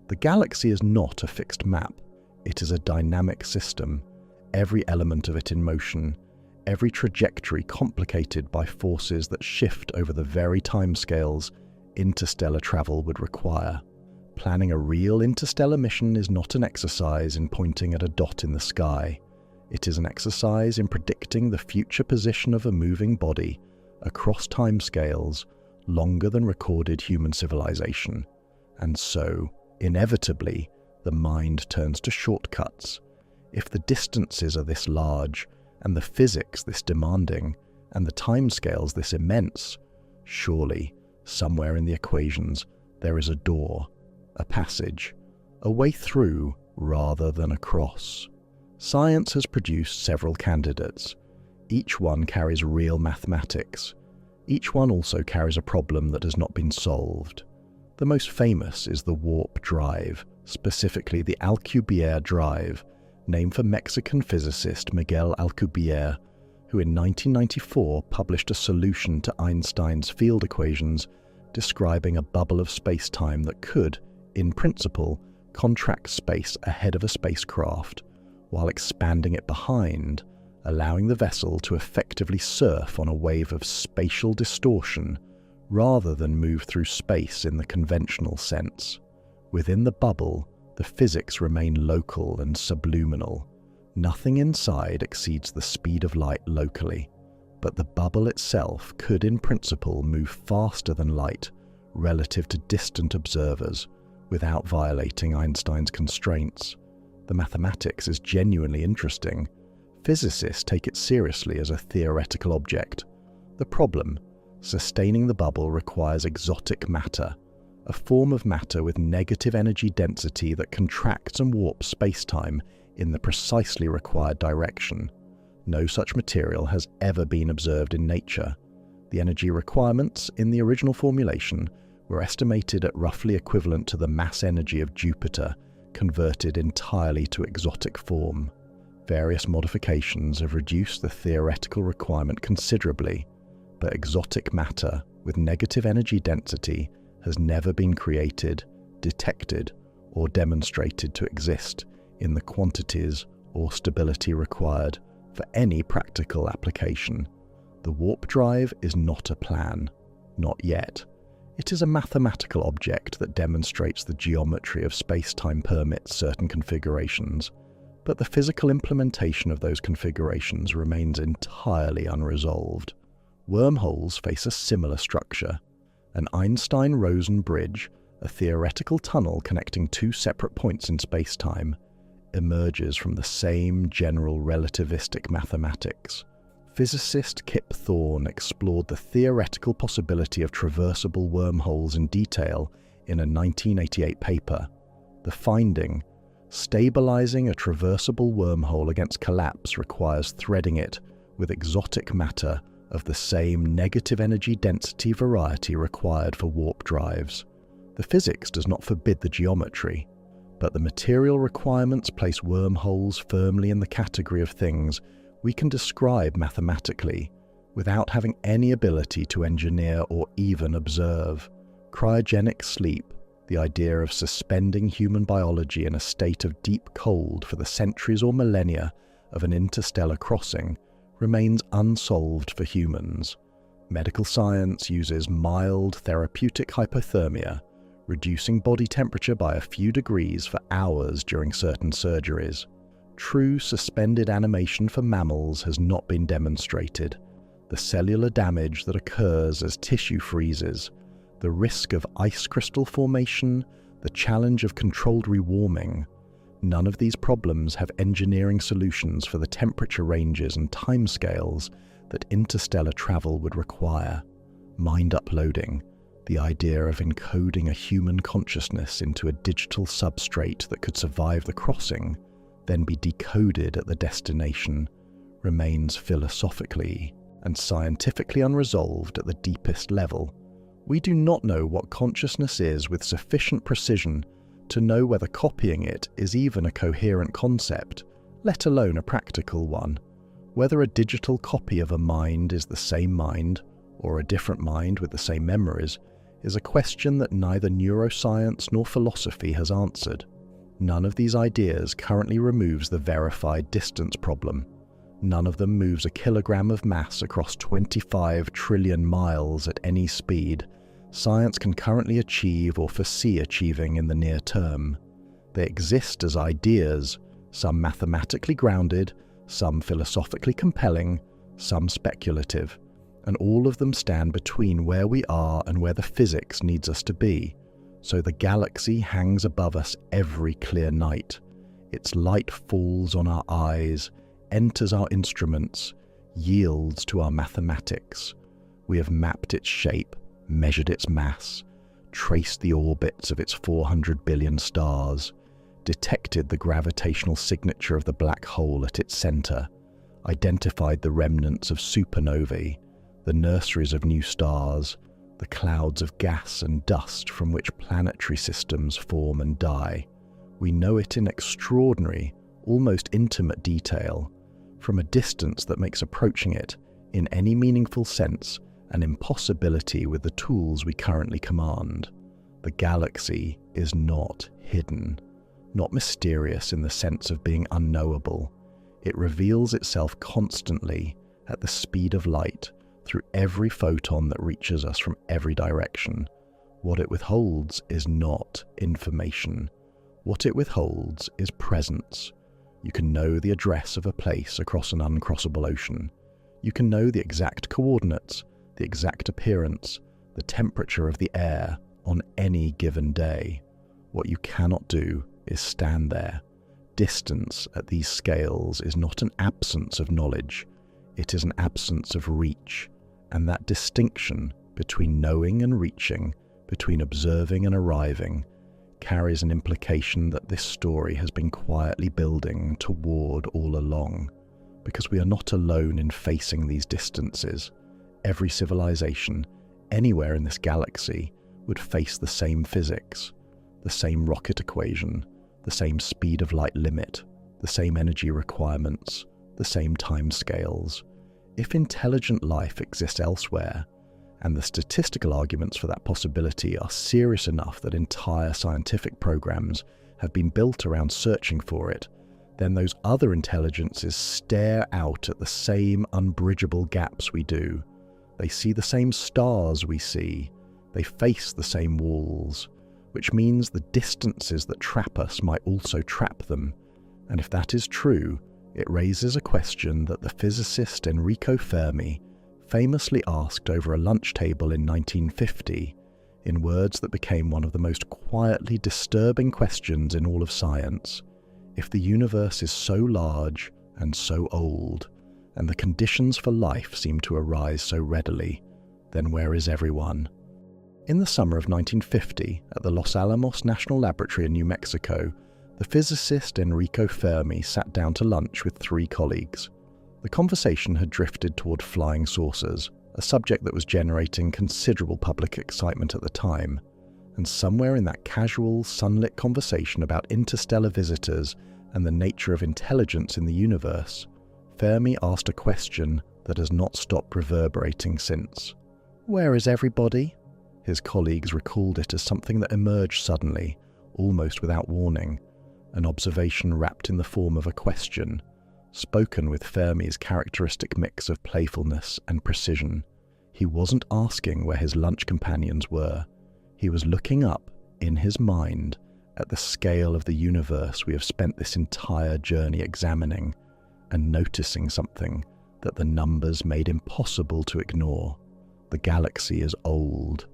The galaxy is not a fixed map. It is a dynamic system, every element of it in motion, every trajectory complicated by forces that shift over the very timescales interstellar travel would require. Planning a real interstellar mission is not an exercise in pointing at a dot in the sky. It is an exercise in predicting the future position of a moving body across timescales longer than recorded human civilization. And so, inevitably, the mind turns to shortcuts. If the distances are this large, and the physics this demanding, and the timescales this immense, surely, somewhere in the equations, there is a door, a passage, a way through rather than across. Science has produced several candidates. Each one carries real mathematics. Each one also carries a problem that has not been solved. The most famous is the warp drive, specifically the Alcubierre drive, named for Mexican physicist Miguel Alcubierre, who in 1994 published a solution to Einstein's field equations describing a bubble of space-time that could, in principle, contract space ahead of a spacecraft, while expanding it behind, allowing the vessel to effectively surf on a wave of spatial distortion rather than move through space in the conventional sense. Within the bubble, the physics remain local and subluminal. Nothing inside exceeds the speed of light locally, but the bubble itself could in principle move faster than light relative to distant observers without violating Einstein's constraints. The mathematics is genuinely interesting. Physicists take it seriously as a theoretical object. The problem: sustaining the bubble requires exotic matter, a form of matter with negative energy density that contracts and warps spacetime in the precisely required direction. No such material has ever been observed in nature. The energy requirements in the original formulation were estimated at roughly equivalent to the mass energy of Jupiter, converted entirely to exotic form. Various modifications have reduced the theoretical requirement considerably, but exotic matter with negative energy density has never been created, detected, or demonstrated to exist in the quantities or stability required for any practical application. The warp drive is not a plan, not yet. It is a mathematical object that demonstrates the geometry of space-time permits certain configurations, but the physical implementation of those configurations remains entirely unresolved. Wormholes face a similar structure. An Einstein-Rosen bridge, a theoretical tunnel connecting two separate points in space-time, emerges from the same general relativistic mathematics. Physicist Kip Thorne explored the theoretical possibility of traversable wormholes in detail in a 1988 paper. The finding, Stabilizing a traversable wormhole against collapse requires threading it with exotic matter of the same negative energy density variety required for warp drives. The physics does not forbid the geometry, but the material requirements place wormholes firmly in the category of things we can describe mathematically without having any ability to engineer or even observe. Cryogenic sleep, the idea of suspending human biology in a state of deep cold for the centuries or millennia of an interstellar crossing, remains unsolved for humans. Medical science uses mild therapeutic hypothermia, reducing body temperature by a few degrees for hours during certain surgeries. True suspended animation for mammals has not been demonstrated. The cellular damage that occurs as tissue freezes, the risk of ice crystal formation, the challenge of controlled rewarming, none of these problems have engineering solutions for the temperature ranges and timescales that interstellar travel would require. Mind uploading, the idea of encoding a human consciousness into a digital substrate that could survive the crossing, then be decoded at the destination, remains philosophically and scientifically unresolved at the deepest level. We do not know what consciousness is with sufficient precision to know whether copying it is even a coherent concept, let alone a practical one. Whether a digital copy of a mind is the same mind, or a different mind with the same memories, is a question that neither neuroscience nor philosophy has answered. None of these ideas currently removes the verified distance problem. None of them moves a kilogram of mass across 25 trillion miles at any speed science can currently achieve or foresee achieving in the near term. They exist as ideas, some mathematically grounded, some philosophically compelling, some speculative, and all of them stand between where we are and where the physics needs us to be. So the galaxy hangs above us every clear night. Its light falls on our eyes, enters our instruments, yields to our mathematics. We have mapped its shape, measured its mass, traced the orbits of its 400 billion stars, detected the gravitational signature of the black hole at its center, identified the remnants of supernovae, the nurseries of new stars, the clouds of gas and dust from which planetary systems form and die. We know it in extraordinary, almost intimate detail, from a distance that makes approaching it, in any meaningful sense, an impossibility with the tools we currently command. The galaxy is not hidden, not mysterious in the sense of being unknowable. It reveals itself constantly at the speed of light through every photon that reaches us from every direction. What it withholds is not information. What it withholds is presence. You can know the address of a place across an uncrossable ocean. You can know the exact coordinates, the exact appearance, the temperature of the air on any given day. What you cannot do is stand there. Distance at these scales is not an absence of knowledge, it is an absence of reach, and that distinction between knowing and reaching, between observing and arriving, carries an implication that this story has been quietly building toward all along, because we are not alone in facing these distances. Every civilization, anywhere in this galaxy, would face the same physics, the same rocket equation, the same speed of light limit, the same energy requirements, the same time scales. If intelligent life exists elsewhere, and the statistical arguments for that possibility are serious enough that entire scientific programs have been built around searching for it, then those other intelligences stare out at the same unbridgeable gaps we do. They see the same stars we see. They face the same walls, which means the distances that trap us might also trap them. And if that is true, it raises a question that the physicist Enrico Fermi famously asked over a lunch table in 1950, in words that became one of the most quietly disturbing questions in all of science. If the universe is so large and so old, and the conditions for life seem to arise so readily, then where is everyone? In the summer of 1950, at the Los Alamos National Laboratory in New Mexico, the physicist Enrico Fermi sat down to lunch with 3 colleagues. The conversation had drifted toward flying saucers, a subject that was generating considerable public excitement at the time, and somewhere in that casual, sunlit conversation about interstellar visitors and the nature of intelligence in the universe, Fermi asked a question that has not stopped reverberating since. "Where is everybody?" His colleagues recalled it as something that emerged suddenly, almost without warning, an observation wrapped in the form of a question, spoken with Fermi's characteristic mix of playfulness and precision. He wasn't asking where his lunch companions were. He was looking up, in his mind, at the scale of the universe we have spent this entire journey examining, and noticing something that the numbers made impossible to ignore. The galaxy is old,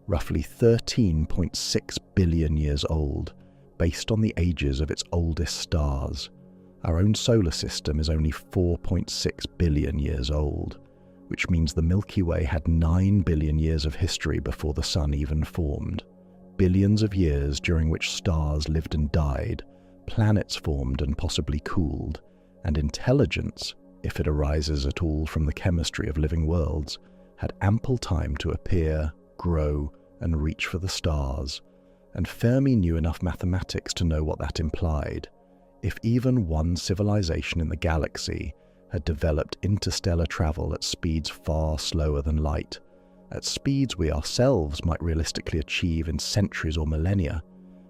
roughly 13.6 billion years old, based on the ages of its oldest stars. Our own solar system is only 4.6 billion years old, which means the Milky Way had 9 billion years of history before the Sun even formed. Billions of years during which stars lived and died, planets formed and possibly cooled, and intelligence, if it arises at all from the chemistry of living worlds, had ample time to appear, grow, and reach for the stars. And Fermi knew enough mathematics to know what that implied. If even one civilization in the galaxy had developed interstellar travel at speeds far slower than light, at speeds we ourselves might realistically achieve in centuries or millennia,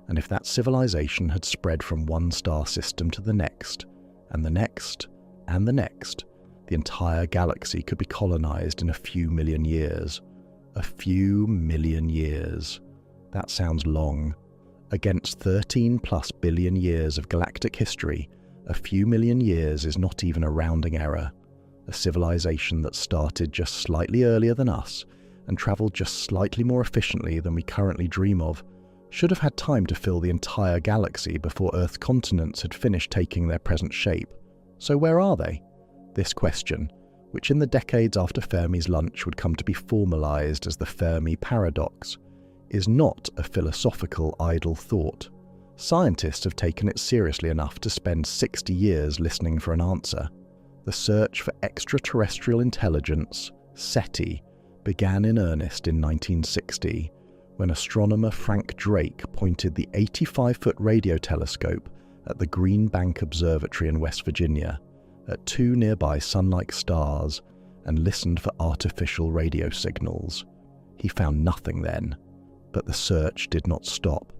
and if that civilization had spread from one star system to the next, and the next, and the next, the entire galaxy could be colonized in a few million years. A few million years. That sounds long. Against 13+ billion years of galactic history, a few million years is not even a rounding error. A civilization that started just slightly earlier than us and traveled just slightly more efficiently than we currently dream of should have had time to fill the entire galaxy before Earth's continents had finished taking their present shape. So where are they? This question, which in the decades after Fermi's lunch would come to be formalized as the Fermi paradox, is not a philosophical idle thought. Scientists have taken it seriously enough to spend 60 years listening for an answer. The search for extraterrestrial intelligence, SETI, began in earnest in 1960, when astronomer Frank Drake pointed the 85-foot radio telescope at the Green Bank Observatory in West Virginia, at 2 nearby sun-like stars, and listened for artificial radio signals. He found nothing then, but the search did not stop.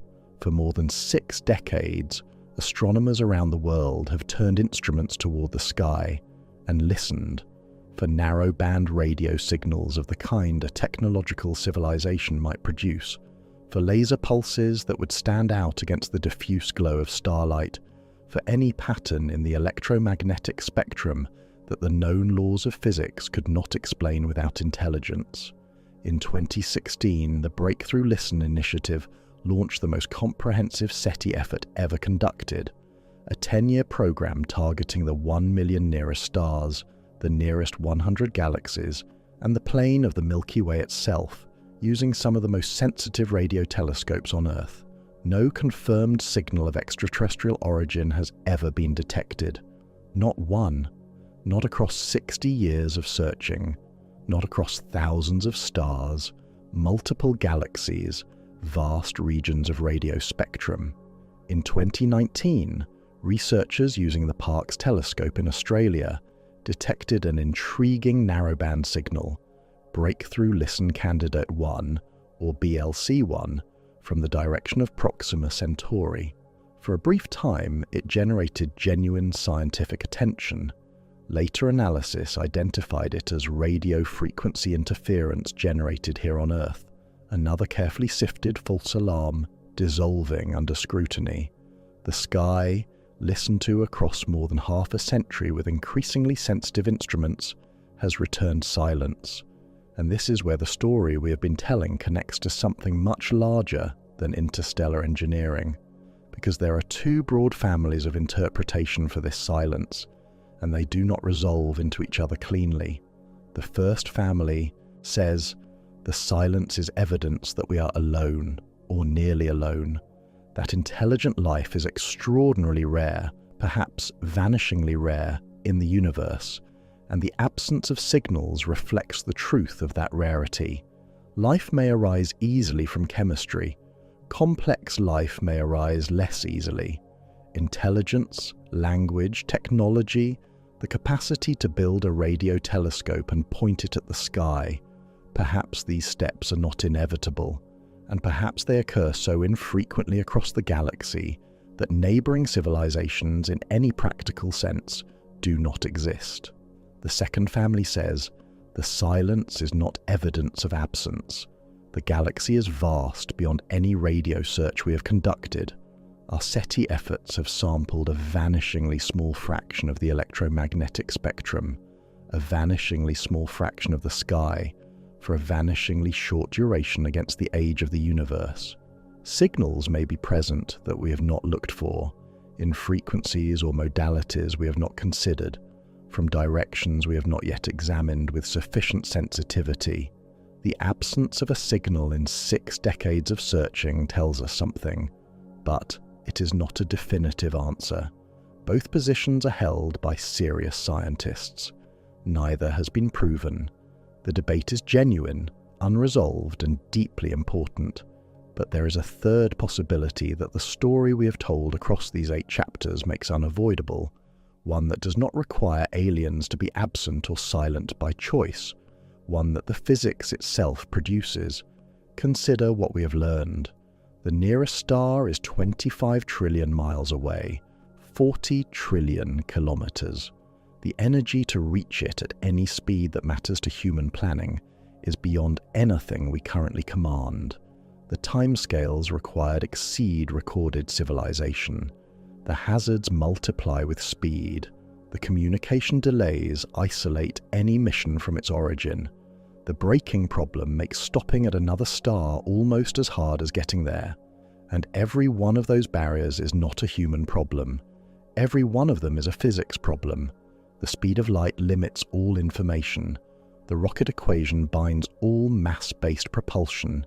For more than 6 decades, astronomers around the world have turned instruments toward the sky and listened for narrow-band radio signals of the kind a technological civilization might produce, for laser pulses that would stand out against the diffuse glow of starlight, for any pattern in the electromagnetic spectrum that the known laws of physics could not explain without intelligence. In 2016, the Breakthrough Listen initiative launched the most comprehensive SETI effort ever conducted, a 10-year program targeting the 1 million nearest stars, the nearest 100 galaxies, and the plane of the Milky Way itself, using some of the most sensitive radio telescopes on Earth. No confirmed signal of extraterrestrial origin has ever been detected. Not one. Not across 60 years of searching. Not across thousands of stars, multiple galaxies, vast regions of radio spectrum. In 2019, researchers using the Parkes telescope in Australia detected an intriguing narrowband signal, Breakthrough Listen Candidate 1, or BLC1, from the direction of Proxima Centauri. For a brief time, it generated genuine scientific attention. Later analysis identified it as radio frequency interference generated here on Earth, another carefully sifted false alarm, dissolving under scrutiny. The sky, listened to across more than half a century with increasingly sensitive instruments, has returned silence. And this is where the story we have been telling connects to something much larger than interstellar engineering, because there are 2 broad families of interpretation for this silence, and they do not resolve into each other cleanly. The first family says the silence is evidence that we are alone, or nearly alone, that intelligent life is extraordinarily rare, perhaps vanishingly rare, in the universe, and the absence of signals reflects the truth of that rarity. Life may arise easily from chemistry. Complex life may arise less easily. Intelligence, language, technology, the capacity to build a radio telescope and point it at the sky, perhaps these steps are not inevitable, and perhaps they occur so infrequently across the galaxy that neighboring civilizations in any practical sense do not exist. The second family says, the silence is not evidence of absence. The galaxy is vast beyond any radio search we have conducted. Our SETI efforts have sampled a vanishingly small fraction of the electromagnetic spectrum, a vanishingly small fraction of the sky, for a vanishingly short duration against the age of the universe. Signals may be present that we have not looked for, in frequencies or modalities we have not considered, from directions we have not yet examined with sufficient sensitivity. The absence of a signal in 6 decades of searching tells us something, but it is not a definitive answer. Both positions are held by serious scientists. Neither has been proven. The debate is genuine, unresolved, and deeply important. But there is a third possibility that the story we have told across these 8 chapters makes unavoidable, one that does not require aliens to be absent or silent by choice, one that the physics itself produces. Consider what we have learned. The nearest star is 25 trillion miles away, 40 trillion kilometers. The energy to reach it at any speed that matters to human planning is beyond anything we currently command. The timescales required exceed recorded civilization. The hazards multiply with speed. The communication delays isolate any mission from its origin. The braking problem makes stopping at another star almost as hard as getting there. And every one of those barriers is not a human problem. Every one of them is a physics problem. The speed of light limits all information. The rocket equation binds all mass-based propulsion.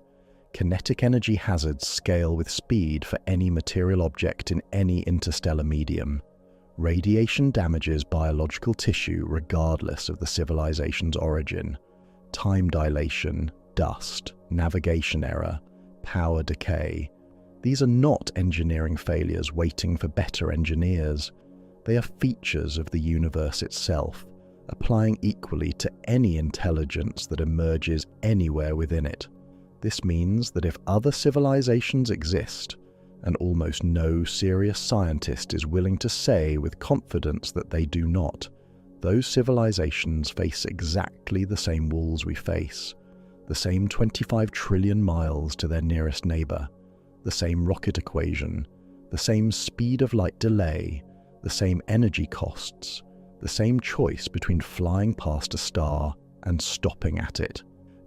Kinetic energy hazards scale with speed for any material object in any interstellar medium. Radiation damages biological tissue regardless of the civilization's origin. Time dilation, dust, navigation error, power decay. These are not engineering failures waiting for better engineers. They are features of the universe itself, applying equally to any intelligence that emerges anywhere within it. This means that if other civilizations exist, and almost no serious scientist is willing to say with confidence that they do not, those civilizations face exactly the same walls we face, the same 25 trillion miles to their nearest neighbor, the same rocket equation, the same speed of light delay, the same energy costs, the same choice between flying past a star and stopping at it.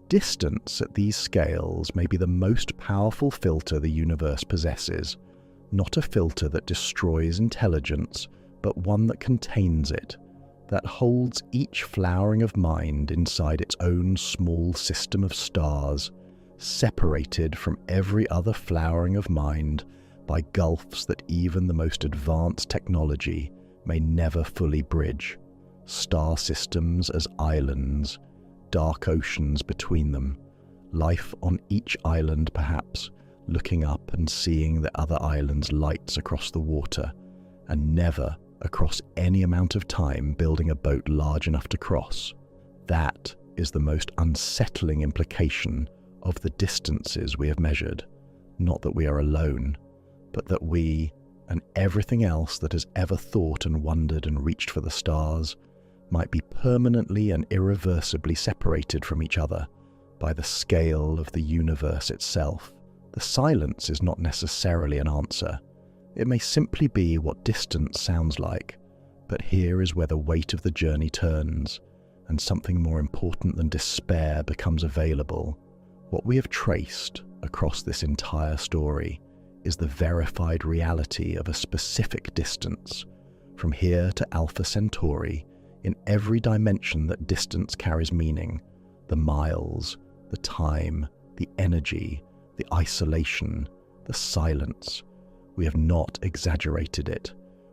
Distance at these scales may be the most powerful filter the universe possesses, not a filter that destroys intelligence, but one that contains it, that holds each flowering of mind inside its own small system of stars, separated from every other flowering of mind by gulfs that even the most advanced technology may never fully bridge. Star systems as islands, dark oceans between them, life on each island perhaps, looking up and seeing the other island's lights across the water, and never across any amount of time building a boat large enough to cross. That is the most unsettling implication of the distances we have measured. Not that we are alone, but that we, and everything else that has ever thought and wondered and reached for the stars, might be permanently and irreversibly separated from each other by the scale of the universe itself. The silence is not necessarily an answer. It may simply be what distance sounds like, but here is where the weight of the journey turns, and something more important than despair becomes available. What we have traced across this entire story is the verified reality of a specific distance, from here to Alpha Centauri, in every dimension that distance carries meaning: the miles, the time, the energy, the isolation, the silence. We have not exaggerated it.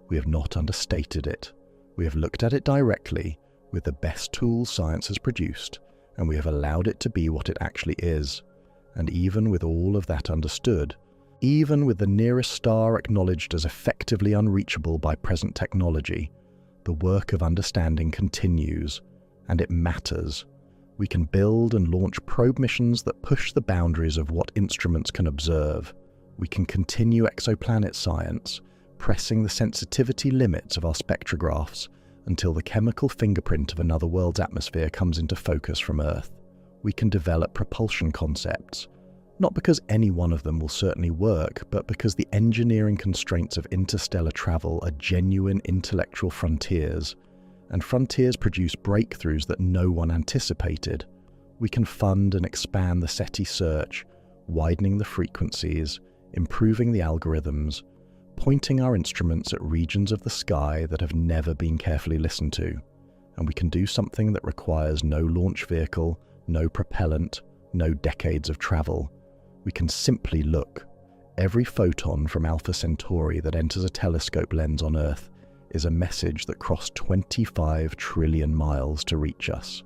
We have not understated it. We have looked at it directly with the best tools science has produced, and we have allowed it to be what it actually is. And even with all of that understood, even with the nearest star acknowledged as effectively unreachable by present technology, the work of understanding continues, and it matters. We can build and launch probe missions that push the boundaries of what instruments can observe. We can continue exoplanet science, pressing the sensitivity limits of our spectrographs until the chemical fingerprint of another world's atmosphere comes into focus from Earth. We can develop propulsion concepts, not because any one of them will certainly work, but because the engineering constraints of interstellar travel are genuine intellectual frontiers, and frontiers produce breakthroughs that no one anticipated. We can fund and expand the SETI search, widening the frequencies, improving the algorithms, pointing our instruments at regions of the sky that have never been carefully listened to. And we can do something that requires no launch vehicle, no propellant, no decades of travel. We can simply look. Every photon from Alpha Centauri that enters a telescope lens on Earth is a message that crossed 25 trillion miles to reach us.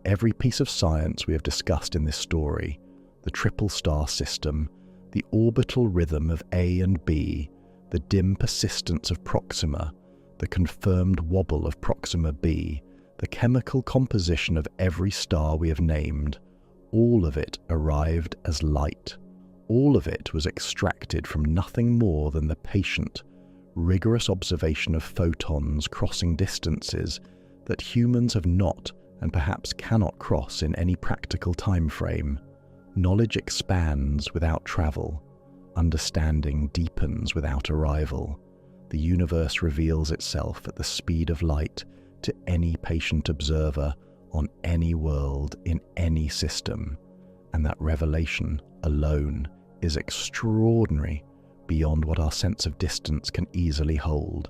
Every piece of science we have discussed in this story, the triple star system, the orbital rhythm of A and B, the dim persistence of Proxima, the confirmed wobble of Proxima b, the chemical composition of every star we have named, all of it arrived as light. All of it was extracted from nothing more than the patient, rigorous observation of photons crossing distances that humans have not and perhaps cannot cross in any practical time frame. Knowledge expands without travel. Understanding deepens without arrival. The universe reveals itself at the speed of light to any patient observer on any world in any system, and that revelation alone is extraordinary beyond what our sense of distance can easily hold.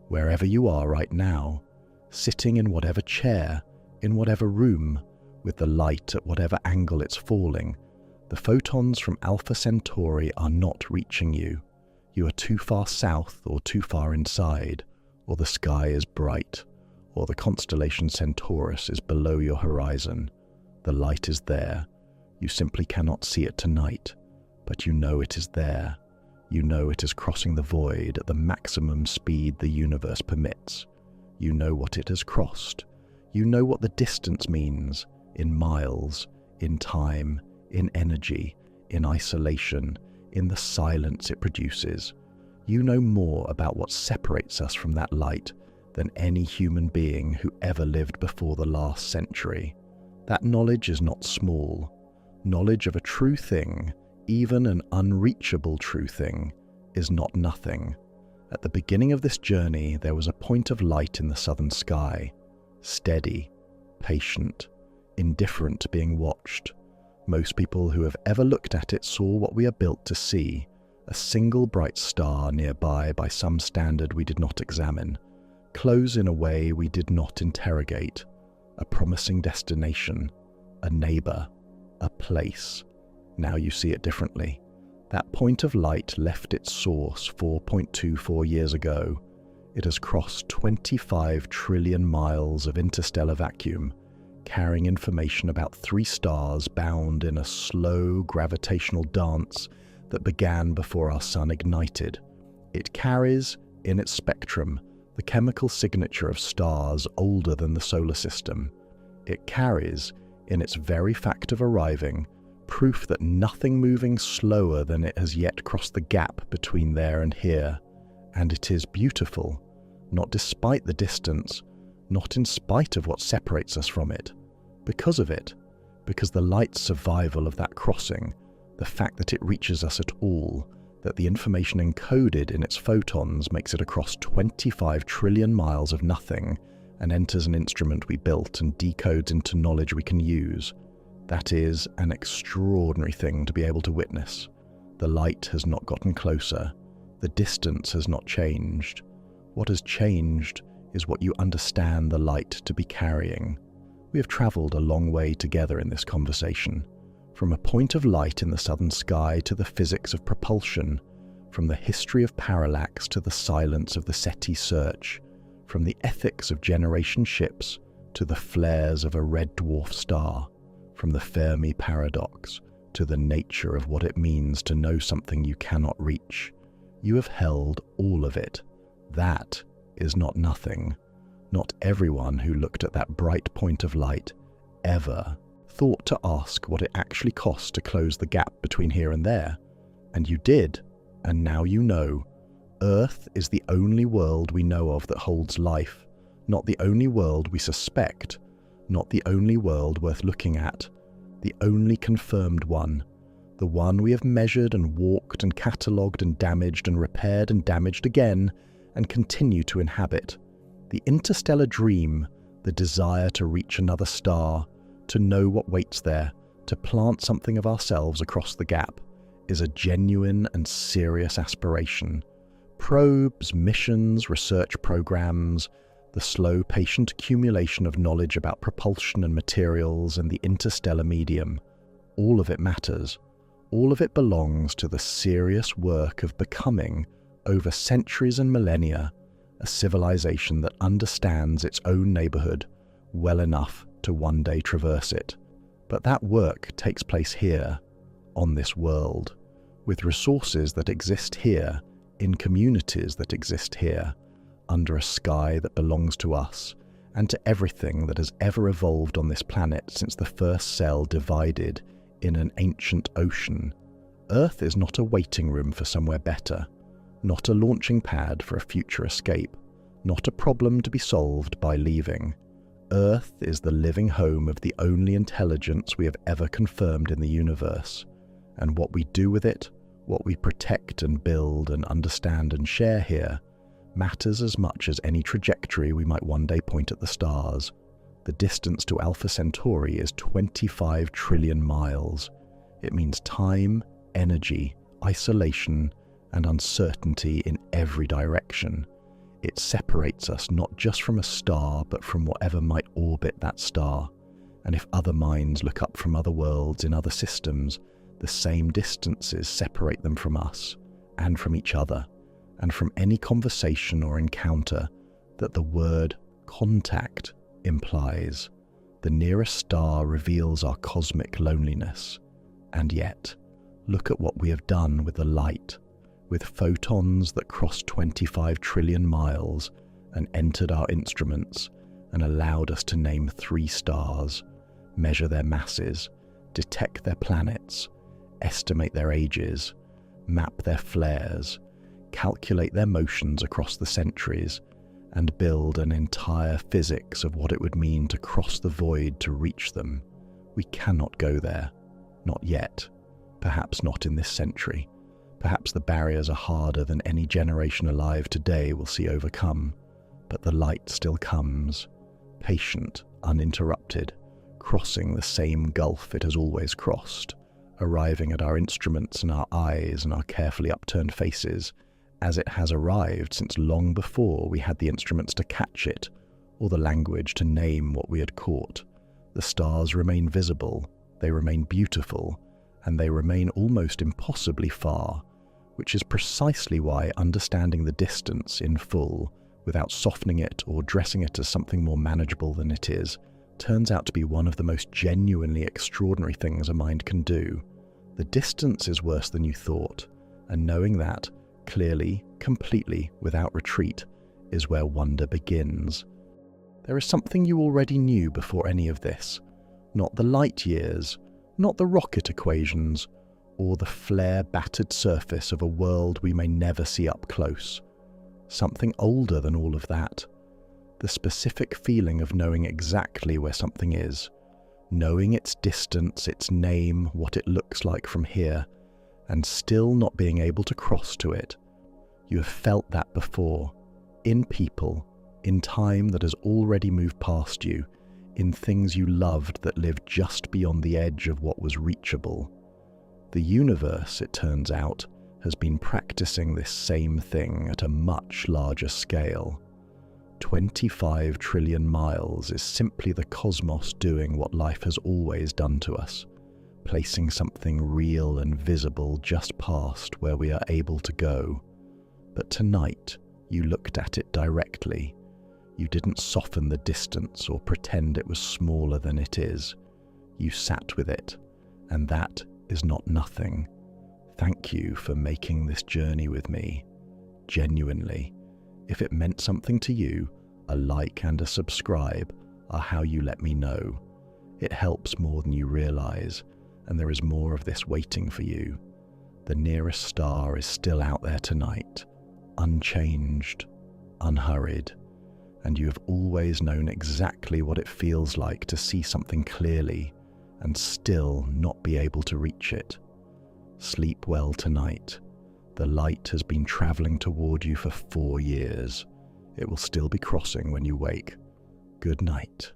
Wherever you are right now, sitting in whatever chair, in whatever room, with the light at whatever angle it's falling, the photons from Alpha Centauri are not reaching you. You are too far south or too far inside, or the sky is bright, or the constellation Centaurus is below your horizon. The light is there. You simply cannot see it tonight, but you know it is there. You know it is crossing the void at the maximum speed the universe permits. You know what it has crossed. You know what the distance means, in miles, in time, in energy, in isolation, in the silence it produces. You know more about what separates us from that light than any human being who ever lived before the last century. That knowledge is not small. Knowledge of a true thing, even an unreachable true thing, is not nothing. At the beginning of this journey, there was a point of light in the southern sky, steady, patient, indifferent to being watched. Most people who have ever looked at it saw what we are built to see, a single bright star nearby by some standard we did not examine, close in a way we did not interrogate, a promising destination, a neighbor, a place. Now you see it differently. That point of light left its source 4.24 years ago. It has crossed 25 trillion miles of interstellar vacuum, carrying information about 3 stars bound in a slow gravitational dance that began before our sun ignited. It carries, in its spectrum, the chemical signature of stars older than the solar system. It carries, in its very fact of arriving, proof that nothing moving slower than it has yet crossed the gap between there and here. And it is beautiful, not despite the distance, not in spite of what separates us from it, because of it, because the light's survival of that crossing, the fact that it reaches us at all, that the information encoded in its photons makes it across 25 trillion miles of nothing and enters an instrument we built and decodes into knowledge we can use. That is an extraordinary thing to be able to witness. The light has not gotten closer. The distance has not changed. What has changed is what you understand the light to be carrying. We have traveled a long way together in this conversation, from a point of light in the southern sky to the physics of propulsion, From the history of parallax to the silence of the SETI search, from the ethics of generation ships to the flares of a red dwarf star, from the Fermi paradox to the nature of what it means to know something you cannot reach, you have held all of it. That is not nothing. Not everyone who looked at that bright point of light ever thought to ask what it actually cost to close the gap between here and there. And you did, and now you know. Earth is the only world we know of that holds life, not the only world we suspect, not the only world worth looking at, the only confirmed one, the one we have measured and walked and catalogued and damaged and repaired and damaged again and continue to inhabit. The interstellar dream, the desire to reach another star, to know what waits there, to plant something of ourselves across the gap, is a genuine and serious aspiration. Probes, missions, research programs, the slow, patient accumulation of knowledge about propulsion and materials and the interstellar medium, all of it matters. All of it belongs to the serious work of becoming, over centuries and millennia, a civilization that understands its own neighborhood well enough to one day traverse it. But that work takes place here, on this world, with resources that exist here, in communities that exist here, under a sky that belongs to us, and to everything that has ever evolved on this planet since the first cell divided in an ancient ocean. Earth is not a waiting room for somewhere better, not a launching pad for a future escape, not a problem to be solved by leaving. Earth is the living home of the only intelligence we have ever confirmed in the universe, and what we do with it, what we protect and build and understand and share here, matters as much as any trajectory we might one day point at the stars. The distance to Alpha Centauri is 25 trillion miles. It means time, energy, isolation, and uncertainty in every direction. It separates us not just from a star, but from whatever might orbit that star. And if other minds look up from other worlds in other systems, the same distances separate them from us, and from each other, and from any conversation or encounter that the word contact implies. The nearest star reveals our cosmic loneliness. And yet, look at what we have done with the light, with photons that crossed 25 trillion miles and entered our instruments and allowed us to name 3 stars, measure their masses, detect their planets, estimate their ages, map their flares, calculate their motions across the centuries, and build an entire physics of what it would mean to cross the void to reach them. We cannot go there. Not yet. Perhaps not in this century. Perhaps the barriers are harder than any generation alive today will see overcome. But the light still comes, patient, uninterrupted, crossing the same gulf it has always crossed, arriving at our instruments and our eyes and our carefully upturned faces, as it has arrived since long before we had the instruments to catch it, or the language to name what we had caught. The stars remain visible, they remain beautiful, and they remain almost impossibly far, which is precisely why understanding the distance in full, without softening it or dressing it as something more manageable than it is, turns out to be one of the most genuinely extraordinary things a mind can do. The distance is worse than you thought, and knowing that, clearly, completely, without retreat, is where wonder begins. There is something you already knew before any of this, not the light years, not the rocket equations, or the flare-battered surface of a world we may never see up close. Something older than all of that. The specific feeling of knowing exactly where something is, knowing its distance, its name, what it looks like from here, and still not being able to cross to it. You have felt that before, in people, in time that has already moved past you, in things you loved that lived just beyond the edge of what was reachable. The universe, it turns out, has been practicing this same thing at a much larger scale. 25 trillion miles is simply the cosmos doing what life has always done to us, placing something real and visible just past where we are able to go. But tonight, you looked at it directly. You didn't soften the distance or pretend it was smaller than it is. You sat with it, and that is not nothing. Thank you for making this journey with me. Genuinely. If it meant something to you, a like and a subscribe are how you let me know. It helps more than you realize, and there is more of this waiting for you. The nearest star is still out there tonight, unchanged, unhurried, and you have always known exactly what it feels like to see something clearly and still not be able to reach it. Sleep well tonight. The light has been traveling toward you for 4 years. It will still be crossing when you wake. Good night.